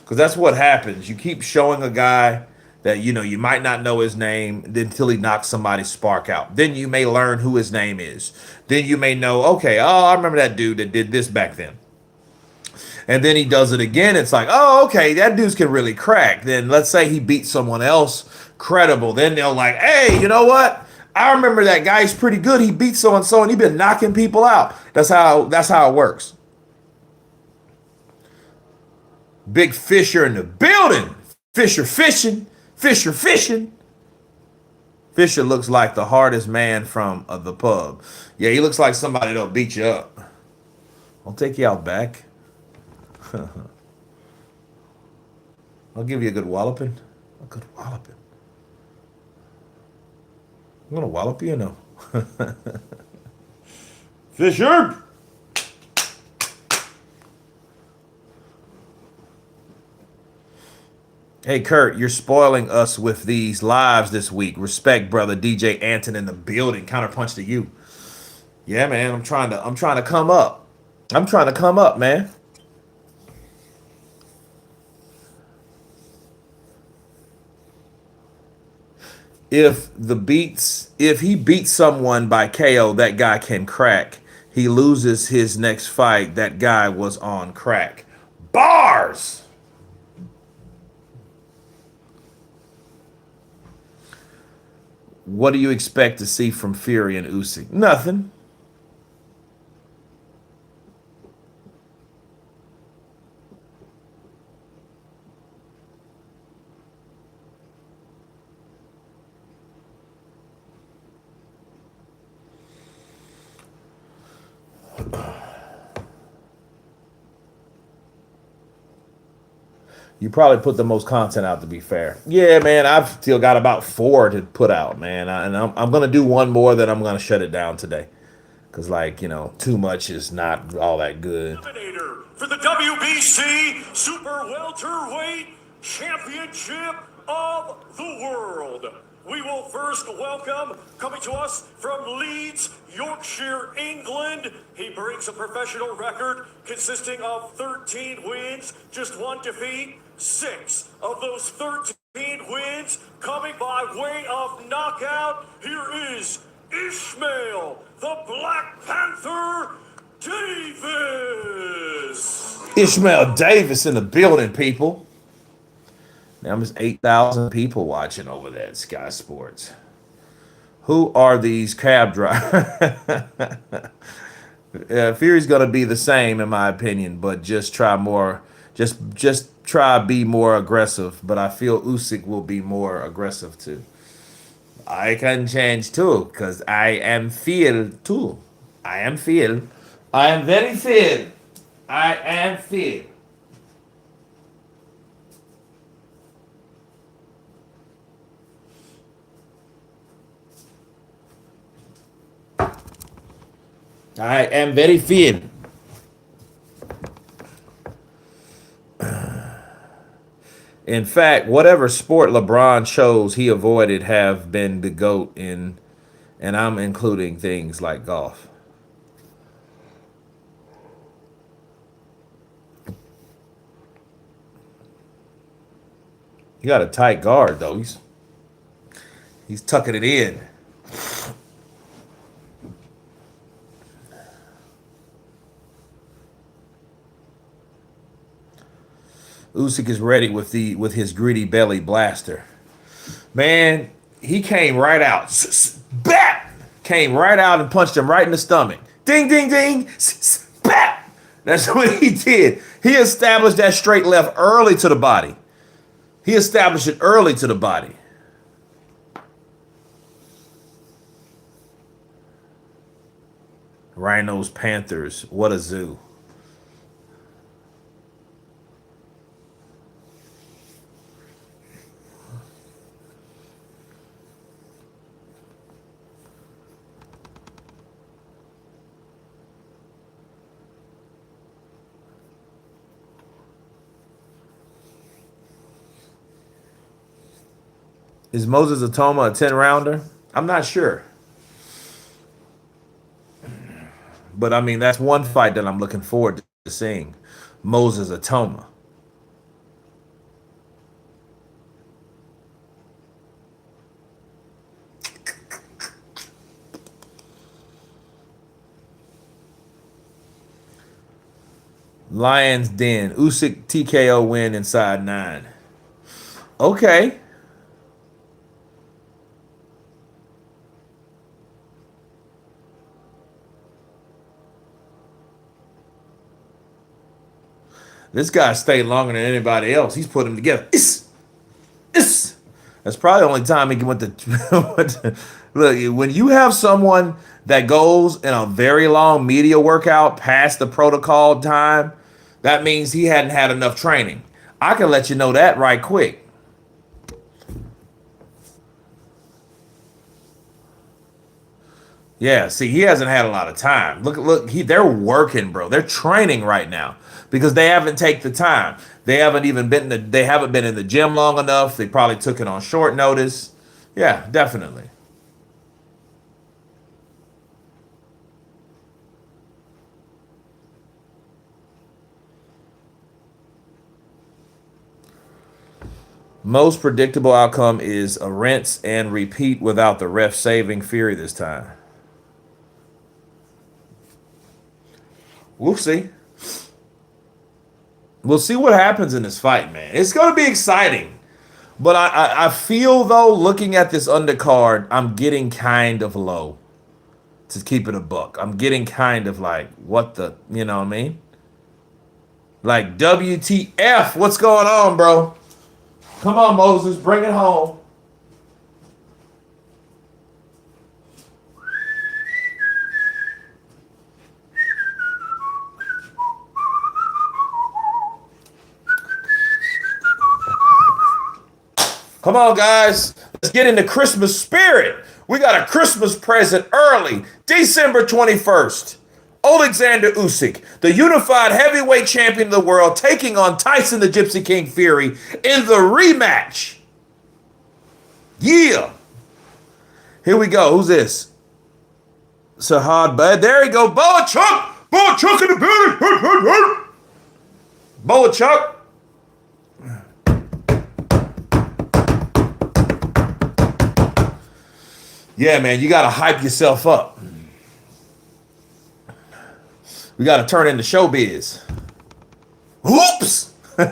Because that's what happens. You keep showing a guy that, you might not know his name until he knocks somebody's spark out. Then you may learn who his name is. Then you may know, okay, oh, I remember that dude that did this back then. And then he does it again. It's like, oh, okay, that dude's can really crack. Then let's say he beats someone else credible. Then they'll like, hey, you know what? I remember that guy's pretty good. He beat so and so, and he been knocking people out. That's how it works. Big Fisher in the building. Fisher fishing. Fisher fishing. Fisher looks like the hardest man from the pub. Yeah, he looks like somebody that'll beat you up. I'll take you out back. I'll give you a good walloping. A good walloping. I'm gonna wallop you, no? Fisher! Hey, Kurt, you're spoiling us with these lives this week. Respect, brother. DJ Anton in the building. Counterpunch to you. Yeah, man. I'm trying to come up. I'm trying to come up, man. If he beats someone by KO, that guy can crack. He loses his next fight. That guy was on crack. Bars. What do you expect to see from Fury and Usyk? Nothing. You probably put the most content out, to be fair. Yeah, man, I've still got about 4 to put out, man. And I'm going to do one more, then I'm going to shut it down today. Because, too much is not all that good. For the WBC Super Welterweight Championship of the World. We will first welcome, coming to us from Leeds, Yorkshire, England. He brings a professional record consisting of 13 wins, just 1 defeat. 6 of those 13 wins coming by way of knockout. Here is Ishmael, the Black Panther Davis. Ishmael Davis in the building, people. Now there's 8,000 people watching over there at Sky Sports. Who are these cab drivers? Fury's going to be the same, in my opinion, but just try more. Just try be more aggressive. But I feel Usyk will be more aggressive too. I can change too, because I am Phil too. I am Phil. I am very Phil. I am Phil. I am very Phil. In fact, whatever sport LeBron chose, he avoided have been the GOAT in, and I'm including things like golf. You got a tight guard, though. He's tucking it in. Usyk is ready with his greedy belly blaster. Man, he came right out. Bat! Came right out and punched him right in the stomach. Ding, ding, ding. Bat! That's what he did. He established that straight left early to the body. He established it early to the body. Rhinos, Panthers. What a zoo. Is Moses Itauma a 10 rounder? I'm not sure. But I mean, that's one fight that I'm looking forward to seeing. Moses Itauma. Lions Den. Usyk TKO win inside 9. Okay. This guy stayed longer than anybody else. He's put them together. That's probably the only time he went to. Look, when you have someone that goes in a very long media workout past the protocol time, that means he hadn't had enough training. I can let you know that right quick. Yeah, see, he hasn't had a lot of time. They're working, bro. They're training right now because they haven't taken the time. They haven't been in the gym long enough. They probably took it on short notice. Yeah, definitely. Most predictable outcome is a rinse and repeat without the ref saving Fury this time. We'll see. We'll see what happens in this fight, man. It's going to be exciting. But I feel, though, looking at this undercard, I'm getting kind of low, to keep it a buck. I'm getting kind of like, what the, you know what I mean? Like, WTF, what's going on, bro? Come on, Moses, bring it home. Come on, guys. Let's get into Christmas spirit. We got a Christmas present early, December 21st. Oleksandr Usyk, the unified heavyweight champion of the world, taking on Tyson the Gypsy King Fury in the rematch. Yeah. Here we go. Who's this? Sahad Bud. There we go. Boa Chuck. Boa Chuck in the building. Boa Chuck. Yeah, man, you got to hype yourself up. We got to turn into showbiz. Oops. All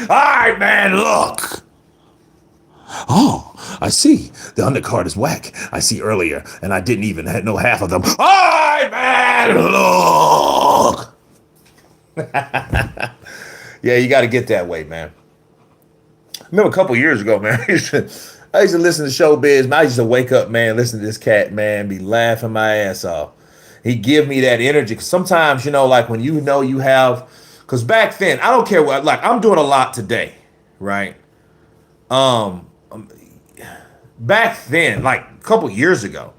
right, man, look. Oh, I see. The undercard is whack. I see earlier, and I didn't even know half of them. All right, man, look. Yeah, you got to get that way, man. I remember a couple years ago, man, I used to listen to showbiz. Man, I used to wake up, man, listen to this cat, man, be laughing my ass off. He give me that energy. Cause sometimes, you know, like when you know you have, because back then, I don't care what, like I'm doing a lot today, right? Um, Back then, like a couple years ago,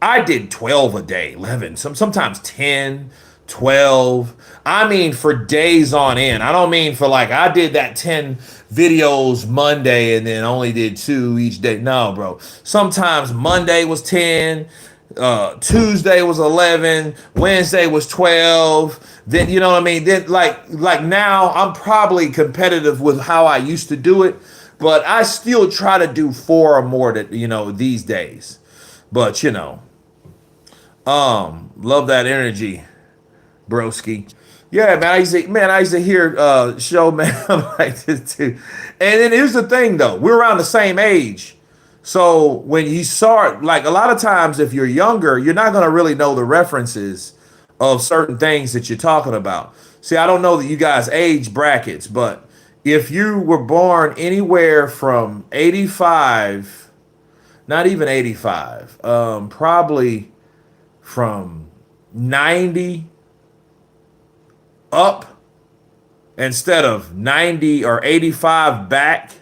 I did 12 a day, 11, sometimes 10, 12. I mean, for days on end. I don't mean for like, I did that 10 videos Monday and then only did 2 each day. No, bro. Sometimes Monday was 10, Tuesday was 11, Wednesday was 12. Then, you know what I mean? Then like now I'm probably competitive with how I used to do it, but I still try to do 4 or more that, you know, these days. But, you know, love that energy, broski. Yeah, man, I used to hear show man like this too. And then here's the thing though, we're around the same age. So when you start, like a lot of times if you're younger, you're not gonna really know the references of certain things that you're talking about. See, I don't know that you guys age brackets, but if you were born anywhere from 85, not even 85, probably from 90 up instead of 90 or 85 back,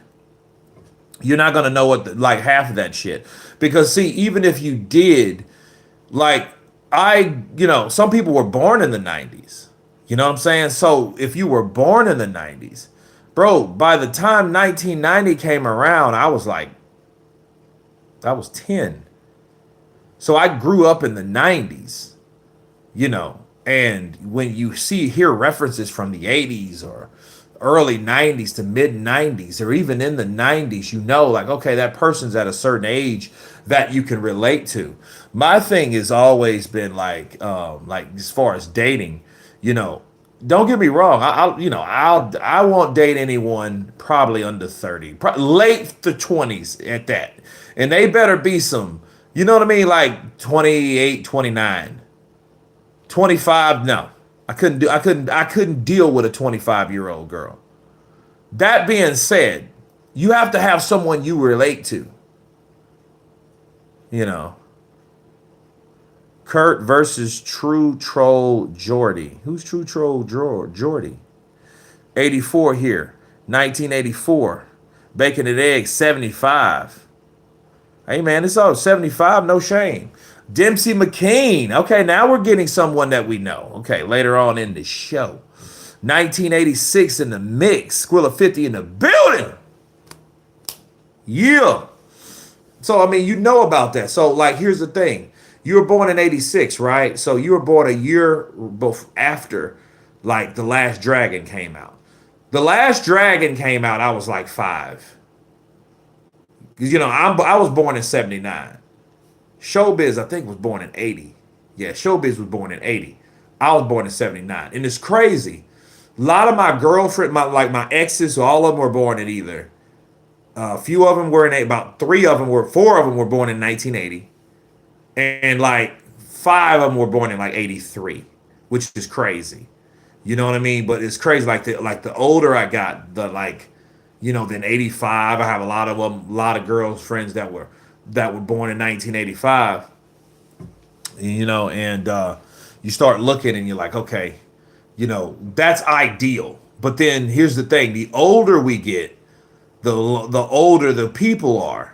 you're not going to know like half of that shit. Because see, even if you did, like you know, some people were born in the 90s. You know what I'm saying? So if you were born in the 90s, Bro, by the time 1990 came around, I was 10. So I grew up in the 90s, you know. And when you hear references from the 80s or early 90s to mid 90s or even in the 90s, you know, like, okay, that person's at a certain age that you can relate to. My thing has always been like as far as dating, you know, don't get me wrong. I won't date anyone probably under 30, late the 20s at that. And they better be some, you know what I mean? Like 28, 29. 25, no. I couldn't deal with a 25-year-old girl. That being said, you have to have someone you relate to. You know. Kurt versus True Troll Jordy. Who's True Troll Jordy? 84 here. 1984. Bacon and eggs, 75. Hey man, it's all 75, no shame. Dempsey McKean. Okay, now we're getting someone that we know. Okay, later on in the show. 1986 in the mix. Squilla 50 in the building. Yeah. So, I mean, you know about that. So, like, here's the thing. You were born in 86, right? So, you were born a year after, like, The Last Dragon came out. The Last Dragon came out, I was like 5. Because, you know, I was born in 79. Showbiz, I think, was born in 80. Yeah, Showbiz was born in 80. I was born in 79. And it's crazy. A lot of my girlfriend, my exes, all of them were born in either. A few of them were about 4 of them were born in 1980. And like 5 of them were born in like 83, which is crazy. You know what I mean? But it's crazy. Like the older I got, then 85. I have a lot of them, a lot of girlfriends that were born in 1985. You know, and you start looking and you're like, okay, you know, that's ideal. But then here's the thing: the older we get, the older the people are.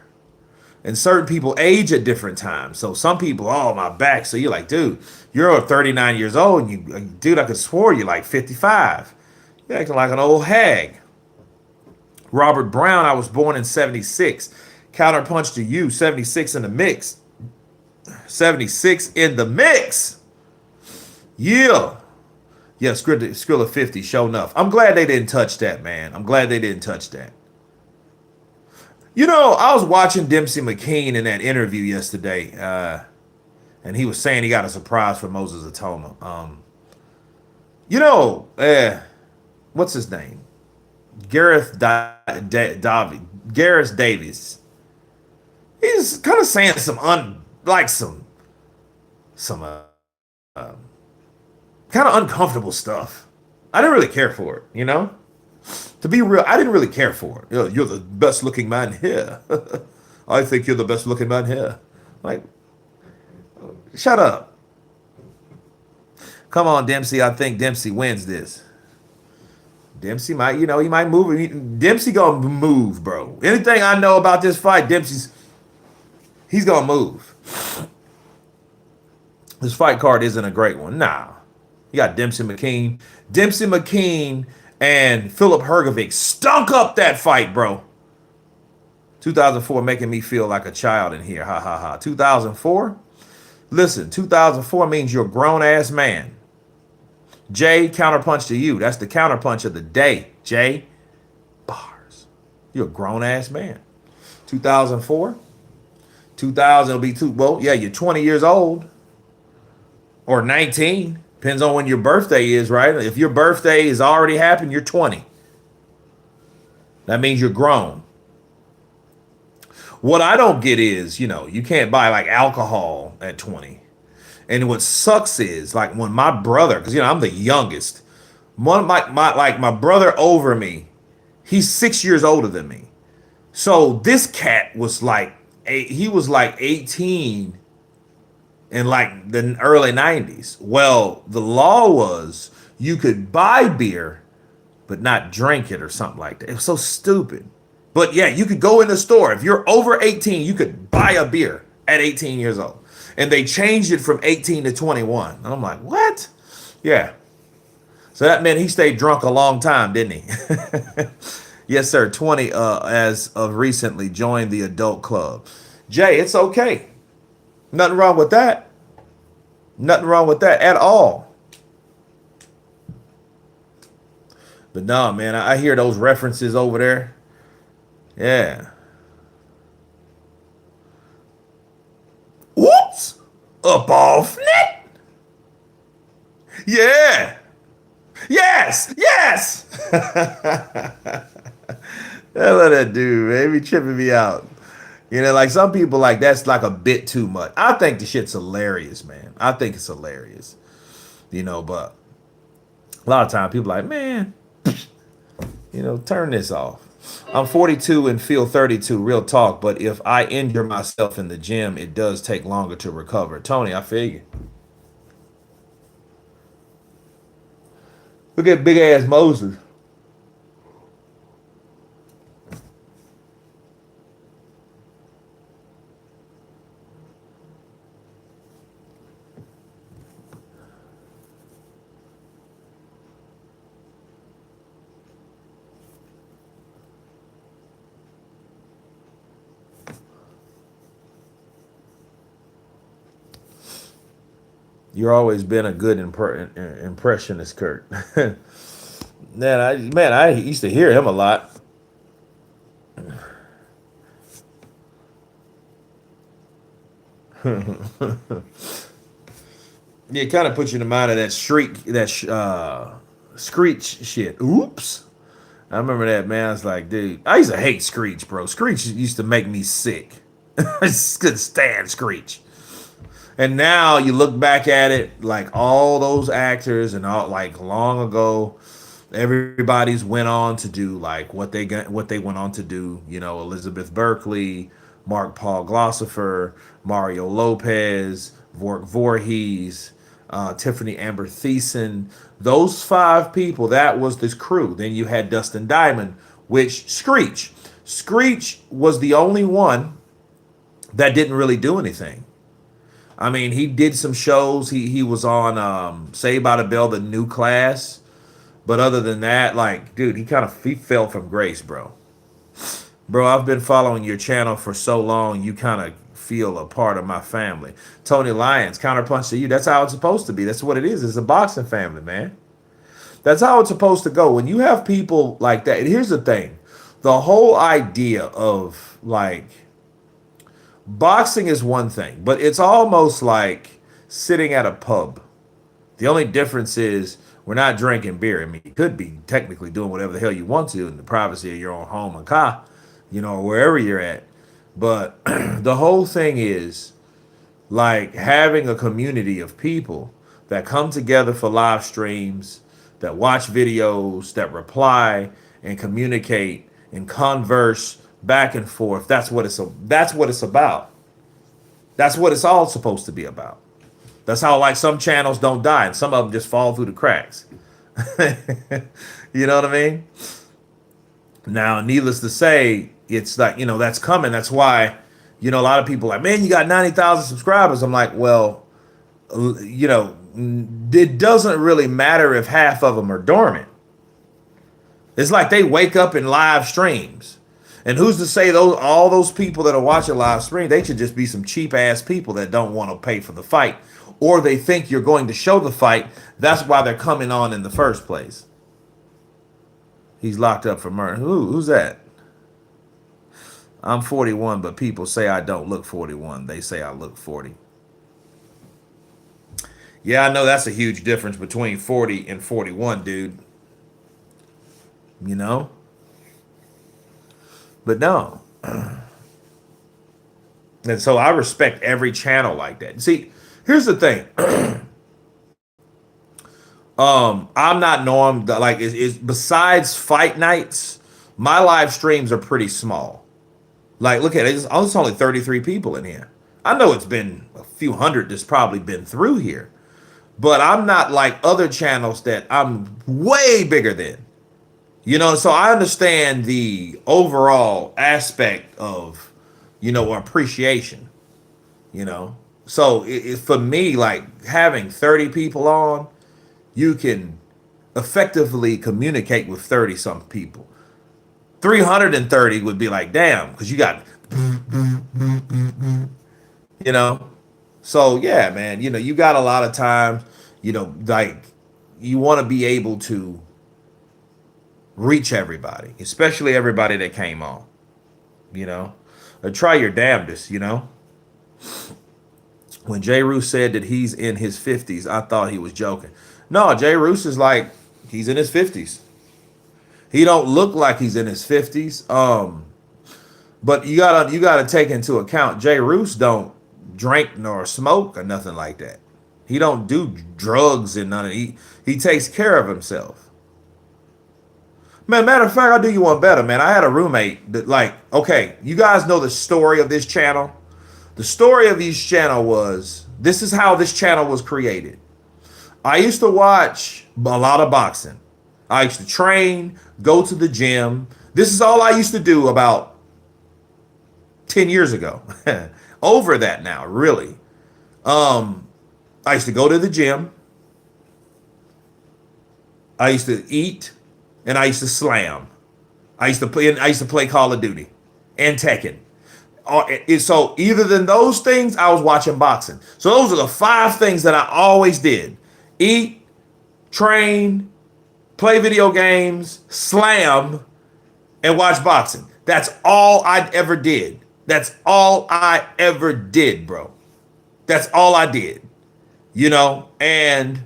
And certain people age at different times. So some people, oh, my back. So you're like, dude, you're 39 years old. And you, dude, I could swore you're like 55. You're acting like an old hag. Robert Brown, I was born in 76. Counterpunch to you, 76 in the mix. 76 in the mix. Yeah. Yeah, Skrilla 50, show enough. I'm glad they didn't touch that, man. I'm glad they didn't touch that. You know, I was watching Dempsey McKean in that interview yesterday, and he was saying he got a surprise for Moses Itauma. What's his name? Gareth Davies. He's kind of saying some kind of uncomfortable stuff. I didn't really care for it, you know? To be real, I didn't really care for it. You're the best looking man here. I think you're the best looking man here. Like, shut up. Come on, Dempsey. I think Dempsey wins this. Dempsey might, he might move. Dempsey gonna move, bro. Anything I know about this fight, he's gonna move. This fight card isn't a great one. Nah. You got Dempsey McKean. Dempsey McKean and Philip Hergovic stunk up that fight, bro. 2004 making me feel like a child in here. Ha, ha, ha. 2004? Listen, 2004 means you're a grown-ass man. Jay, counterpunch to you. That's the counterpunch of the day. Jay, bars. You're a grown-ass man. 2004? 2000 will be you're 20 years old. Or 19. Depends on when your birthday is, right? If your birthday has already happened, you're 20. That means you're grown. What I don't get is, you can't buy like alcohol at 20. And what sucks is like when my brother, because I'm the youngest, my brother over me, he's 6 years older than me. So this cat was like 18 in like the early 90s. Well, the law was you could buy beer, but not drink it or something like that. It was so stupid. But yeah, you could go in the store. If you're over 18, you could buy a beer at 18 years old. And they changed it from 18 to 21. And I'm like, what? Yeah. So that meant he stayed drunk a long time, didn't he? Yes, sir. 20 as of recently joined the adult club. Jay, it's okay. Nothing wrong with that. Nothing wrong with that at all. But no, man, I hear those references over there. Yeah. Whoops! Up off net. Yeah. Yes. Yes. Hell of that dude, man. He be tripping me out. You know, like some people like that's like a bit too much. I think the shit's hilarious, man. I think it's hilarious. You know, but a lot of time people like, man, turn this off. I'm 42 and feel 32, real talk. But if I injure myself in the gym, it does take longer to recover. Tony, I feel you. Look at big ass Moses. You're always been a good impressionist, Kurt. I used to hear him a lot. Yeah, it kind of puts you in the mind of that Screech shit. Oops. I remember that, man. I was like, dude, I used to hate Screech, bro. Screech used to make me sick. I just couldn't stand Screech. And now you look back at it, like all those actors and all, like long ago, everybody's went on to do like what they went on to do. Elizabeth Berkley, Mark Paul Glossifer, Mario Lopez, Vork Voorhees, Tiffany Amber Thiessen. Those five people, that was this crew. Then you had Dustin Diamond, which Screech was the only one that didn't really do anything. I mean, he did some shows. He was on Saved by the Bell, the new class. But other than that, like, dude, he fell from grace, bro. Bro, I've been following your channel for so long, you kind of feel a part of my family. Tony Lyons, counterpunch to you. That's how it's supposed to be. That's what it is. It's a boxing family, man. That's how it's supposed to go. When you have people like that, and here's the thing. The whole idea of, like, boxing is one thing, but it's almost like sitting at a pub. The only difference is we're not drinking beer. I mean, you could be technically doing whatever the hell you want to in the privacy of your own home and car, or wherever you're at. But the whole thing is like having a community of people that come together for live streams, that watch videos, that reply and communicate and converse back and forth. That's what it's about. That's what it's all supposed to be about. That's how, like, some channels don't die and some of them just fall through the cracks. You know what I mean? Now, needless to say, it's like, that's coming. That's why, a lot of people are like, man, you got 90,000 subscribers. I'm like, well, it doesn't really matter if half of them are dormant. It's like they wake up in live streams. And who's to say all those people that are watching live stream, they should just be some cheap ass people that don't want to pay for the fight. Or they think you're going to show the fight. That's why they're coming on in the first place. He's locked up for murder. Who's that? I'm 41, but people say I don't look 41. They say I look 40. Yeah, I know that's a huge difference between 40 and 41, dude. But no. And so I respect every channel like that. See, here's the thing. I'm not normed. Like, besides fight nights, my live streams are pretty small. Like, look at it. It's only 33 people in here. I know it's been a few hundred that's probably been through here. But I'm not like other channels that I'm way bigger than. So I understand the overall aspect of, appreciation, So for me, like having 30 people on, you can effectively communicate with 30 some people. 330 would be like, damn, because you got, you know. So yeah, man, you got a lot of times, like you want to be able to reach everybody, especially everybody that came on, you know. Or try your damnedest. When Jay Roos said that he's in his 50s, I thought he was joking. No, Jay Roos is like, he's in his 50s. He don't look like he's in his 50s. But you gotta take into account Jay Roos don't drink nor smoke or nothing like that. He don't do drugs and none of he takes care of himself. Man, matter of fact, I'll do you one better, man. I had a roommate that, like, okay, you guys know the story of this channel. The story of this channel was, this is how this channel was created. I used to watch a lot of boxing. I used to train, go to the gym. This is all I used to do about 10 years ago. Over that now, really. I used to go to the gym. I used to eat, and I used to slam. I used to play Call of Duty and Tekken. So either than those things, I was watching boxing. So those are the 5 things that I always did: eat, train, play video games, slam, and watch boxing. That's all I ever did. That's all I ever did, bro. That's all I did. And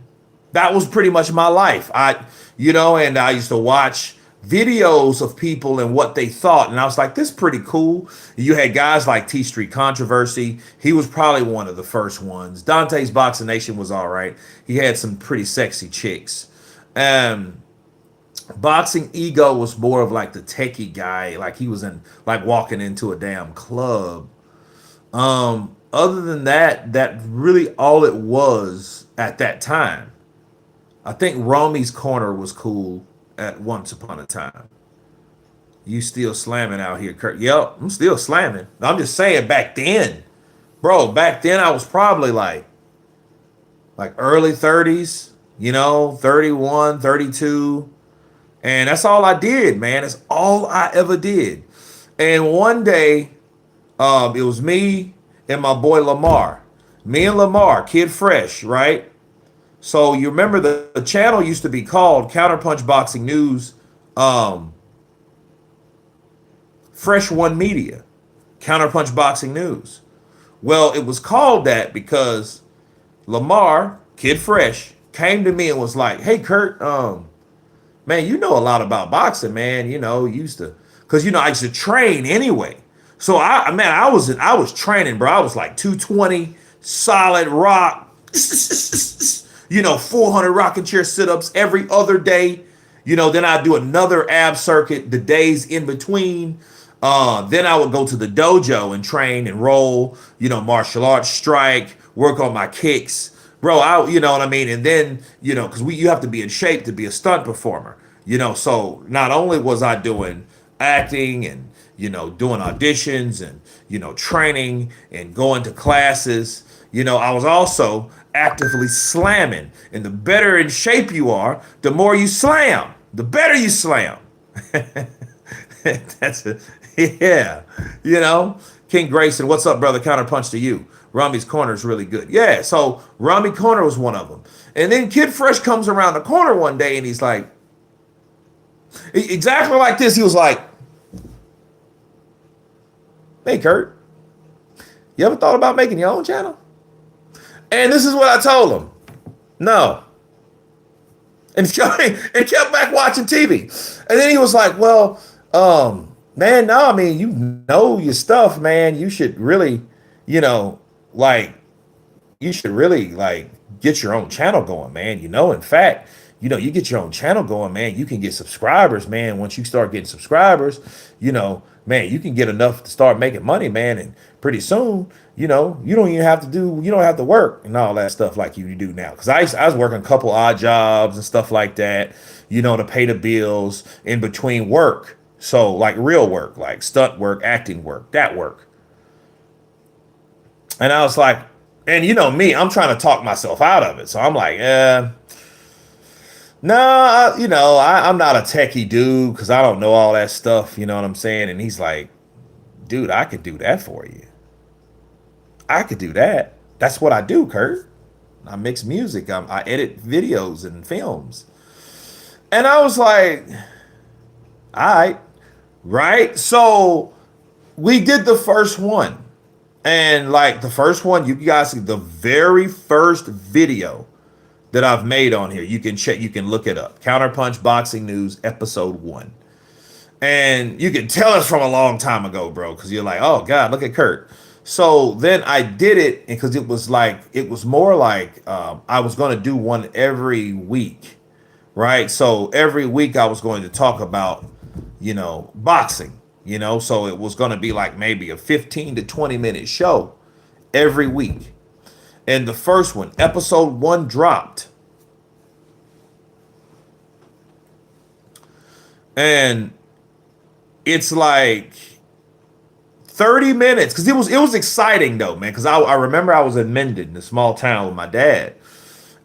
that was pretty much my life. And I used to watch videos of people and what they thought, and I was like, this is pretty cool. You had guys like T Street Controversy. He was probably one of the first ones. Dante's Boxing Nation was all right. He had some pretty sexy chicks. Boxing Ego was more of like the techie guy, like he was in, like, walking into a damn club. Other than that, that really all it was at that time. I think Romy's Corner was cool at once upon a time. You still slamming out here, Kurt? Yep, I'm still slamming. I'm just saying, back then, bro, back then I was probably like early 30s, 31, 32. And that's all I did, man. That's all I ever did. And one day, it was me and my boy Lamar. Me and Lamar, Kid Fresh, right? So you remember the channel used to be called Counterpunch Boxing News, Fresh One Media, Counterpunch Boxing News. Well, it was called that because Lamar, Kid Fresh, came to me and was like, "Hey, Kurt, man, you know a lot about boxing, man. Used to, because I used to train anyway. So I was training, bro. I was like 220, solid rock, 400 rocking chair sit-ups every other day. Then I'd do another ab circuit the days in between. Then I would go to the dojo and train and roll, martial arts, strike, work on my kicks. Bro, you know what I mean? And then, because you have to be in shape to be a stunt performer. So not only was I doing acting and, doing auditions and, training and going to classes, I was also actively slamming. And the better in shape you are, the more you slam, the better you slam. That's it. Yeah. King Grayson, what's up, brother? Counterpunch to you. Ramy's Corner is really good. Yeah, so Ramy Corner was one of them. And then Kid Fresh comes around the corner one day and he's like, exactly like this. He was like, "Hey, Kurt, you ever thought about making your own channel?" And this is what I told him. No. And kept back watching TV. And then he was like, "Well, man, no, I mean, you know your stuff, man. You should really, you should really get your own channel going, man. In fact, you get your own channel going, man, you can get subscribers, man. Once you start getting subscribers, man, you can get enough to start making money, man. And pretty soon, you don't have to work and all that stuff like you do now." Because I was working a couple odd jobs and stuff like that, to pay the bills in between work. So like real work, like stunt work, acting work, that work. And I was like, and me, I'm trying to talk myself out of it. So I'm like, No, I'm not a techie dude because I don't know all that stuff. You know what I'm saying? And he's like, dude, I could do that for you. I could do that. That's what I do, Kurt. I mix music. I edit videos and films. And I was like, all right, right. So we did the first one. And like the first one, you guys see the very first video that I've made on here. You can check, you can look it up. Counterpunch Boxing News, episode 1. And you can tell it's from a long time ago, bro, because you're like, oh God, look at Kurt. So then I did it because it was more like I was going to do one every week, right? So every week I was going to talk about, boxing, so it was going to be like maybe a 15 to 20-minute show every week. And the first one, episode 1 dropped. And it's like 30 minutes because it was exciting though, man, because I remember I was in Mendon, a small town, with my dad.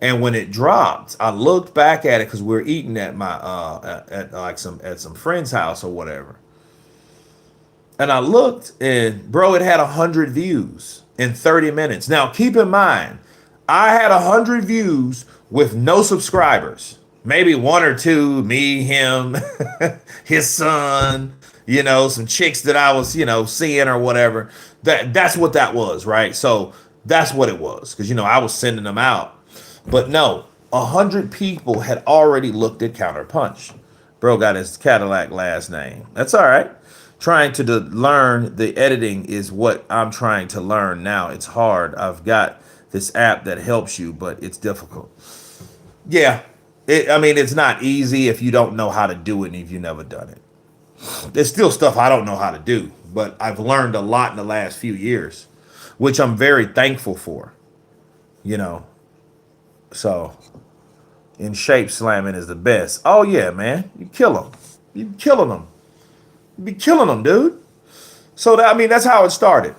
And when it dropped, I looked back at it because we were eating at my at some friend's house or whatever. And I looked, and bro, it had 100 views in 30 minutes. Now keep in mind, I had 100 views with no subscribers. Maybe one or two, me, him, his son, some chicks that I was, seeing or whatever. That's what that was, right? So that's what it was. Because, I was sending them out. But no, 100 people had already looked at Counterpunch. Bro got his Cadillac last name. That's all right. Trying to learn the editing is what I'm trying to learn now. It's hard. I've got this app that helps you, but it's difficult. Yeah. It's not easy if you don't know how to do it and if you've never done it. There's still stuff I don't know how to do, but I've learned a lot in the last few years, which I'm very thankful for, So, in shape slamming is the best. Oh, yeah, man. You kill them. You be killing them. You be killing them, dude. So, that's how it started,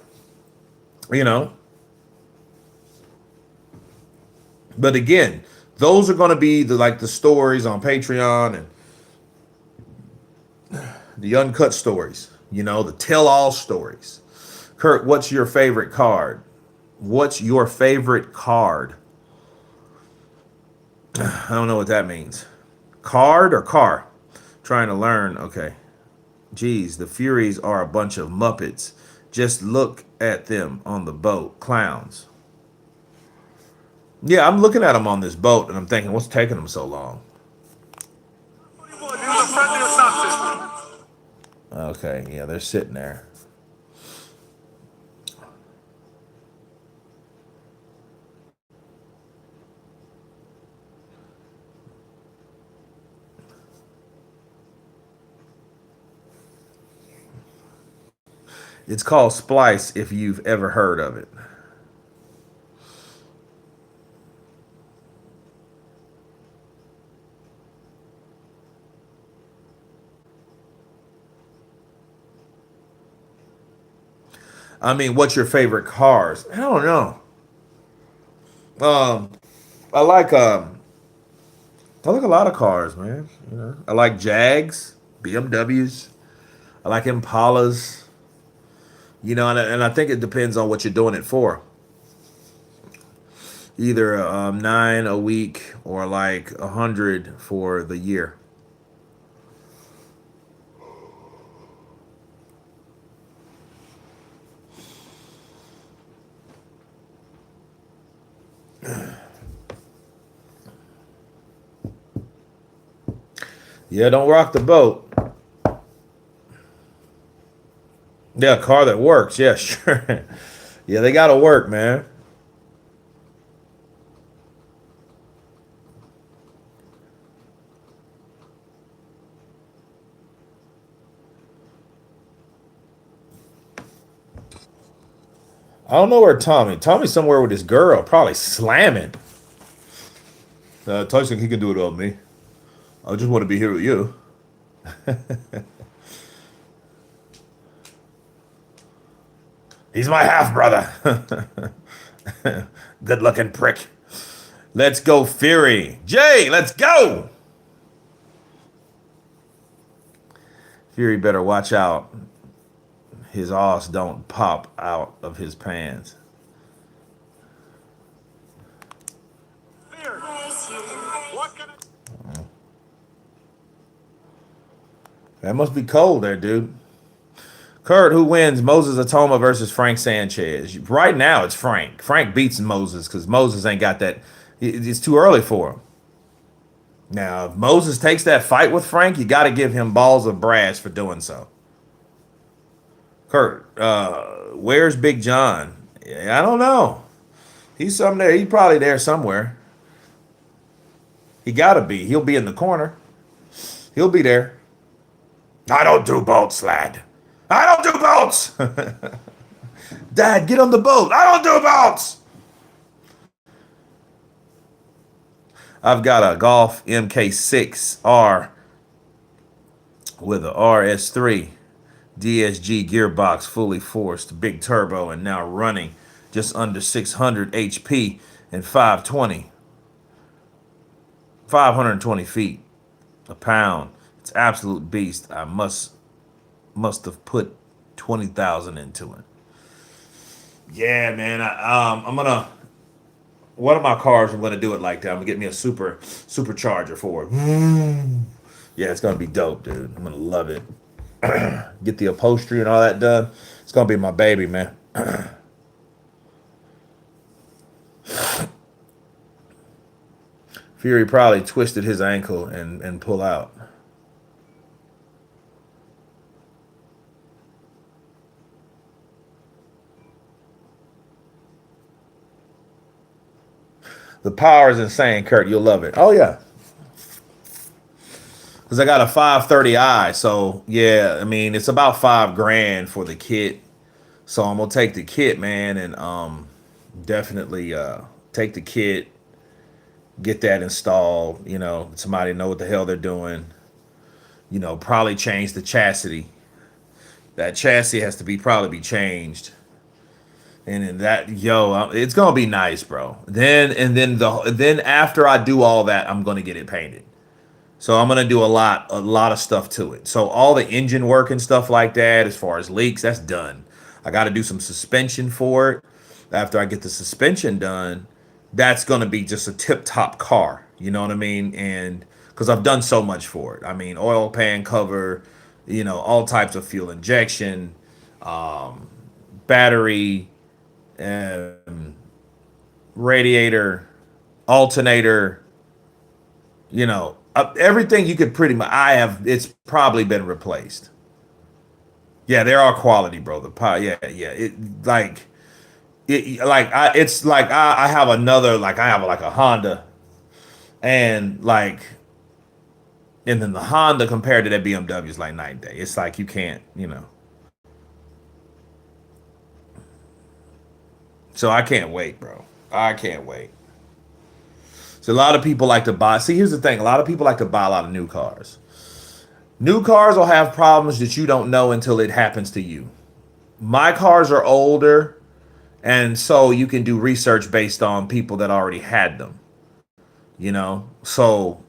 But again, those are going to be the stories on Patreon and the uncut stories, the tell-all stories. Kurt, what's your favorite card? What's your favorite card? I don't know what that means. Card or car? Trying to learn. Okay. Geez, the Furies are a bunch of Muppets. Just look at them on the boat. Clowns. Yeah, I'm looking at them on this boat, and I'm thinking, what's taking them so long? Okay, yeah, they're sitting there. It's called Splice, if you've ever heard of it. What's your favorite cars? I don't know. I like a lot of cars, man. I like Jags, BMWs. I like Impalas. And I think it depends on what you're doing it for. Either 9 a week or like 100 for the year. Yeah, don't rock the boat. Yeah, a car that works. Yeah, sure. Yeah, they got to work, man. I don't know where Tommy's somewhere with his girl, probably slamming. Tyson, he can do it on me. I just want to be here with you. He's my half brother. Good looking prick. Let's go, Fury. Jay, let's go. Fury better watch out. His ass don't pop out of his pants. Fear. What can I... That must be cold there, dude. Kurt, who wins? Moses Itauma versus Frank Sanchez. Right now, it's Frank. Frank beats Moses because Moses ain't got that. It's too early for him. Now, if Moses takes that fight with Frank, you got to give him balls of brass for doing so. Kurt, where's Big John? Yeah, I don't know. He's somewhere there. He's probably there somewhere. He got to be. He'll be in the corner. He'll be there. I don't do boats, lad. I don't do boats. Dad, get on the boat. I don't do boats. I've got a Golf MK6R with a RS3 DSG gearbox, fully forced, big turbo, and now running just under 600 HP and 520 feet a pound. It's absolute beast. I must have put 20,000 into it. Yeah, man. I'm gonna. One of my cars, I'm gonna do it like that. I'm gonna get me a supercharger for it. Yeah, it's gonna be dope, dude. I'm gonna love it. Get the upholstery and all that done. It's gonna be my baby, man. Fury probably twisted his ankle and pull out. The power is insane, Kurt. You'll love it. Oh yeah. Because I got a 530i. So yeah, I mean it's about $5,000 for the kit. So I'm gonna take the kit, man, and definitely take the kit, get that installed, somebody know what the hell they're doing. Probably change the chassis. That chassis has to probably be changed. And then it's gonna be nice, bro. Then after I do all that, I'm gonna get it painted. So I'm gonna do a lot of stuff to it. So all the engine work and stuff like that, as far as leaks, that's done. I got to do some suspension for it. After I get the suspension done, that's gonna be just a tip top car. You know what I mean? And because I've done so much for it. I mean, oil pan cover, all types of fuel injection, battery, um, radiator, alternator, everything you could pretty much. It's probably been replaced. Yeah, there are quality, bro. The power, yeah, yeah. I have another, like I have like a Honda, and then the Honda compared to that BMW is like night and day. It's like you can't. So I can't wait, bro. I can't wait. So a lot of people like to buy. See, here's the thing: a lot of people like to buy a lot of new cars. New cars will have problems that you don't know until it happens to you. My cars are older, and so you can do research based on people that already had them. So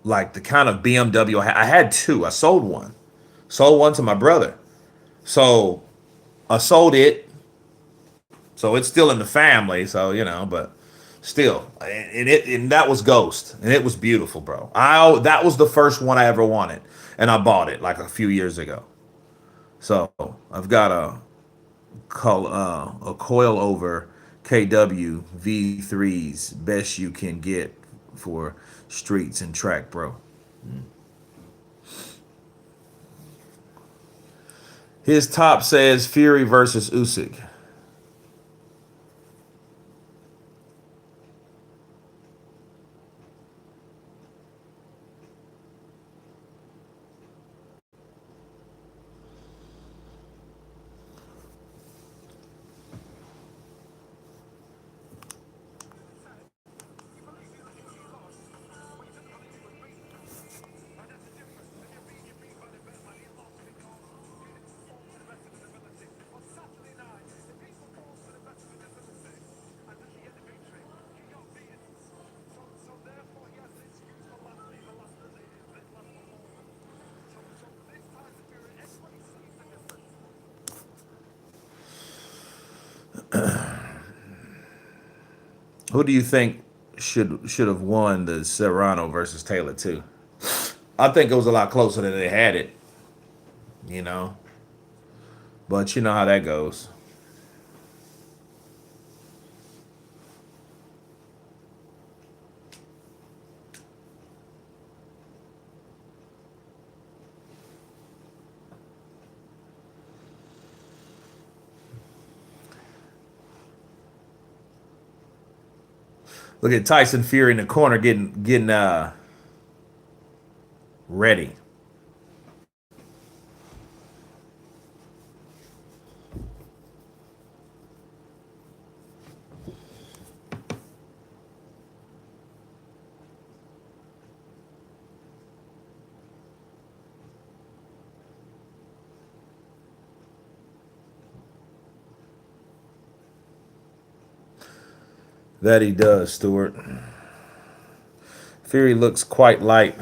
like the kind of BMW I had two. I sold one to my brother. So I sold it. So it's still in the family. So but still, and that was Ghost, and it was beautiful, bro. That was the first one I ever wanted, and I bought it like a few years ago. So I've got a coil over KW V3s, best you can get for streets and track, bro. His top says Fury versus Usyk. Who do you think should have won the Serrano versus Taylor too? I think it was a lot closer than they had it, you know. But you know how that goes. Look at Tyson Fury in the corner getting ready. That he does, Stuart. Fury looks quite light.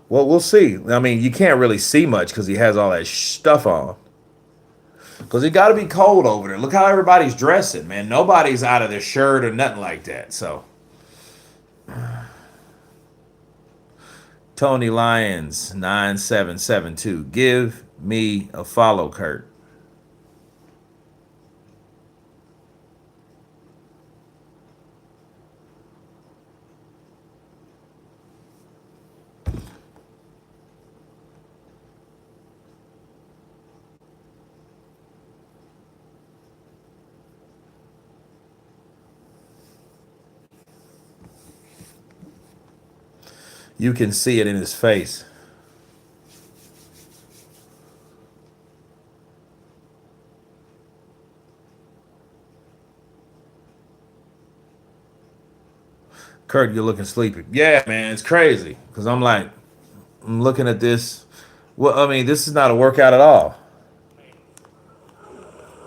Well, we'll see. I mean, you can't really see much because he has all that stuff on. Because it got to be cold over there. Look how everybody's dressing, man. Nobody's out of their shirt or nothing like that. So, Tony Lyons 9772. Give me a follow, Kurt. You can see it in his face. Kurt, you're looking sleepy. Yeah, man, it's crazy. Because I'm looking at this. Well, I mean, this is not a workout at all.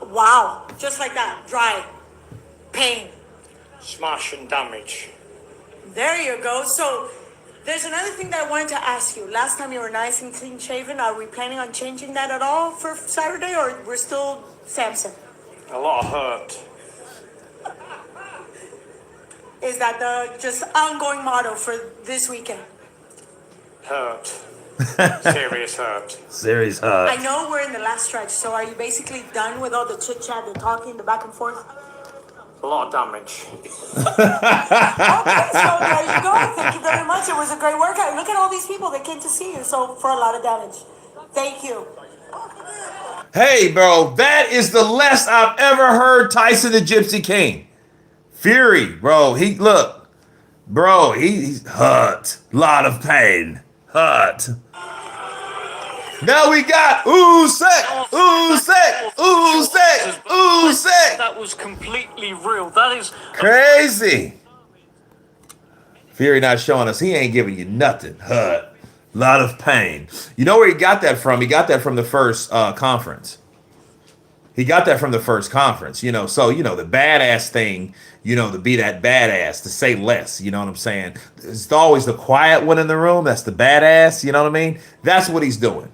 Wow. Just like that. Dry. Pain. Smash and damage. There you go. So there's another thing that I wanted to ask you. Last time you were nice and clean shaven. Are we planning on changing that at all for Saturday, or we're still Samson? A lot of hurt. Is that the just ongoing motto for this weekend? Hurt. Serious hurt. Serious I know we're in the last stretch, so are you basically done with all the chit chat, the talking, the back and forth? A lot of damage. Okay, so there you go. Thank you very much. It was a great workout. Look at all these people that came to see you. So for a lot of damage. Thank you. Hey, bro, that is the less I've ever heard Tyson the Gypsy King. Fury, bro, he's hurt. Lot of pain. Hurt. Now we got Usyk. That was completely real. That is Crazy. Fury not showing us he ain't giving you nothing. Hurt. Lot of pain. You know where he got that from? He got that from the first conference. He got that from the first conference, So, the badass thing, to be that badass, to say less, you know what I'm saying? It's always the quiet one in the room. That's the badass, you know what I mean? That's what he's doing.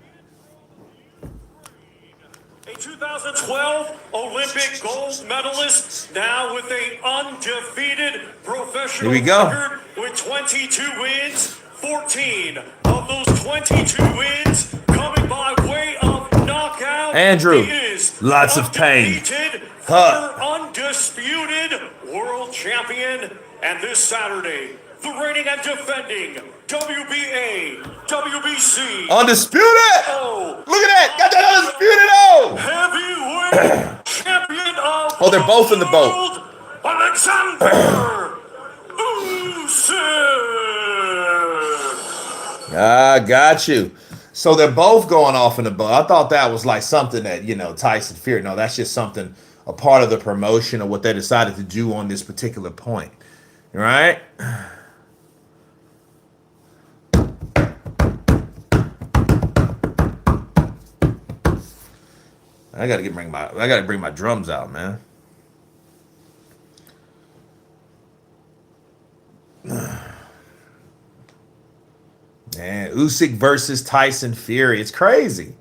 a 2012 Olympic gold medalist, now with an undefeated professional Here we go. record with 22 wins, 14 of those 22 wins coming by way of knockout. Andrew, He is lots of pain. undefeated, Huh. undisputed world champion. And this Saturday, the reigning and defending WBA, WBC, Undisputed. Oh, Look at that. Got that undisputed. heavyweight champion of Oh, they're both in the boat. world, Oleksandr Usyk. I got you. So they're both going off in the boat. I thought that was like something that, Tyson Fury. No, that's just something, a part of the promotion of what they decided to do on this particular point. Right? I gotta bring my drums out, man. Man, Usyk versus Tyson Fury. It's crazy.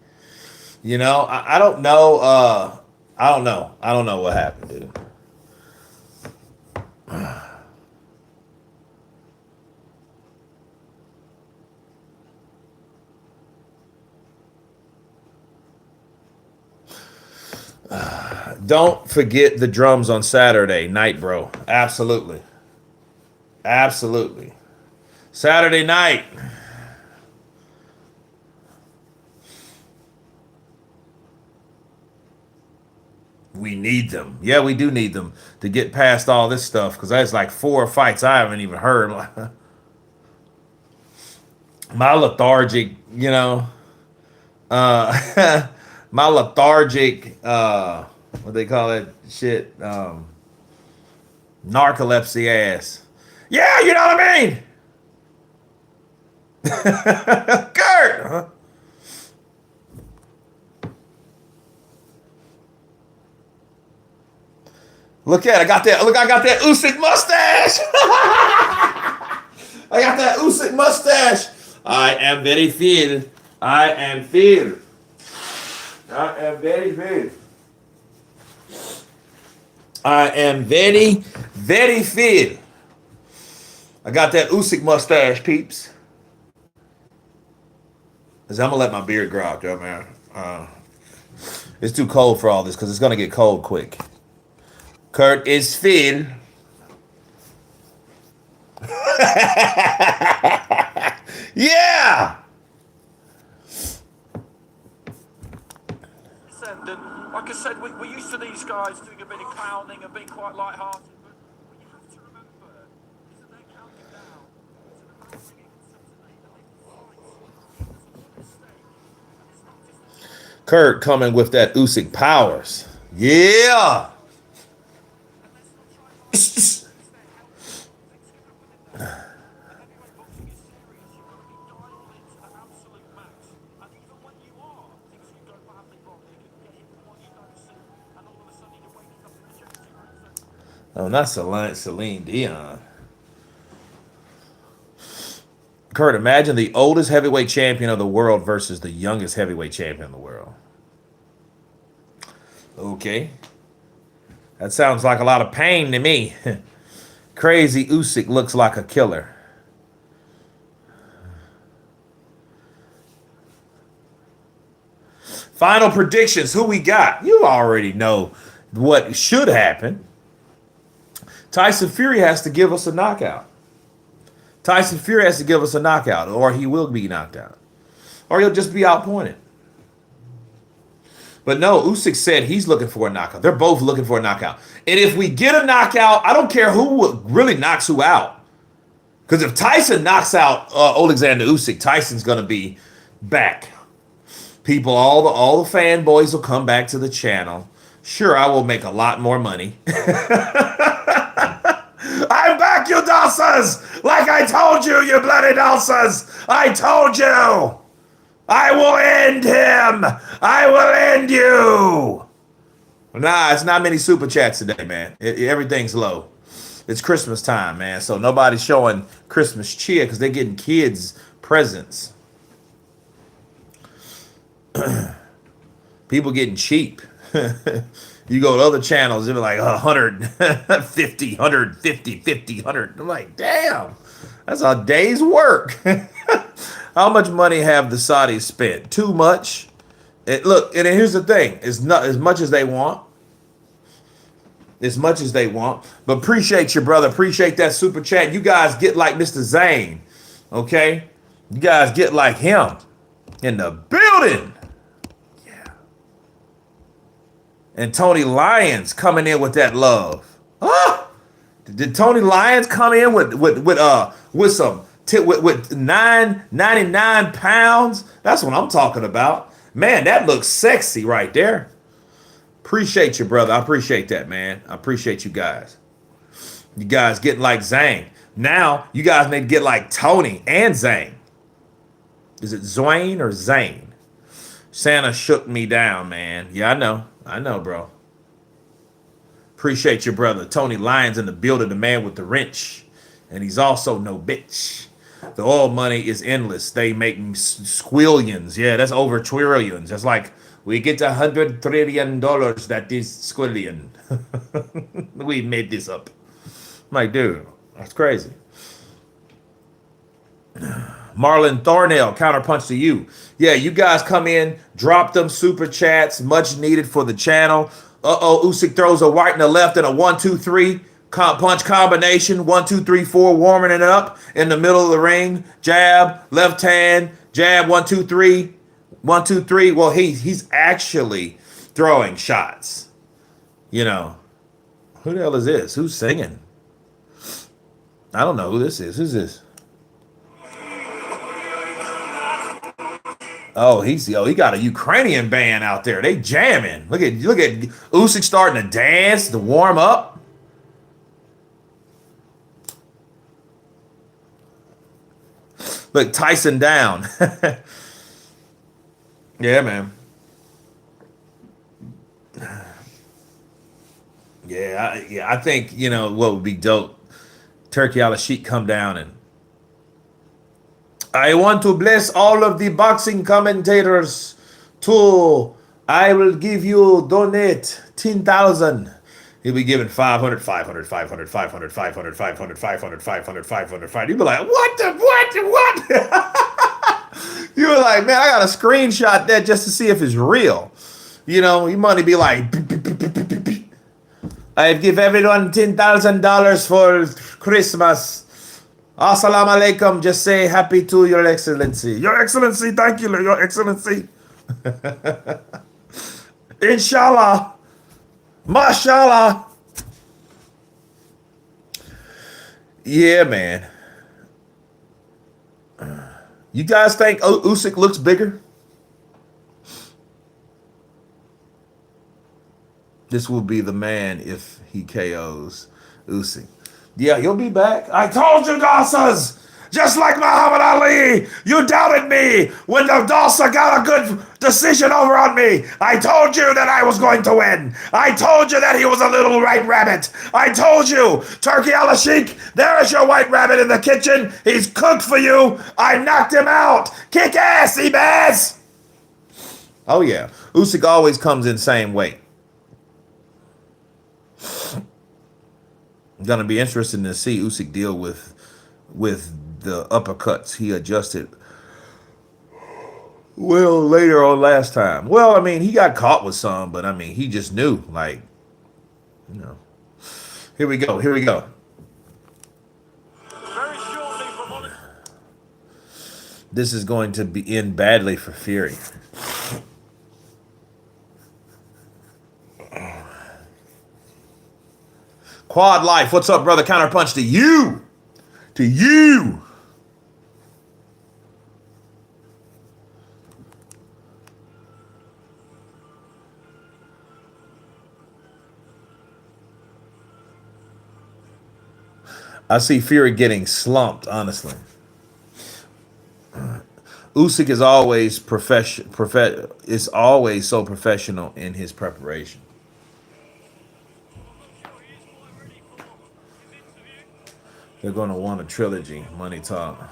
I don't know. I don't know what happened, dude. Don't forget the drums on Saturday night, bro. Absolutely. Absolutely. Saturday night. We need them. Yeah, we do need them to get past all this stuff because that's like 4 fights I haven't even heard. My lethargic, my lethargic, what they call that shit, narcolepsy ass. Yeah, you know what I mean? Kurt! Huh? Look at it. I got that. Look, I got that Usyk mustache. I got that Usyk mustache. I am very fit. I am fit. I am very fit. I am very, very fit. I got that Usyk mustache, peeps. I'm gonna let my beard grow out, there, man. It's too cold for all this because it's gonna get cold quick. Kurt is Phil. Yeah. And like I said, we're used to these guys doing a bit of clowning and being quite light-hearted. But what you have to remember is that they're counting down to the match game on Saturday. They're making fights. There's a lot at stake. And it's not just Kurt coming with that Usyk powers. Yeah. Oh, not Celine Dion. Kurt, imagine the oldest heavyweight champion of the world versus the youngest heavyweight champion of the world. Okay. That sounds like a lot of pain to me. Crazy Usyk looks like a killer. Final predictions. Who we got? You already know what should happen. Tyson Fury has to give us a knockout. Tyson Fury has to give us a knockout, or he will be knocked out. Or he'll just be outpointed. But no, Usyk said he's looking for a knockout. They're both looking for a knockout. And if we get a knockout, I don't care who really knocks who out. Because if Tyson knocks out Oleksandr Usyk, Tyson's going to be back. People, all the fanboys will come back to the channel. Sure, I will make a lot more money. I'm back, you Dulces! Like I told you, you bloody Dulces! I told you! I will end him! I will end you! Nah, it's not many super chats today, man. Everything's low. It's Christmas time, man. So nobody's showing Christmas cheer because they're getting kids presents. People getting cheap. You go to other channels, they're like 150, 150, 50, 100. I'm like, damn, that's a day's work. How much money have the Saudis spent? Too much. Look, and here's the thing. It's not as much as they want. As much as they want. But appreciate your brother. Appreciate that super chat. You guys get like Mr. Zhang. Okay? You guys get like him. In the building. And Tony Lyons coming in with that love. Huh? Did Tony Lyons come in with some with 999 pounds? That's what I'm talking about. Man, that looks sexy right there. Appreciate you, brother. I appreciate that, man. I appreciate you guys. You guys getting like Zhang. Now you guys need to get like Tony and Zhang. Is it Zwain or Zane? Santa shook me down, man. Yeah, I know. I know, bro. Appreciate your brother. Tony Lyons in the building, the man with the wrench. And he's also no bitch. The oil money is endless. They make squillions. Yeah, that's over trillions. That's like, we get $100 trillion. That is squillion. We made this up. I'm like, dude, that's crazy. Marlon Thornell, counterpunch to you. Yeah, you guys come in, drop them super chats, much needed for the channel. Usyk throws a right and a left and a 1-2-3 punch combination. 1-2-3-4, warming it up in the middle of the ring. Jab, left hand, jab, 1-2-3, 1-2-3. Well, he's actually throwing shots. You know, who the hell is this? Who's singing? I don't know who this is. Who's this? Oh, he got a Ukrainian band out there. They jamming. Look at Usyk starting to dance to warm up. Look, Tyson down. Yeah, man. I think what would be dope. Turkey Al-Sheikh come down and I want to bless all of the boxing commentators to I will give you donate 10,000. He'll be giving 500, 500, 500, 500, 500, 500, 500, 500, 500, 500. You'll be like, what? You were like, man, I got to screenshot that just to see if it's real. You might be like, I give everyone $10,000 for Christmas. Assalamu alaikum. Just say happy to your excellency. Your excellency, thank you, your excellency. Inshallah. Mashallah. Yeah, man. You guys think Usyk looks bigger? This will be the man if he KOs Usyk. Yeah, he'll be back. I told you, Dawsas! Just like Muhammad Ali, you doubted me when the Dawsa got a good decision over on me. I told you that I was going to win. I told you that he was a little white rabbit. I told you, Turkey Al-Sheikh, there is your white rabbit in the kitchen. He's cooked for you. I knocked him out. Kick ass, Ebaz! Oh, yeah. Usyk always comes in same weight. Gonna be interesting to see Usyk deal with the uppercuts he adjusted well later on last time. Well, I mean, he got caught with some, but I mean, he just knew, like, Here we go. Very shortly from This is going to end badly for Fury. Quad Life, what's up, brother? Counterpunch to you. To you. I see Fury getting slumped, honestly. Usyk is always is always so professional in his preparation. They're going to want a trilogy, money talk.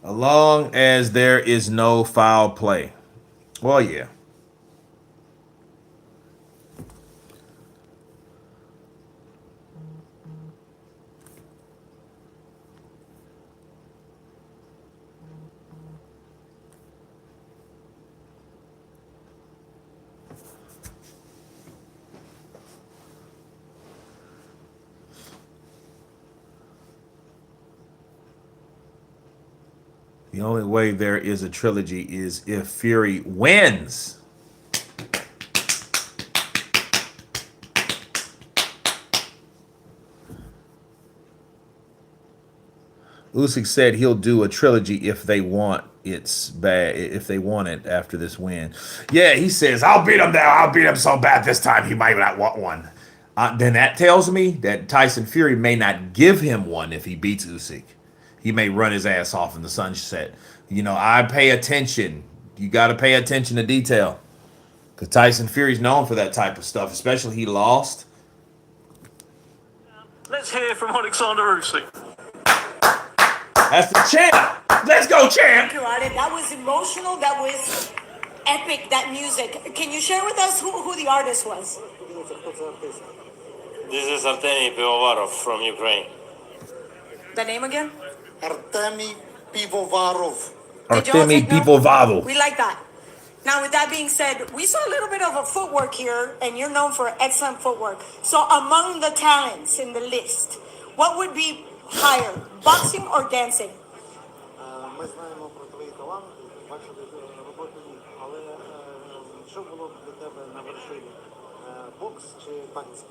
As long as there is no foul play. Well, yeah. The only way there is a trilogy is if Fury wins. Usyk said he'll do a trilogy if they want it's bad, if they want it after this win. Yeah, he says, I'll beat him there. I'll beat him so bad this time he might not want one. Then that tells me that Tyson Fury may not give him one if he beats Usyk. He may run his ass off in the sunset. I pay attention. You got to pay attention to detail. Because Tyson Fury's known for that type of stuff, especially he lost. Let's hear from Oleksandr Usyk. That's the champ. Let's go, champ. That was emotional. That was epic, that music. Can you share with us who the artist was? This is Artemy Pivovarov from Ukraine. The name again? Artemy Pivovarov. Or Did you all Femi take note? Bivol. We like that. Now, with that being said, we saw a little bit of a footwork here, and you're known for excellent footwork. So, among the talents in the list, what would be higher, boxing or dancing? Ми знаємо про твої таланти, бачили роботу ніг, але що було б для тебе на вершині? Бокс чи танці?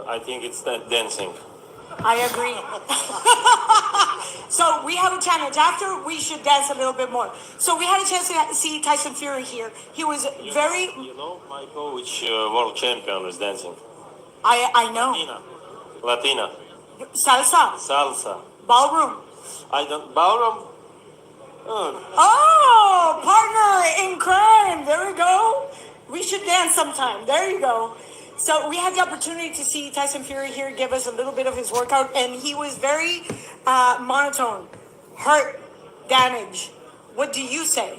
I think it's dancing. I agree. So we have a challenge. After, we should dance a little bit more. So we had a chance to see Tyson Fury here. He was very. You know, my coach, world champion, is dancing. I know. Latina. Salsa. Salsa. Ballroom. I don't. Ballroom? Oh, partner in crime. There we go. We should dance sometime. There you go. So we had the opportunity to see Tyson Fury here give us a little bit of his workout, and he was very monotone. Hurt, damage. What do you say?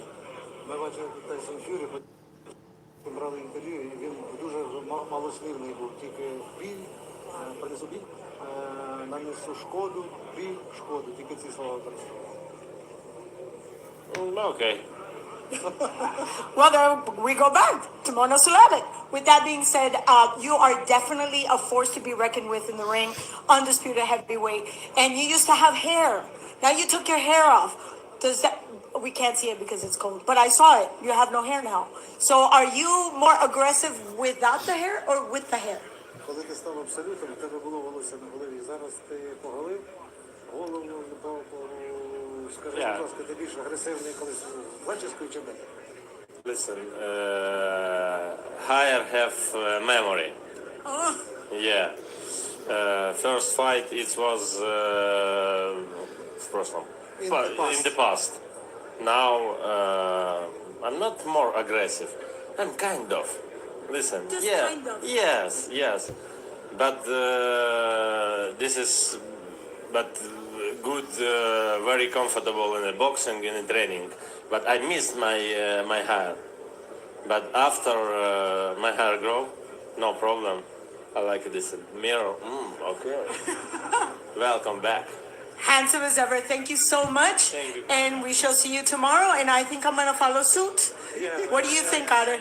Ми бачили Тайсон Фюрі, брали інтерв'ю, і він дуже малослівний був. Тільки біль, принесу біль, нанесу шкоду, біль, шкоду. Тільки ці слова використовував. Okay. Well, there we go back to monosyllabic. With that being said, you are definitely a force to be reckoned with in the ring, undisputed heavyweight. And you used to have hair. Now you took your hair off. Does that? We can't see it because it's cold, but I saw it. You have no hair now. So are you more aggressive without the hair or with the hair? Коли ти став абсолютом, в тебе було волосся на голові. Зараз ти поголив, голову, скажи, будь ласка, ти більш агресивний, коли з зачіскою чи без? Listen, higher have memory. Oh. Yeah. First fight, it was in the past. Now, I'm not more aggressive. I'm kind of. Listen. Just yeah. kind of. Yes. But this is, good, very comfortable in the boxing and in training. But I missed my hair. But after my hair grow, no problem. I like this mirror. Okay. Welcome back. Handsome as ever. Thank you so much. Thank you. And we shall see you tomorrow. And I think I'm going to follow suit. Yeah. What do you think, Otter?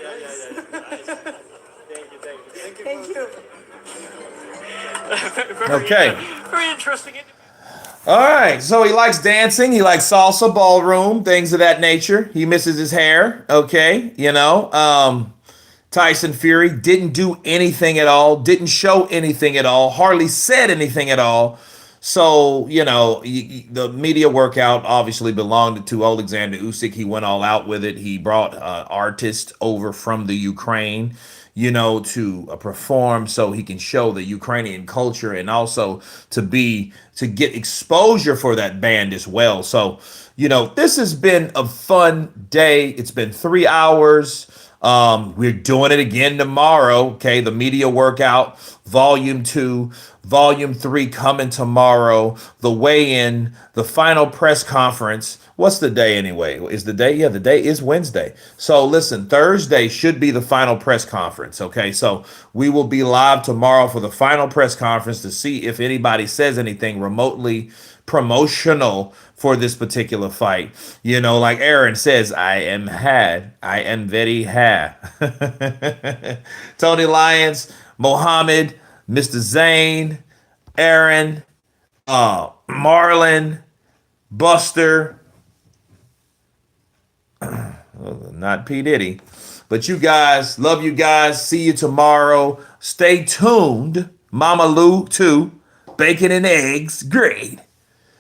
Thank you. Thank you. Okay. Very interesting. All right. So he likes dancing. He likes salsa, ballroom, things of that nature. He misses his hair. Okay. Tyson Fury didn't do anything at all, didn't show anything at all, hardly said anything at all. So, the media workout obviously belonged to Oleksandr Usyk. He went all out with it. He brought artists over from the Ukraine, to perform so he can show the Ukrainian culture and also to get exposure for that band as well. So, this has been a fun day. It's been 3 hours. We're doing it again tomorrow. Okay. The media workout, volume 2, volume 3 coming tomorrow. The weigh-in, the final press conference. What's the day anyway? Is the day? Yeah, the day is Wednesday. So listen, Thursday should be the final press conference. Okay. So we will be live tomorrow for the final press conference to see if anybody says anything remotely promotional for this particular fight. Like Aaron says, I am very Tony Lyons, Mohammed, Mr. Zane, Aaron, Marlon, Buster, not P. Diddy, but you guys, love you guys. See you tomorrow. Stay tuned. Mama Lou too. Bacon and eggs. Great.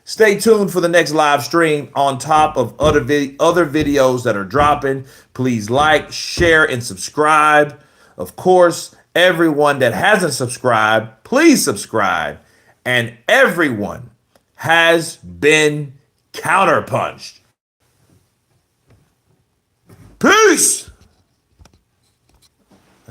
Stay tuned for the next live stream on top of other videos that are dropping. Please like, share, and subscribe. Of course, everyone that hasn't subscribed, please subscribe. And everyone has been counterpunched. Peace!